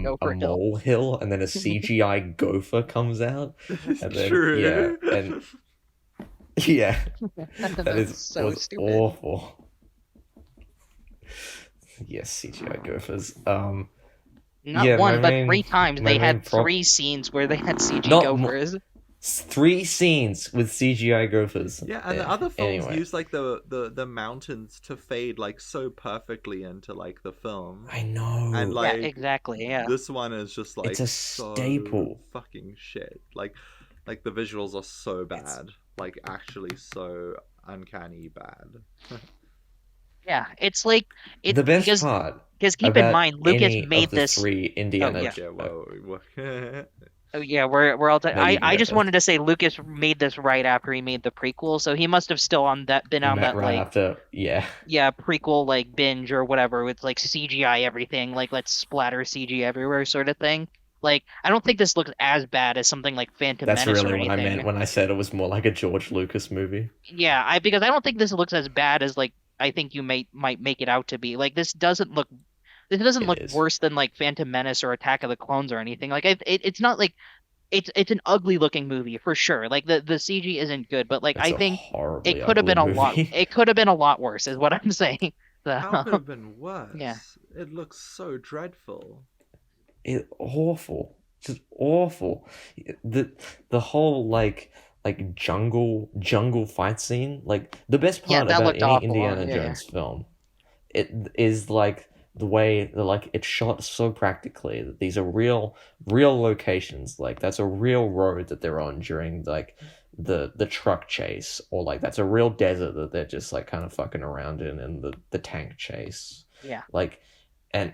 S2: Go
S1: a
S2: for Hill.
S1: molehill and then a CGI gopher comes out and then yeah
S3: True.
S1: and yeah that
S2: That's
S1: is
S2: so
S1: was
S2: stupid.
S1: awful. Yes, CGI gophers.
S2: Not
S1: Yeah,
S2: one, but three times
S1: my
S2: they
S1: main
S2: had
S1: prop
S2: three scenes where they had CG
S1: not mo-
S2: gophers.
S1: three scenes with CGI gophers.
S3: Yeah, and the other films
S1: Anyway,
S3: use like the mountains to fade like so perfectly into like the film.
S1: I
S3: And
S1: know
S2: Yeah,
S3: like
S2: exactly. Yeah.
S3: this one is just
S1: it's
S3: like
S1: a
S3: so
S1: staple.
S3: fucking shit. Like the visuals are so
S1: It's
S3: bad. Like actually so uncanny bad.
S2: Yeah, it's like it
S1: the best
S2: because
S1: part
S2: keep in
S1: about
S2: mind Lucas
S1: any of
S2: made
S1: the
S2: this.
S1: three
S2: Oh
S1: Indiana.
S2: yeah.
S3: Okay, whoa.
S2: Oh yeah, we're all.
S1: No, you can
S2: I
S1: go
S2: just
S1: first.
S2: wanted to say Lucas made this right after he made the prequel, so he must have still on that been on that
S1: Right
S2: like
S1: after, yeah,
S2: yeah prequel like binge or whatever with like CGI everything like let's splatter CG everywhere sort of thing. Like I don't think this looks as bad as something like Phantom
S1: that's
S2: Menace
S1: really
S2: or
S1: what I meant
S2: anything.
S1: when I said it was more like a George Lucas movie.
S2: Yeah, I because I don't think this looks as bad as like I think you might make it out to be. Like this doesn't
S1: It
S2: look
S1: is.
S2: worse than like Phantom Menace or Attack of the Clones or anything. Like it's not like it's an ugly looking movie for sure. Like the CG isn't good, but like
S1: It's
S2: I
S1: a
S2: think it
S1: horribly
S2: could have
S1: ugly
S2: been a lot.
S1: movie.
S2: It could have been a lot worse, is what I'm saying.
S3: How could
S2: So
S3: have been
S2: yeah,
S3: worse? It looks so dreadful.
S1: It awful, just awful. The the whole jungle fight scene. Like the best
S2: yeah,
S1: part
S2: that
S1: about
S2: looked
S1: any
S2: awful.
S1: Indiana
S2: Yeah,
S1: Jones film, it is like the way like it's shot so practically that these are real locations. Like that's a real road that they're on during like the truck chase, or like that's a real desert that they're just like kind of fucking around in, and the tank chase.
S2: yeah.
S1: Like and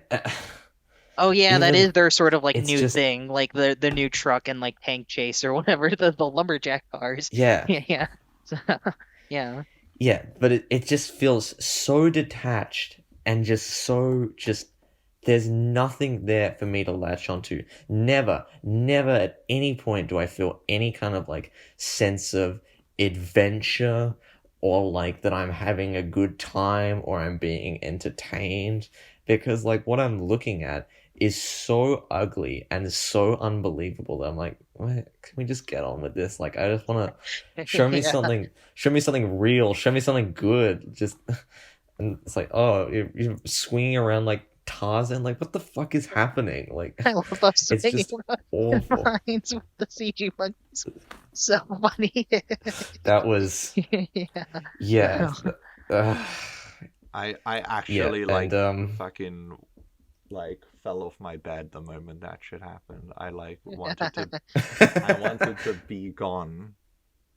S2: Oh yeah, that
S1: even
S2: is their sort of like
S1: it's
S2: new
S1: just
S2: thing, like the new truck and like tank chase or whatever the lumberjack cars.
S1: yeah.
S2: Yeah, yeah. So, yeah.
S1: Yeah, but it just feels so detached and just there's nothing there for me to latch onto. Never at any point do I feel any kind of like sense of adventure or like that I'm having a good time or I'm being entertained, because like what I'm looking at is so ugly and so unbelievable that I'm like, what? Can we just get on with this? Like I just want to
S2: Yeah.
S1: show me something real, show me something good. Just and it's like, oh, you're swinging around like Tarzan. Like, what the fuck is happening? Like,
S2: I love those
S1: it's
S2: swinging
S1: just awful.
S2: lines with the CG monkeys. So funny.
S1: That was
S2: Yeah.
S1: yeah, uh,
S3: I
S1: yeah,
S3: actually
S1: and
S3: like fucking like fell off my bed the moment that shit happened. I wanted to be gone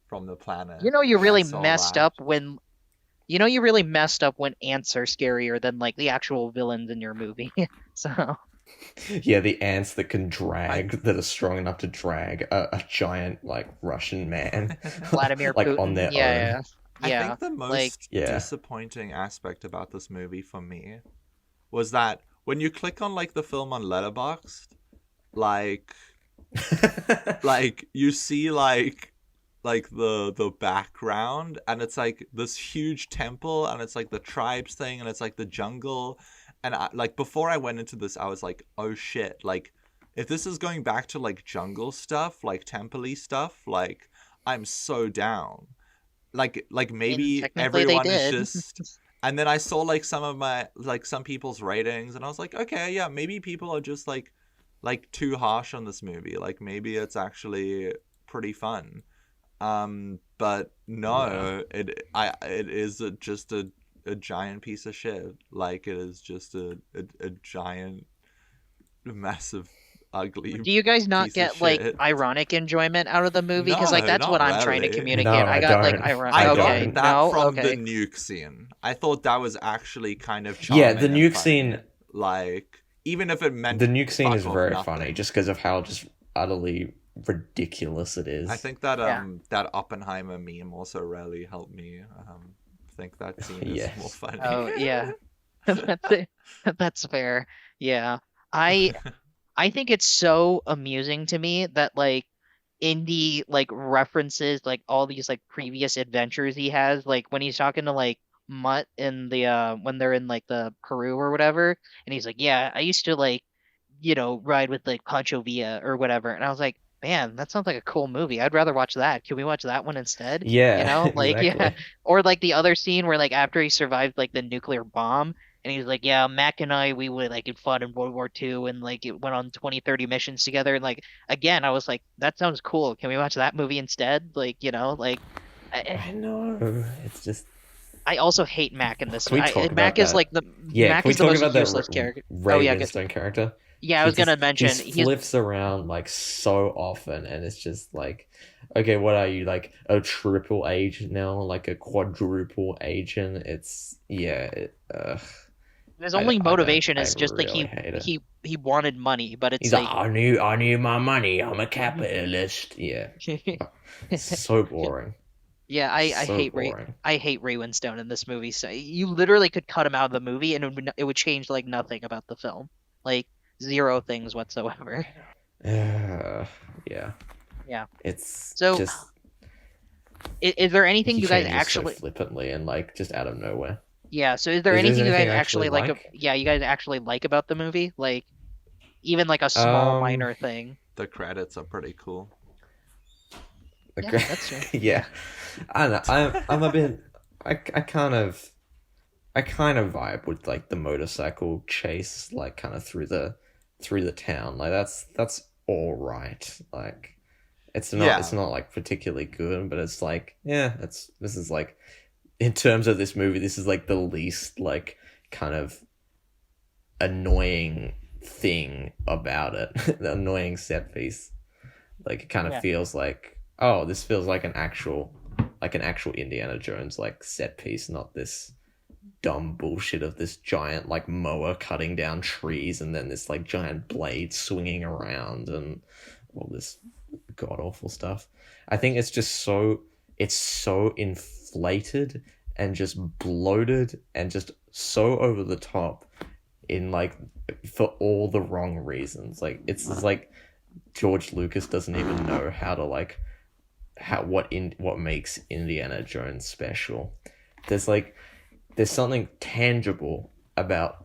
S3: from the planet.
S2: You know, you really
S3: I saw
S2: messed
S3: that.
S2: up when you really messed up when ants are scarier than like the actual villains in your movie. So
S1: Yeah, the ants that can
S3: I
S1: drag, that are strong enough to drag a giant like Russian man,
S2: Vladimir
S1: like on
S2: Putin,
S1: their own.
S2: yeah,
S3: I
S2: yeah,
S3: think the
S2: like
S3: most
S1: Yeah.
S3: disappointing aspect about this movie for me was that when you click on like the film on Letterboxd, like you see like the background, and it's like this huge temple, and it's like the tribes thing, and it's like the jungle, and like before I went into this I was like, oh shit, like if this is going back to like jungle stuff, like temple-y stuff, like I'm so down. Like
S2: I mean,
S3: maybe
S2: technically they
S3: everyone is
S2: did.
S3: just, and then I saw like some of my like some people's ratings, and I was like, okay, yeah, maybe people are just like too harsh on this movie. Like maybe it's actually pretty fun. But
S1: Yeah.
S3: no, it is just a giant piece of shit. Like it is just a giant, massive, ugly
S2: Do you guys not
S3: piece of
S2: get like
S3: shit.
S2: ironic enjoyment out of the movie? Because like
S3: No,
S2: that's what
S3: not
S2: I'm trying to
S3: really.
S2: communicate.
S1: No,
S2: I
S1: I
S2: got like
S1: don't.
S2: iron.
S3: I
S1: I
S2: Okay,
S3: got
S1: don't.
S3: that
S2: no,
S3: from the
S2: okay.
S3: nuke scene. I thought that was actually kind of
S1: Yeah, the
S3: charming and
S1: nuke
S3: funny.
S1: scene.
S3: Like, even if it
S1: The
S3: meant
S1: nuke scene is
S3: fuck off
S1: very funny,
S3: nothing.
S1: just because of how just utterly ridiculous it
S3: I
S1: is.
S3: think that
S2: Yeah.
S3: that Oppenheimer meme also really helped me think that scene is more
S1: Yes.
S3: funny.
S2: Oh yeah. That's it. That's fair. Yeah. I I think it's so amusing to me that like Indy like references like all these like previous adventures he has, like when he's talking to like Mutt in the when they're in like the Peru or whatever, and he's like, yeah, I used to like ride with like Pancho Villa or whatever, and I was like, man, that sounds like a cool movie. I'd rather watch that. Can we watch that one instead?
S1: Yeah,
S2: Like yeah,
S1: exactly.
S2: or like the other scene where like after he survived like the nuclear bomb. And he was like, yeah, Mac and I, we would like fought in World War II and like it went on 20, 30 missions together. And like, again, I was like, that sounds cool. Can we watch that movie instead? Like,
S1: I know. It's just.
S2: I also hate Mac in this.
S1: Can we talk
S2: Mac
S1: about
S2: is
S1: that?
S2: like the
S1: Yeah,
S2: Mac
S1: can we
S2: is the
S1: talk
S2: most
S1: about that
S2: useless character. Oh yeah,
S1: Ravenstone character?
S2: yeah. I
S1: He
S2: was
S1: just
S2: gonna
S1: he
S2: mention he's
S1: flips around like so often, and it's just like, okay, what are you, like a triple agent now, like a quadruple agent? It's yeah.
S2: his only
S1: I don't.
S2: motivation
S1: I
S2: is just like
S1: really hate it.
S2: he wanted money, but it's
S1: He's like,
S2: like
S1: I need my money. I'm a capitalist. Yeah, so boring.
S2: yeah,
S1: So boring.
S2: I hate Ray Winstone in this movie. So you literally could cut him out of the movie and it would change like nothing about the film. Like zero things whatsoever.
S1: Yeah,
S2: Yeah.
S1: it's
S2: So
S1: just
S2: is there anything
S1: he
S2: you guys
S1: changes so
S2: actually
S1: flippantly and like just out of nowhere.
S2: yeah, so is there
S1: Is there
S2: anything you
S1: anything
S2: guys
S1: I actually
S2: actually like
S1: like?
S2: yeah, you guys actually like about the movie? Like even like a small
S1: Um,
S2: minor thing.
S3: The credits are pretty cool.
S2: Yeah,
S1: okay,
S2: that's true.
S1: yeah. I don't know. I'm a bit. I I kind of vibe with like the motorcycle chase, like kind of through the town. Like that's all right. Like it's
S3: Yeah,
S1: not like particularly good, but it's like yeah, it's this is like in terms of this movie, this is like the least like kind of annoying thing about it. The annoying set piece. Like it kind of
S2: Yeah.
S1: feels like oh, this feels like an actual Indiana Jones like set piece, not this dumb bullshit of this giant like mower cutting down trees and then this like giant blade swinging around and all this god awful stuff. I think it's so inflated and just bloated and just so over the top in like for all the wrong reasons. Like it's just like George Lucas doesn't even know how to like what makes Indiana Jones special. There's like there's something tangible about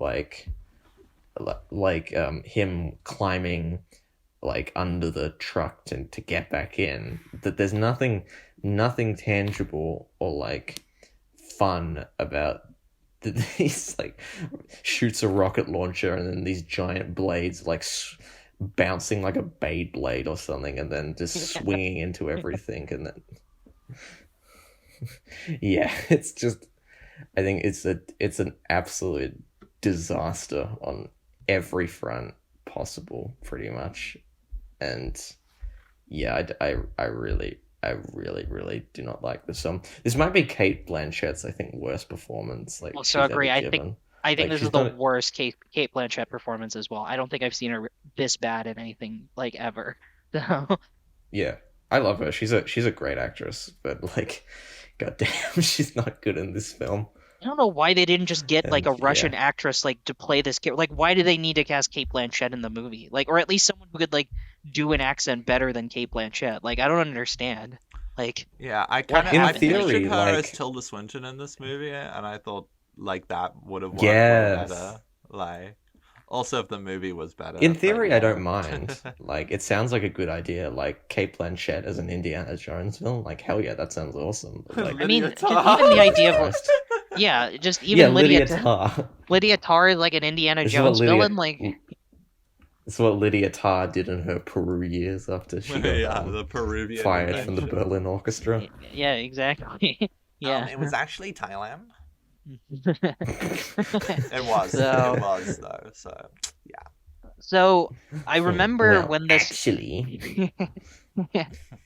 S1: him climbing like under the truck to get back in, that there's nothing tangible or like fun about he's like shoots a rocket launcher and then these giant blades like bouncing like a Beyblade or something and then just swinging into everything and then yeah, it's just I think it's an absolute disaster on every front possible, pretty much. And yeah, I really I really, really do not like this film. This might be Kate Blanchett's, I think, worst performance like
S2: Also
S1: she's ever
S2: agree.
S1: given.
S2: I think
S1: Like
S2: this is
S1: she's
S2: the
S1: done it.
S2: worst Kate Blanchett performance as well. I don't think I've seen her this bad in anything like ever. So
S1: Yeah, I love her. She's a great actress, but like, goddamn, she's not good in this film.
S2: I don't know why they didn't just get like
S1: And
S2: a
S1: yeah,
S2: Russian actress like to play this character. Like, why do they need to cast Kate Blanchett in the movie? Like, or at least someone who could like do an accent better than Kate Blanchett. Like, I don't understand. Like,
S3: Yeah, I
S2: what
S3: kind of
S1: in
S3: I
S2: happened?
S3: pictured
S1: theory,
S3: her as
S1: like,
S3: Tilda Swinton in this movie, and I thought like that would have worked way
S1: yes.
S3: better. Like, also if the movie was better,
S1: In
S3: but
S1: theory, I
S3: yeah.
S1: don't mind. Like, it sounds like a good idea. Like Kate Blanchett as an Indiana Jones film. Like, hell yeah, that sounds awesome. But like,
S2: I
S3: Lydia
S2: mean, just
S3: Tarr.
S2: even the
S1: Jesus
S2: idea of
S1: Christ.
S2: yeah, just
S1: Yeah,
S2: even
S1: Lydia Tarr.
S2: Lydia Tarr is like an Indiana
S1: This is what
S2: Jones
S1: Lydia.
S2: villain. Like,
S1: This is what Lydia Tarr did in her Peru years after she got
S3: Yeah, the Peruvian
S1: fired from the
S3: invasion.
S1: Berlin Orchestra.
S2: yeah, exactly. Yeah.
S3: It was actually Thailand.
S2: So,
S3: It was. It was though. So yeah.
S2: so I remember
S1: Well,
S2: when this
S1: actually,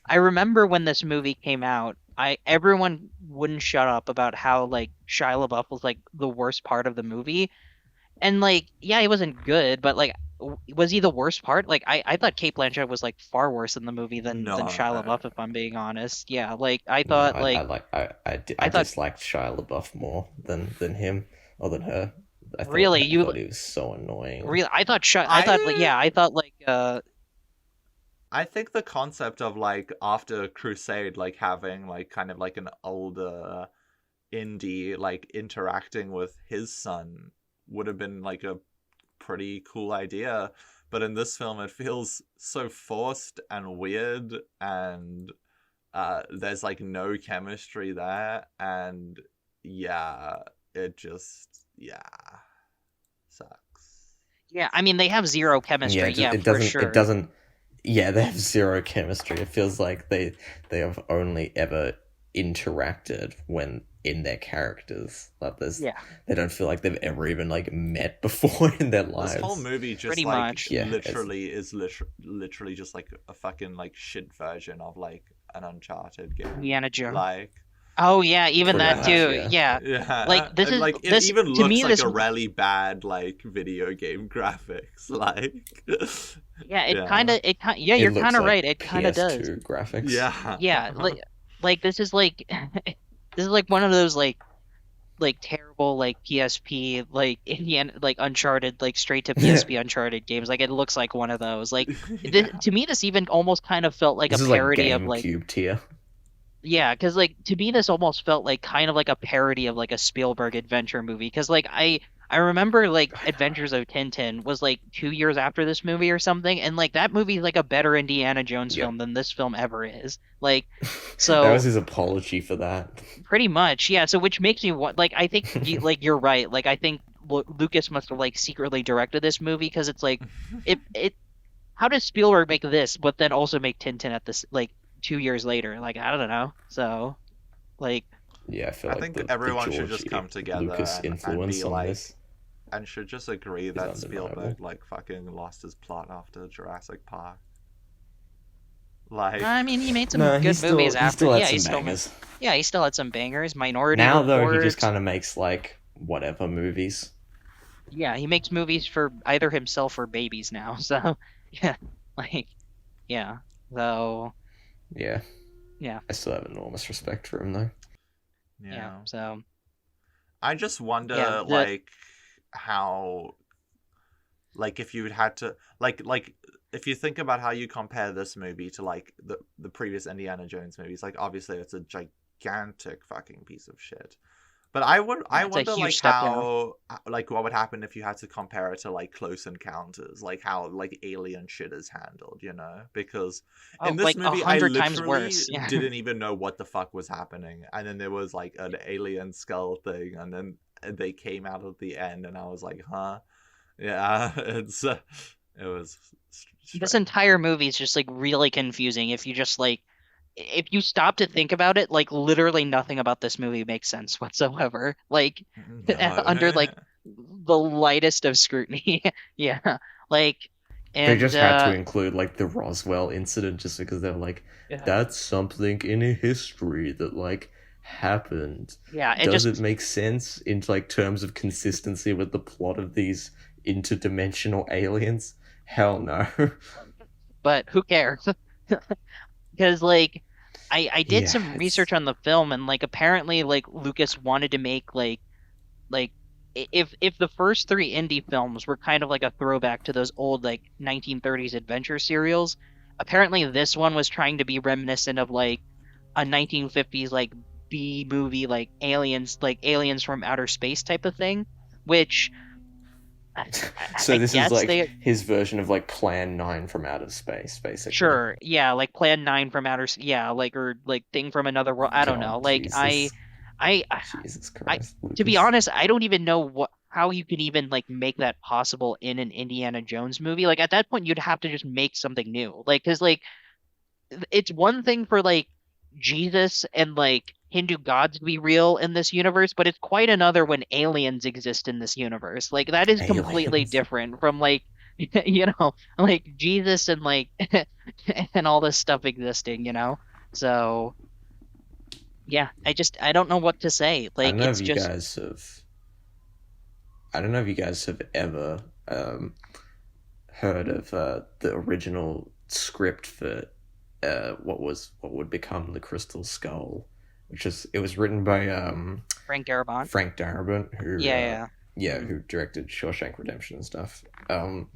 S2: I remember when this movie came out, everyone wouldn't shut up about how like Shia LaBeouf was like the worst part of the movie. And like, yeah, he wasn't good, but like was he the worst part? Like I thought Kate Blanchett was like far worse in the movie than
S3: No.
S2: Shia LaBeouf, if I'm being honest. Yeah, like I
S1: no,
S2: thought
S1: I
S2: like
S1: like I
S2: I thought
S1: disliked Shia LaBeouf more than him or than her.
S2: really
S1: I
S2: you
S1: thought he was so annoying.
S2: really I thought like
S3: I
S2: yeah, I thought like
S3: I think the concept of like after Crusade, like having like kind of like an older indie like interacting with his son would have been like a pretty cool idea. But in this film, it feels so forced and weird, and there's like no chemistry there, and yeah, it just sucks.
S2: yeah, I mean they have zero
S1: Yeah,
S2: chemistry, yeah,
S1: it
S2: for
S1: doesn't. It
S2: sure.
S1: doesn't. Yeah, they have zero chemistry. It feels like they have only ever interacted when in their characters. Like
S2: Yeah,
S1: they don't feel like they've ever even like met before in their
S3: This whole
S1: lives.
S3: movie just
S2: pretty
S3: like
S2: much.
S1: Yeah,
S3: literally is literally just like a fucking like shit version of like an Uncharted game.
S2: Indiana Jones.
S3: Like
S2: Oh yeah, even
S1: pretty
S2: that
S1: much.
S2: too.
S1: Yeah,
S2: Yeah.
S3: yeah,
S2: Like this
S3: and
S2: is
S3: like it
S2: this
S3: even
S2: to
S3: looks
S2: me
S3: like
S2: this
S3: a really bad like video game graphics. Like
S2: yeah,
S3: yeah,
S2: yeah,
S1: it
S2: you're
S1: looks
S2: kind of
S1: like
S2: right. It kind of does.
S1: PS2 graphics.
S3: yeah.
S2: Yeah, like this is like this is like one of those like terrible like PSP like Indiana like Uncharted like straight to
S1: This
S2: PSP Uncharted games. Like it looks like one of those. Like
S3: Yeah.
S2: to me this even almost kind of felt like a
S1: is like
S2: parody of like
S1: GameCube tier.
S2: yeah, because like to me this almost felt like kind of like a parody of like a Spielberg adventure movie. Because like I remember like Adventures of Tintin was like 2 years after this movie or something, and like that movie is like a better Indiana Jones
S1: Yep.
S2: film than this film ever is. Like
S1: That was
S2: so
S1: his apology for that.
S2: pretty much yeah. So which makes me want like I think like you're right. Like I think Lucas must have like secretly directed this movie because it's like it how does Spielberg make this but then also make Tintin at this like 2 years later? Like I don't know. So like
S1: Yeah, I feel
S3: I
S1: like
S3: think
S1: the
S3: everyone should
S1: George
S3: just come together
S1: Lucas
S3: and be
S1: influence on
S3: like
S1: this
S3: and should just agree
S1: is
S3: that
S1: undeniable.
S3: Spielberg like fucking lost his plot after Jurassic Park. Like
S2: I mean he made some
S1: No,
S2: good movies
S1: he
S2: after.
S1: still had
S2: Yeah, he
S1: some
S2: still made
S1: bangers.
S2: yeah he still had some bangers. Minority
S1: Now though, he just
S2: Report.
S1: kind of makes like whatever movies.
S2: Yeah, he makes movies for either himself or babies now. So yeah, like yeah. So
S1: Yeah,
S2: yeah,
S1: I still have enormous respect for him though.
S2: yeah.
S3: yeah.
S2: So
S3: I just
S2: yeah,
S3: wonder
S2: the
S3: like how like if you'd had to like if you think about how you compare this movie to like the previous Indiana Jones movies, like obviously it's a gigantic fucking piece of shit. But I
S2: yeah, it's a
S3: wonder
S2: huge
S3: like
S2: step down.
S3: how like what would happen if you had to compare it to like Close Encounters, like how like alien shit is handled, you know? Because in
S2: Oh,
S3: this
S2: like a
S3: movie I
S2: hundred times
S3: literally
S2: worse. Yeah.
S3: didn't even know what the fuck was happening. And then there was like an alien skull thing and then they came out at the end and I was like, "Huh?" Yeah, it was
S2: This
S3: strange.
S2: entire movie is just like really confusing if you just like if you stop to think about it, like literally nothing about this movie makes sense whatsoever. Like under
S3: No.
S2: like the lightest of scrutiny. Yeah. Like
S1: They
S2: And
S1: just had to include like the Roswell incident just because they're like,
S2: yeah,
S1: that's something in a history that like happened.
S2: yeah, it
S1: Does it
S2: just
S1: make sense in like terms of consistency with the plot of these interdimensional aliens? Hell no.
S2: but who cares? Because like I did
S1: Yeah,
S2: some
S1: it's
S2: research on the film, and like apparently like Lucas wanted to make like if the first three indie films were kind of like a throwback to those old like 1930s adventure serials, apparently this one was trying to be reminiscent of like a 1950s like B movie like aliens from outer space type of thing, which
S1: so
S2: I
S1: this is
S2: guess
S1: like
S2: they
S1: his version of like Plan 9 from Outer Space, basically.
S2: sure, yeah, like Plan 9 from yeah, like or like Thing from Another World. I don't know.
S1: God, Jesus.
S2: I
S1: Jesus
S2: I
S1: Christ,
S2: to be
S1: Lucas.
S2: honest, I don't even know how you can even like make that possible in an Indiana Jones movie. Like at that point, you'd have to just make something new. Like because like it's one thing for like Jesus and like Hindu gods to be real in this universe, but it's quite another when aliens exist in this universe. Like that is completely
S1: Aliens.
S2: different from like like Jesus and like and all this stuff existing, you know? So yeah, I don't know what to say.
S1: I don't
S2: Like
S1: know if
S2: it's
S1: you
S2: just
S1: guys have. I don't know if you guys have ever heard of the original script for what would become the Crystal Skull, which is it was written by
S2: Frank Darabont.
S1: Frank Darabont, who
S2: Yeah, yeah.
S1: yeah,
S2: Mhm.
S1: who directed Shawshank Redemption and stuff.
S3: Mm,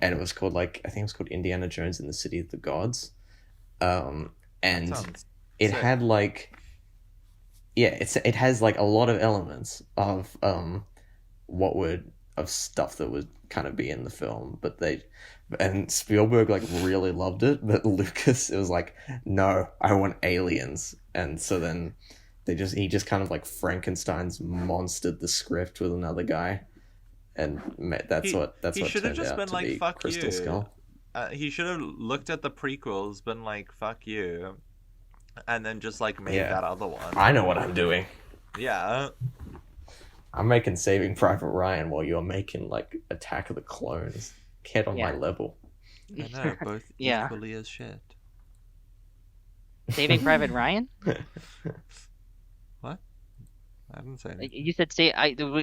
S1: And it was called like I think it was called Indiana Jones in the City of the Gods. Um,
S3: that
S1: and
S3: sounds
S1: it
S3: sick.
S1: had like yeah, it has like a lot of elements of what would of stuff that would kind of be in the film, but they and Spielberg like really loved it, but Lucas it was like, no, I want aliens, and so then he just kind of like Frankenstein's monstered the script with another guy, and
S3: He
S1: that's
S3: he
S1: what
S3: should have
S1: turned
S3: just
S1: out
S3: been
S1: to
S3: like,
S1: be
S3: "Fuck
S1: Crystal
S3: you."
S1: Skull.
S3: He should have looked at the prequels, been like, "Fuck you," and then just like made
S1: Yeah,
S3: that other one.
S1: I know what I'm doing.
S3: Yeah,
S1: I'm making Saving Private Ryan while you're making like Attack of the Clones. Get on my
S2: Yeah.
S1: level.
S3: I know, both
S2: Yeah.
S3: equally as shit.
S2: Saving Private Ryan?
S3: What? I didn't say anything.
S2: You said say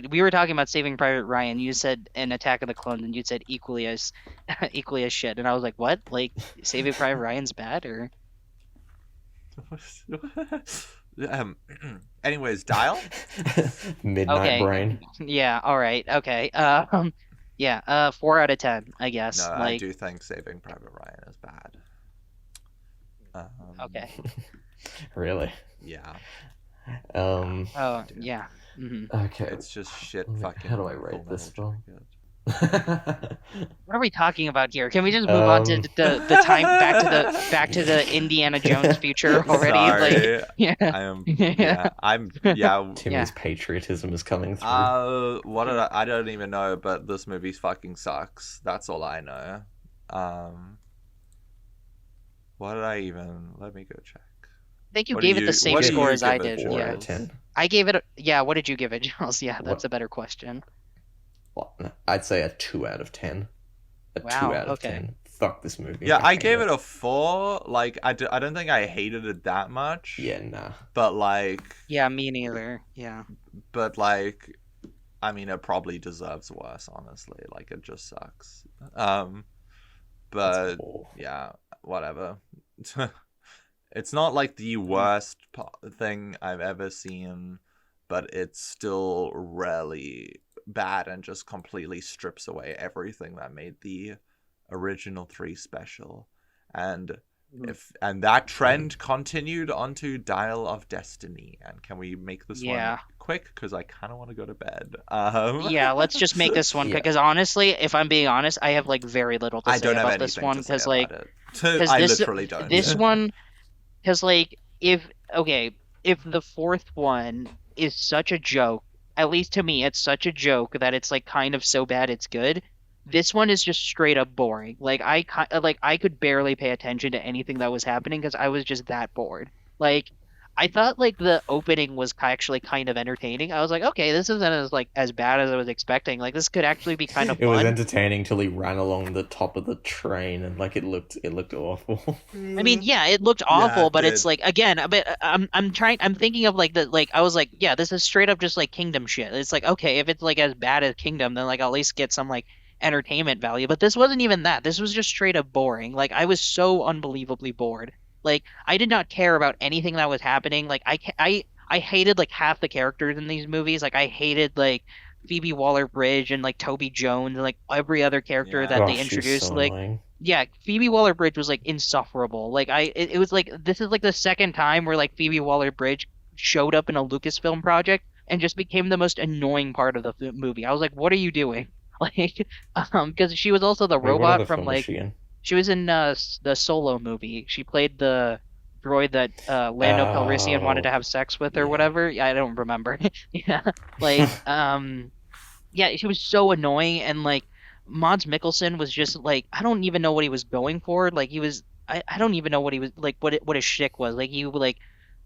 S2: we were talking about Saving Private Ryan. You said an Attack of the Clones, and you said equally as equally as shit. And I was like, what? Like Saving Private Ryan's bad, or
S3: um, anyways, Dial.
S1: Midnight
S2: okay,
S1: Brain.
S2: yeah, all right, okay. Yeah, 4 out of 10, I
S3: No,
S2: guess.
S3: I
S2: Like,
S3: do think Saving Private Ryan is bad.
S2: okay.
S1: Really?
S3: Yeah,
S1: Um.
S2: Oh,
S3: dude.
S2: yeah.
S1: Okay.
S3: It's just shit.
S1: How do I
S3: Full
S1: rate this
S3: Metal
S1: film?
S3: Jacket.
S2: What are we talking about here? Can we just move on to
S1: um.
S2: the time back to the Indiana Jones future already? Like,
S3: Sorry,
S2: yeah,
S3: I am.
S2: yeah,
S3: Yeah, I'm. Yeah.
S2: yeah.
S1: Timmy's patriotism is coming through.
S3: What did I don't even know, but this movie fucking sucks. That's all I know. What did I even? Let me go check.
S2: I think you
S3: What do
S2: gave it the
S3: you?
S2: same
S3: What do
S2: score
S3: you
S2: as I
S3: give it,
S2: did.
S1: Four
S2: Yeah,
S1: out of
S3: Jules?
S1: 10.
S2: I gave it. Yeah, what did you give it, Charles? Yeah, that's
S1: What?
S2: a better question.
S1: Well, I'd say a 2 out of 10. A two
S2: Wow.
S1: out of
S2: Okay.
S1: 10. Fuck this movie.
S3: Yeah, I
S1: hate
S3: gave it a 4. Like, I don't think I hated it that much.
S1: Yeah, nah.
S3: But like,
S2: Yeah, me neither. Yeah.
S3: I mean, it probably deserves worse. Honestly, like, it just sucks.
S1: That's
S3: But
S1: poor.
S3: yeah, whatever. It's not like the worst thing I've ever seen, but it's still really bad and just completely strips away everything that made the original 3 special. And that trend continued onto Dial of Destiny. And can we make this
S2: Yeah.
S3: one quick? Because I kind of want to go to bed.
S2: Yeah, let's just make this one
S1: Yeah.
S2: because honestly, if I'm being honest, I have like very little to
S3: I
S2: say
S3: don't have
S2: about this
S3: anything
S2: one
S3: to say
S2: because
S3: about
S2: like
S3: it.
S2: because
S3: I literally don't.
S2: this one because like if okay if the fourth one is such a joke, at least to me, it's such a joke that it's like kind of so bad it's good. This one is just straight up boring. Like like I could barely pay attention to anything that was happening because I was just that bored. Like I thought like the opening was actually kind of entertaining. I was like, okay, this isn't as like as bad as I was expecting. Like this could actually be kind of
S1: It was
S2: fun.
S1: entertaining till he ran along the top of the train and like it looked awful.
S2: I mean, yeah, it looked
S3: Yeah,
S2: awful,
S3: it
S2: but it's
S3: did.
S2: like again, but I'm thinking of like the like I was like, yeah, this is straight up just like Kingdom shit. It's like, okay, if it's like as bad as Kingdom, then like I'll at least get some like entertainment value. But this wasn't even that. This was just straight up boring. Like I was so unbelievably bored. Like I did not care about anything that was happening. Like I hated like half the characters in these movies. Like I hated like Phoebe Waller-Bridge and like Toby Jones and like every other character that
S3: Yeah.
S1: Oh,
S2: they
S1: she's
S2: introduced.
S1: so
S2: Like
S1: annoying.
S2: yeah, Phoebe Waller-Bridge was like insufferable. Like it was like this is like the second time where like Phoebe Waller-Bridge showed up in a Lucasfilm project and just became the most annoying part of the movie. I was like, what are you doing? Like, because she was also the
S1: Wait, what
S2: robot
S1: other
S2: from
S1: film was
S2: like
S1: she in?
S2: she was in the Solo movie. She played the droid that Lando Calrissian wanted to
S1: Oh,
S2: have sex with or
S1: yeah.
S2: whatever. Yeah, I don't remember. Yeah, like yeah, she was so annoying and like Mads Mikkelsen was just like I don't even know what he was going for. Like he was I don't even know what he was like what his shtick was. Like he like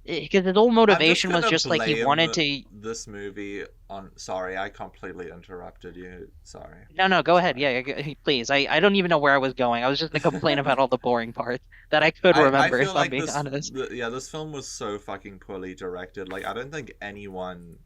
S2: because his whole
S3: I'm just
S2: motivation was
S3: gonna
S2: just like he wanted
S3: blame
S2: to
S3: this movie on. Sorry, I completely interrupted you. Sorry.
S2: no, go ahead.
S3: Sorry.
S2: Yeah, please. I don't even know where I was going. I was just gonna complain about all the boring parts that I could
S3: I
S2: remember if
S3: feel
S2: I'm
S3: like
S2: being honest.
S3: yeah, this film was so fucking poorly directed. Like, I don't think anyone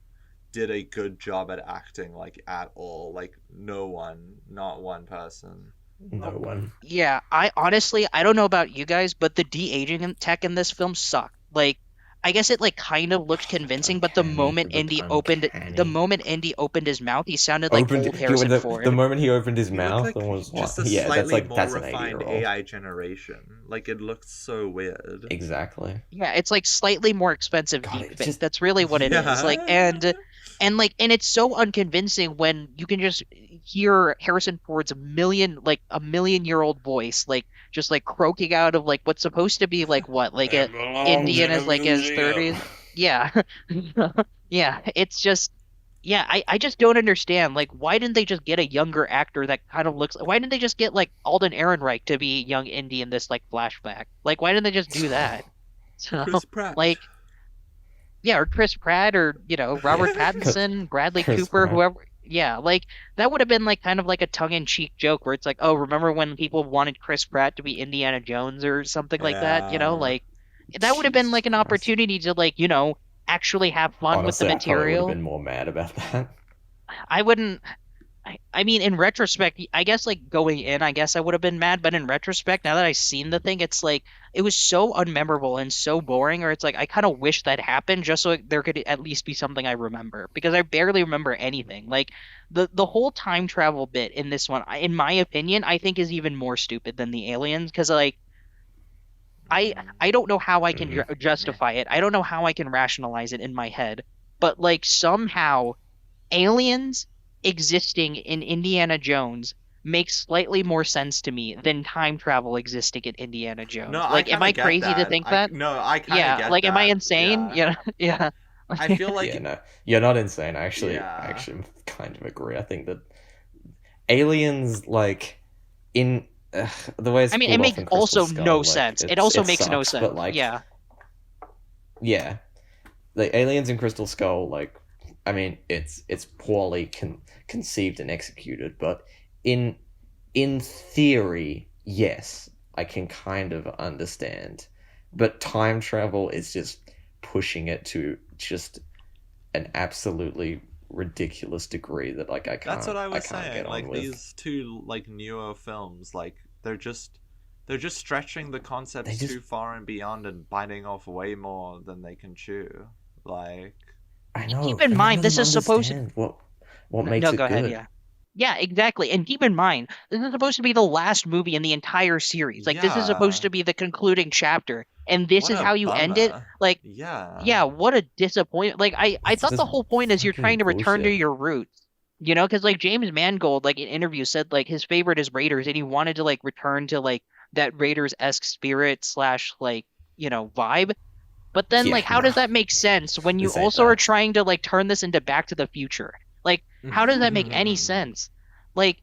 S3: did a good job at acting, like, at all. Like, no one, not one person.
S1: No one.
S2: Yeah, I honestly I don't know about you guys, but the de-aging tech in this film sucked. Like I guess it like kind of looked convincing, but
S1: Uncanny. It looked
S2: The
S1: uncanny.
S2: moment Indy opened his mouth, he sounded like old Harrison
S1: The
S2: Ford.
S1: moment he opened his
S3: He looked
S1: mouth
S3: like
S1: and was like,
S3: just a
S1: yeah,
S3: slightly more
S1: that's an 80
S3: refined
S1: year old.
S3: AI generation. Like, it looked so weird.
S1: Exactly.
S2: Yeah, it's like slightly more expensive
S1: God, it
S2: deepfake.
S1: just
S2: That's really what it is. Like
S3: Yeah.
S2: and it's so unconvincing when you can just hear Harrison Ford's a million year old voice like just like croaking out of like what's supposed to be like what like a
S1: it belongs
S2: Indian
S1: in a
S2: is like in his
S1: museum.
S2: 30s. Yeah. Yeah, it's just yeah, I just don't understand. Like, why didn't they just get a younger actor that kind of looks why didn't they just get like Alden Ehrenreich to be young Indy in this like flashback? Like, why didn't they just do that? So,
S3: Chris Pratt.
S2: like, yeah, or Chris Pratt or, you know, Robert Pattinson, Bradley
S1: Chris
S2: Cooper,
S1: Pratt.
S2: whoever. Yeah, like that would have been like kind of like a tongue-in-cheek joke where it's like, oh, remember when people wanted Chris Pratt to be Indiana Jones or something like that, you know?
S3: Yeah.
S2: Like that would have been
S1: Jesus
S2: like an
S1: Christ.
S2: opportunity to like, you know, actually have fun with the
S1: Honestly, I probably would have
S2: material.
S1: been more mad about that.
S2: I wouldn't I mean, in retrospect, I guess like going in, I guess I would have been mad, but in retrospect, now that I've seen the thing, it's like it was so unmemorable and so boring, or it's like I kind of wish that happened just so there could at least be something I remember because I barely remember anything. Like the whole time travel bit in this one, in my opinion, I think is even more stupid than the aliens because like I don't know how I can
S1: Mm.
S2: justify it. I don't know how I can rationalize it in my head, but like somehow aliens existing in Indiana Jones makes slightly more sense to me than time travel existing in Indiana
S3: No,
S2: Jones.
S3: I
S2: Like, am
S3: kind
S2: I
S3: of get
S2: crazy to
S3: that.
S2: think that?
S3: I kind of
S2: Yeah,
S3: get
S2: like, am I
S3: that.
S2: insane?
S3: Yeah.
S2: Yeah, yeah.
S3: I feel
S1: Yeah,
S3: like
S1: no, you're not insane. I
S3: yeah.
S1: actually kind of agree. I think that aliens, like, in the way it's
S2: I mean, it
S1: pulled off
S2: makes
S1: in Crystal
S2: also
S1: Skull,
S2: no
S1: like,
S2: sense. It also
S1: it
S2: makes no
S1: sucks. But
S2: sense.
S1: like,
S2: Yeah.
S1: yeah, the aliens in Crystal Skull, like, I mean, it's poorly conceived and executed, but in in theory, yes, I can kind of understand. But time travel is just pushing it to just an absolutely ridiculous degree that like
S3: That's what I
S1: I
S3: was
S1: can't
S3: saying.
S1: get on
S3: Like,
S1: with.
S3: these two like newer films, like they're just stretching the
S1: They
S3: concepts
S1: just
S3: too far and beyond and biting off way more than they can chew. Like,
S1: I
S2: And keep
S1: know,
S2: in
S1: and none
S2: mind,
S1: of them
S2: this is supposed to.
S1: understand what makes
S2: No, go
S1: it
S2: ahead.
S1: good.
S2: Yeah. Yeah, exactly. And keep in mind, this is supposed to be the last movie in the entire series. Like, this is supposed
S3: yeah.
S2: to be the concluding chapter. And this
S3: What
S2: is
S3: a
S2: how you end it?
S3: bummer.
S2: Like,
S3: Yeah.
S2: yeah, what a disappointment. Like I
S1: It's
S2: thought the
S1: just
S2: whole point is you're
S1: fucking
S2: trying to return to
S1: bullshit.
S2: your roots. You know, because like James Mangold, like in interviews, said like his favorite is Raiders, and he wanted to like return to like that Raiders-esque spirit slash like vibe. But then
S1: Yeah,
S2: like, how
S1: no,
S2: does that make sense when you
S1: this ain't
S2: also are
S1: that.
S2: trying to like turn this into Back to the Future? Like, how does that make any sense? Like,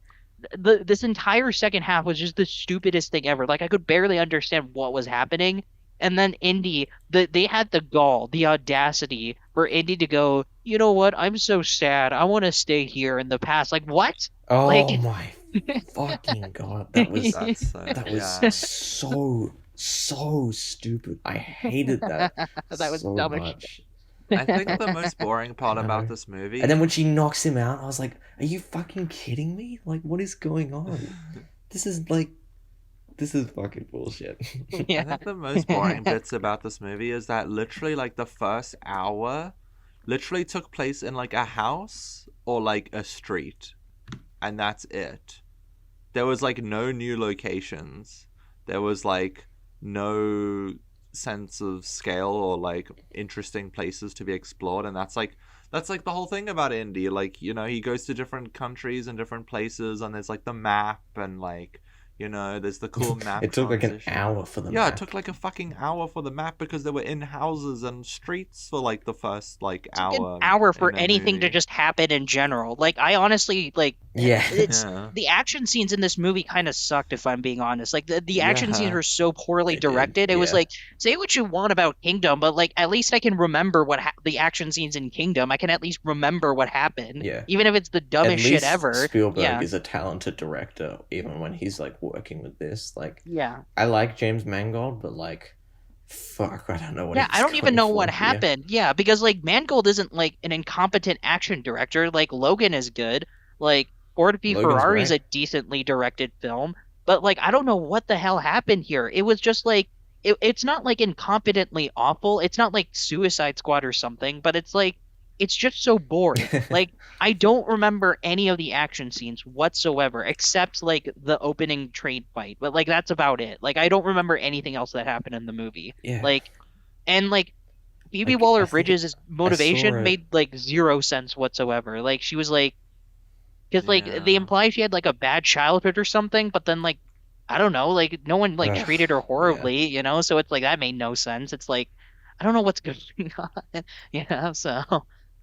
S2: this entire second half was just the stupidest thing ever. Like, I could barely understand what was happening and then Indy, they had the gall, the audacity for Indy to go, you know what? I'm so sad. I want to stay here in the past. Like what?
S1: Oh
S2: Like
S1: my fucking god,
S3: That's so
S1: that was
S3: yeah.
S1: so stupid. I hated that
S2: that was
S1: so
S2: dumb as
S1: much.
S3: I think the most boring
S1: I
S3: part about
S1: know.
S3: this
S1: And
S3: movie
S1: then when she knocks him out, I was like, "Are you fucking kidding me? Like, what is going on? This is like, this is fucking bullshit."
S2: shit.
S3: I
S2: Yeah.
S3: think the most boring bits about this movie is that literally like the first hour literally took place in like a house or like a street, and that's it. There was like no new locations. There was like no sense of scale or like interesting places to be explored, and that's like the whole thing about Indy. Like, he goes to different countries and different places, and there's like the map, and like, there's the cool map
S1: It took like an
S3: transition.
S1: hour for the
S3: Yeah, it
S1: map.
S3: took like a fucking hour for the map because they were in houses and streets for like the first like
S2: Took an
S3: hour
S2: hour
S3: in
S2: for
S3: a
S2: anything to
S3: movie.
S2: just happen in general. Like I honestly like
S1: Yeah,
S2: it's
S3: Yeah.
S2: the action scenes in this movie kind of sucked if I'm being honest. Like the action scenes
S3: Yeah.
S2: were so poorly
S1: they did.
S2: directed. It was
S1: Yeah,
S2: like say what you want about Kingdom, but like at least I can remember the action scenes in Kingdom. I can at least remember what happened,
S1: yeah.
S2: even if it's the
S1: At
S2: dumbest shit
S1: least
S2: ever.
S1: Spielberg
S2: Yeah.
S1: is a talented director, even when he's like working with this. Like,
S2: Yeah.
S1: I like James Mangold, but like, fuck, I don't know what he
S2: Yeah, I
S1: was
S2: don't even
S1: going
S2: know what
S1: for here.
S2: happened. Yeah, because like Mangold isn't like an incompetent action director. Like Logan is good. Like Ford v
S1: Logan's
S2: Ferrari is
S1: great.
S2: a decently directed film, but like I don't know what the hell happened here. It was just like it's not like incompetently awful. It's not like Suicide Squad or something, but it's like it's just so boring. Like I don't remember any of the action scenes whatsoever except like the opening train fight. But like that's about it. Like I don't remember anything else that happened in the movie.
S1: Yeah,
S2: Like and like Phoebe
S1: like I think
S2: Waller-Bridges'
S1: I saw
S2: motivation
S1: it.
S2: made like zero sense whatsoever. Like she was like, because like they
S3: Yeah.
S2: imply she had like a bad childhood or something, but then like I don't know, like no one like
S1: Ugh,
S2: treated her
S1: yeah,
S2: horribly, So it's like that made no sense. It's like I don't know what's going on, So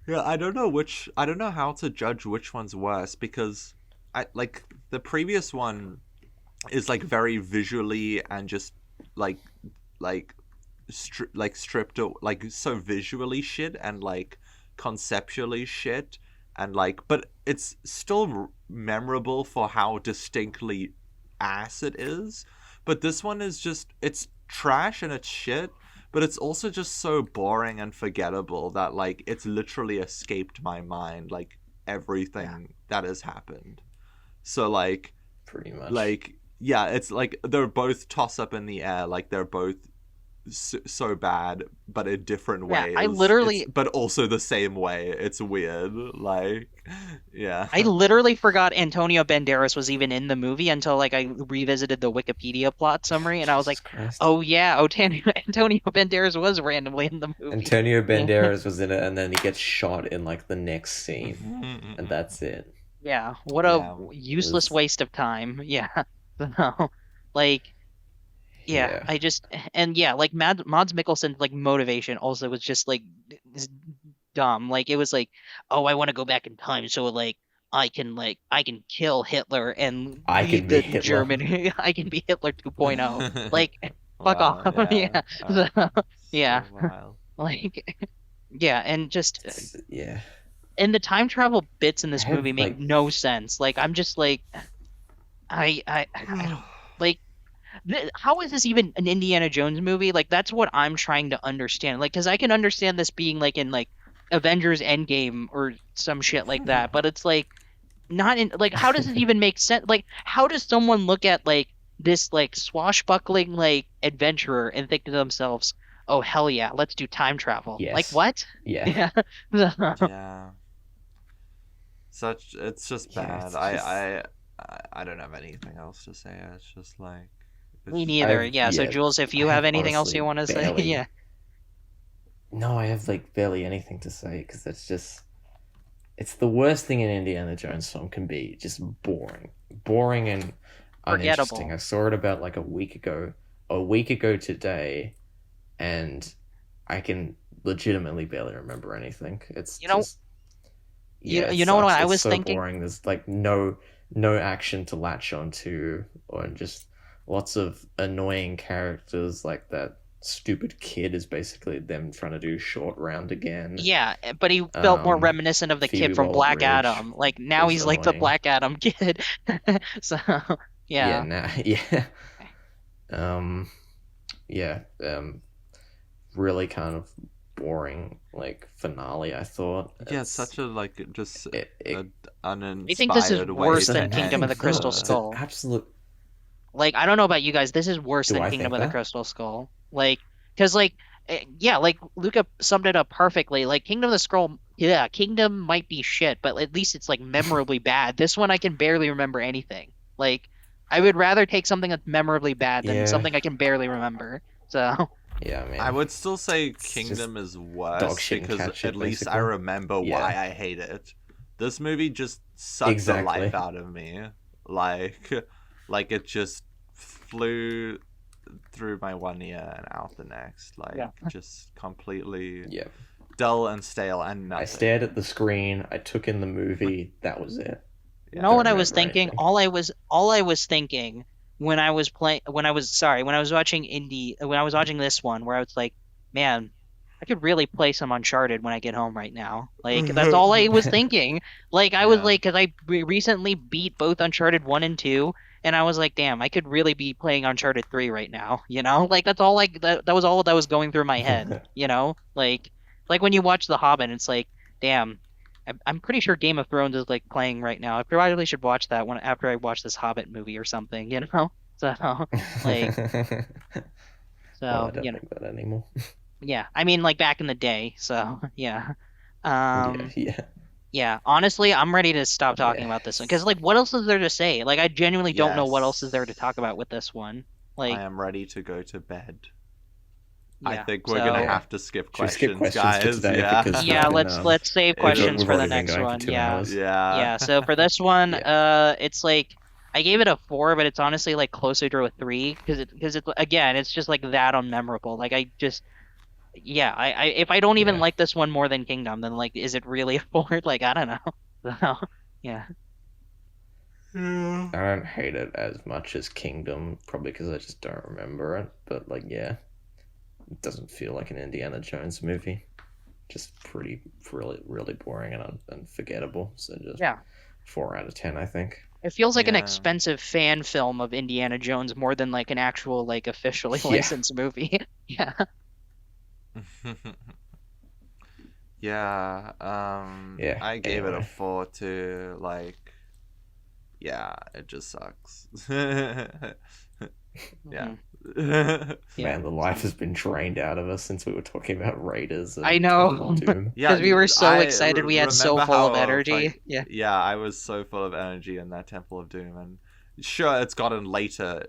S3: Yeah, I don't know how to judge which one's worse because I like the previous one is like very visually and just like like stripped like so visually shit and like conceptually shit and like but it's still memorable for how distinctly ass it is. But this one is just it's trash and it's shit, but it's also just so boring and forgettable that like it's literally escaped my mind like
S2: yeah,
S3: everything that has happened. So
S1: pretty much.
S3: like yeah, it's like they're both toss up in the air, like they're both so bad but in different
S2: yeah. I
S3: ways. It's
S2: literally
S3: but also the same way. It's weird. Like yeah.
S2: I literally forgot Antonio Banderas was even in the movie until like I revisited the Wikipedia plot summary and I was like,
S1: Jesus Christ.
S2: oh yeah, Antonio Banderas was randomly in the movie.
S1: Antonio
S2: Yeah.
S1: Banderas was in it, and then he gets shot in like the next scene, and that's it.
S2: Yeah, what a
S3: Yeah.
S1: It
S2: useless
S1: was,
S2: waste of time. Yeah. So, like, yeah,
S1: yeah,
S2: I just and yeah, like Mads Mikkelsen's like motivation also was just like is dumb. Like it was like, oh, I want to go back in time so I can kill Hitler and
S1: I
S2: lead
S1: could be
S2: the
S1: Hitler.
S2: German. I can be Hitler 2.0. Like, fuck off.
S3: Wow, yeah.
S2: Yeah. So,
S3: So
S2: yeah.
S3: wild.
S2: Like, yeah, and just
S1: Yeah,
S2: and the time travel bits in
S1: I
S2: this movie
S1: have
S2: make
S1: like,
S2: no sense. Like I'm just like I don't like how is this even an Indiana Jones movie? Like that's what I'm trying to understand. Like cuz I can understand this being like in like Avengers Endgame or some shit like that, but it's like not in like how does it even make sense? Like how does someone look at like this like swashbuckling like adventurer and think to themselves, "Oh hell yeah, let's do time travel." Like
S1: yes,
S2: what?
S1: yeah,
S2: Yeah.
S3: Yeah. Such it's just
S1: yeah.
S3: bad.
S1: It's just
S3: I don't have anything else to say. It's just like
S2: Me
S3: it's
S2: neither.
S1: I've
S2: Yeah, so
S1: yeah,
S2: Jules, if
S1: I
S2: you have
S1: have
S2: anything else you
S1: honestly
S2: want to say, yeah.
S1: barely. No, I have like barely anything to say because it's the worst thing an Indiana Jones film can be. Just boring and uninteresting.
S2: Forgettable.
S1: I saw it about like a week ago today, and I can legitimately barely remember anything. It's
S2: You know,
S1: just yeah, it
S2: you know what
S1: sucks.
S2: I
S1: It's
S2: was
S1: so
S2: thinking?
S1: boring. There's like no action to latch onto, or just lots of annoying characters like that. stupid kid is basically them trying to do Short Round again.
S2: Yeah, but he felt more reminiscent of the
S1: Phoebe
S2: kid from Black
S1: Waller-Bridge
S2: Adam. Like now
S1: was
S2: he's like the
S1: annoying.
S2: Black Adam kid. So
S1: Yeah,
S2: yeah.
S1: yeah. Um, yeah. Really kind of boring like finale. I thought.
S3: Yeah, it's such a like just
S2: I think this is
S3: uninspired way
S2: worse
S1: It's
S2: than
S3: to
S2: Kingdom of
S1: anything
S2: the
S3: end.
S2: Crystal
S1: though. It's an
S2: Skull.
S1: absolute.
S2: Like I don't know about you guys, this is worse
S1: Do
S2: than
S1: I
S2: Kingdom
S1: think
S2: of the
S1: that?
S2: Crystal Skull. Like, because like, yeah, like Luca summed it up perfectly. Like Kingdom of the Skull, yeah, Kingdom might be shit, but at least it's like memorably bad. This one I can barely remember anything. Like, I would rather take something that's memorably bad than
S1: Yeah.
S2: something I can barely remember. So
S1: Yeah,
S3: I
S1: man.
S3: would still say
S1: It's just
S3: Kingdom is
S1: dog
S3: worse
S1: shit and
S3: because
S1: cat
S3: at
S1: shit,
S3: least I
S1: basically.
S3: remember why
S1: Yeah.
S3: I hate it. This movie just sucked the life
S1: Exactly.
S3: out of me. Like, like it just flew through my one ear and out the next. Like,
S2: yeah.
S3: just completely
S1: Yeah.
S3: dull and stale and
S1: I
S3: nothing.
S1: stared at the screen. I took in the movie. That was it.
S2: You
S3: Yeah.
S2: know
S1: Don't
S2: what I was
S1: remember
S2: thinking?
S1: anything.
S2: All I was thinking when I was watching when I was watching this one, where I was like, man, I could really play some Uncharted when I get home right now. Like that's all I was thinking. Like I was
S3: Yeah.
S2: like, because I recently beat both Uncharted 1 and 2, and I was like, damn, I could really be playing Uncharted 3 right now. You know, like that's all like that was all that was going through my head. You know, like when you watch The Hobbit, it's like, damn. I'm pretty sure Game of Thrones is like playing right now. I probably should watch that one after I watch this Hobbit movie or something, you know? So like
S1: Well, I
S2: so
S1: don't think that anymore.
S2: yeah. I mean like back in the day. So yeah.
S1: Yeah,
S2: Um
S1: yeah,
S2: yeah, honestly, I'm ready to stop talking
S1: yeah.
S2: about this one because like what else is there to say? Like I genuinely don't know what else is there to talk
S3: Yes.
S2: about with this one.
S3: I
S2: Like
S3: am ready to go to bed. I
S2: yeah.
S3: think we're gonna
S2: So
S1: Yeah.
S3: have to skip
S1: Should we skip
S3: questions,
S1: questions for
S3: guys.
S1: today
S3: Yeah.
S1: because
S2: yeah,
S1: we've been
S2: let's save questions
S1: we've
S2: for the
S1: already been
S2: next
S1: going for
S2: one.
S1: 2 hours.
S2: Yeah,
S3: Yeah.
S2: so for this one,
S1: Yeah.
S2: it's like I gave it a 4, but it's honestly like closer to a 3 because it's again, it's just like that unmemorable. Like I just yeah, I if I don't even
S1: Yeah.
S2: like this one more than Kingdom, then like is it really a 4? Like I don't know. So, yeah.
S3: Yeah.
S1: I don't hate it as much as Kingdom, probably because I just don't remember it. But like, yeah, it doesn't feel like an Indiana Jones movie. Just pretty, really boring and forgettable. So just
S2: Yeah.
S1: 4 out of 10, I think.
S2: It feels like an
S3: Yeah.
S2: expensive fan film of Indiana Jones more than like an actual like officially
S1: Yeah.
S2: licensed movie. Yeah.
S3: Yeah.
S1: Yeah,
S3: I gave it a
S1: anyway.
S3: 4 too. Like, yeah, it just sucks. Yeah.
S2: Yeah.
S1: Man, the life has been drained out of us since we were talking about Raiders and
S2: I know.
S1: Doom.
S3: Yeah,
S2: Because we were so
S3: I
S2: excited, we had so
S3: remember
S2: full of
S3: how
S2: energy. Yeah.
S3: yeah, I was so full of energy in that Temple of Doom, and sure, it's gotten later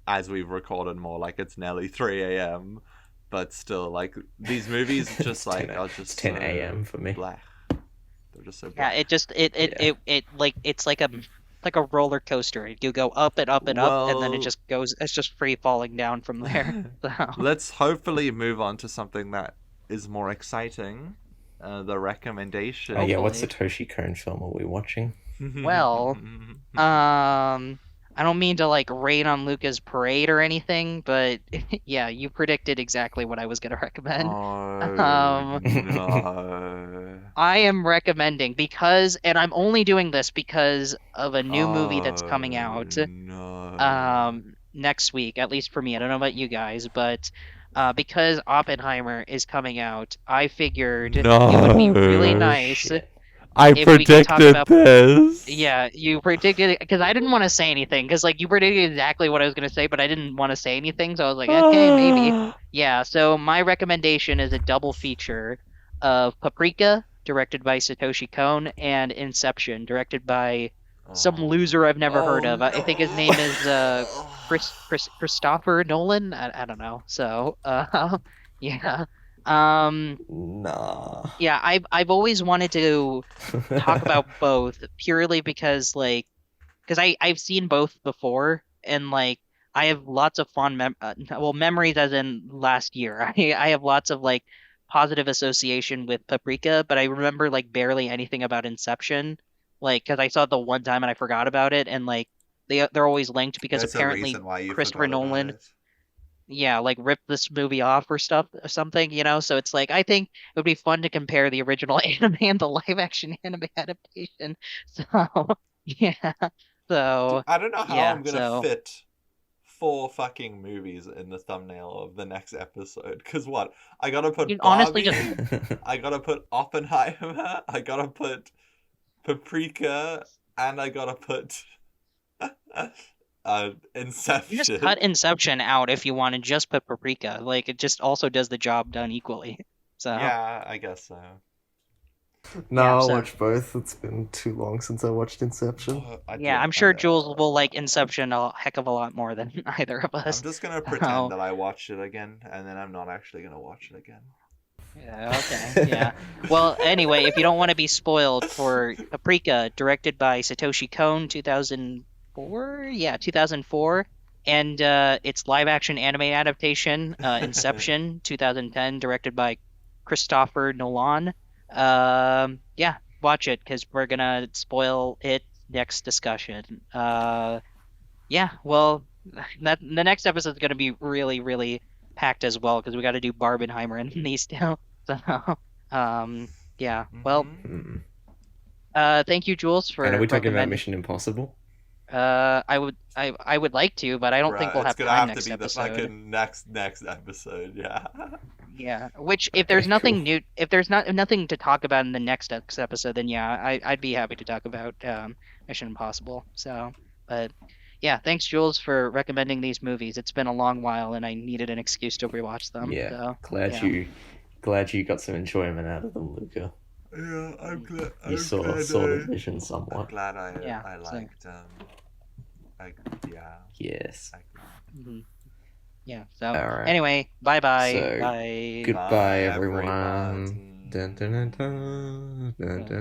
S3: as we've recorded more, like it's nearly 3 a.m. But still, like these movies,
S1: It's
S3: just like
S1: 10
S3: are
S1: It's
S3: just
S1: 10
S3: so
S1: a.m. for me.
S3: black. They're just so
S2: Yeah,
S3: black.
S2: it just
S1: Yeah.
S2: it like it's like a roller coaster. You go up and up and up, and then it
S3: Well,
S2: just goes. It's just free falling down from there. So
S3: let's hopefully move on to something that is more exciting. The recommendation.
S1: Oh yeah, what's the
S2: Hopefully.
S1: Toshi Kon film are we watching?
S2: Well, I don't mean to like rain on Luca's parade or anything, but yeah, you predicted exactly what I was gonna recommend.
S3: Oh
S2: Um,
S3: no.
S2: I am recommending because, and I'm only doing this because of a new movie that's coming
S3: Oh
S2: out
S3: no.
S2: next week, at least for me. I don't know about you guys, but because Oppenheimer is coming out, I figured it would be really
S3: No.
S2: nice
S1: Shit.
S3: I
S2: if we could talk
S3: predicted
S2: about
S3: this.
S2: yeah, you predicted it because I didn't want to say anything because like you predicted exactly what I was gonna say, but I didn't want to say anything, so I was like, okay, maybe. Yeah, so my recommendation is a double feature of Paprika, directed by Satoshi Kon, and Inception, directed by some loser I've never heard of. I think his name is Christopher Nolan. I don't know. So yeah. Um
S1: Nah.
S2: yeah, I've always wanted to talk about both purely because like because I've seen both before and like I have lots of memories as in last year. I have lots of like positive association with Paprika, but I remember like barely anything about Inception, like because I saw it the one time and I forgot about it, and like they're always linked because
S3: There's a
S2: apparently
S3: reason why you
S2: Christopher
S3: forgot about
S2: Nolan
S3: it.
S2: like rip this movie off or something, So it's like I think it would be fun to compare the original anime and the live action anime adaptation. So yeah, so
S3: I don't know how
S2: yeah,
S3: I'm gonna
S2: so
S3: fit 4 fucking movies in the thumbnail of the next episode. Cause what? I gotta
S2: you
S3: put
S2: honestly just
S3: Barbie, I gotta put Oppenheimer, I gotta put Paprika, and I gotta put
S2: you just
S3: Inception.
S2: cut Inception out if you want to just put Paprika. Like it just also does the job done equally. So
S3: Yeah, I guess so.
S1: No,
S2: yeah,
S1: I'll
S2: so
S1: watch both. It's been too long since I watched Inception.
S3: I do.
S2: yeah, I'm sure Jules will like Inception a heck of a lot more than either of
S3: I'm
S2: us.
S3: just gonna pretend
S2: So
S3: that I watched it again, and then I'm not actually gonna watch it again.
S2: yeah, okay, yeah. Well, anyway, if you don't want to be spoiled for Paprika, directed by Satoshi Kon, 2004, yeah, 2004, and its live action anime adaptation, Inception, 2010, directed by Christopher Nolan. Yeah, watch it because we're gonna spoil it next discussion. Yeah, well, the next episode is gonna be really, really packed as well because we got to do Barbenheimer and these two. So, yeah. Well,
S3: Mm-hmm.
S1: Hmm.
S2: thank you, Jules,
S1: And are
S2: for
S1: we talking about
S2: recommending.
S1: Mission Impossible?
S2: I would like to, but I don't think
S3: Bruh,
S2: we'll
S3: it's
S2: have
S3: gonna
S2: time
S3: have to
S2: next
S3: be the
S2: episode.
S3: fucking next episode, yeah.
S2: Yeah. Which, if there's
S1: Okay, cool.
S2: nothing new, if there's nothing to talk about in the next episode, then yeah, I'd be happy to talk about Mission Impossible. So, but yeah, thanks, Jules, for recommending these movies. It's been a long while, and I needed an excuse to rewatch them.
S1: Yeah,
S2: So,
S1: glad
S2: yeah.
S1: you got some enjoyment out of them, Luca.
S3: Yeah, I'm glad.
S1: You
S3: I'm
S1: saw
S3: glad.
S1: the vision
S3: I'm
S1: somewhat.
S3: glad
S2: Yeah.
S3: I
S2: So,
S3: liked. I yeah.
S1: Yes.
S3: I,
S2: mhm. Yeah. So,
S1: All right.
S2: anyway, bye-bye.
S1: So
S2: Bye.
S1: goodbye,
S3: Bye,
S1: everyone.
S3: everyone.
S1: Dun, dun, dun, dun, dun, dun.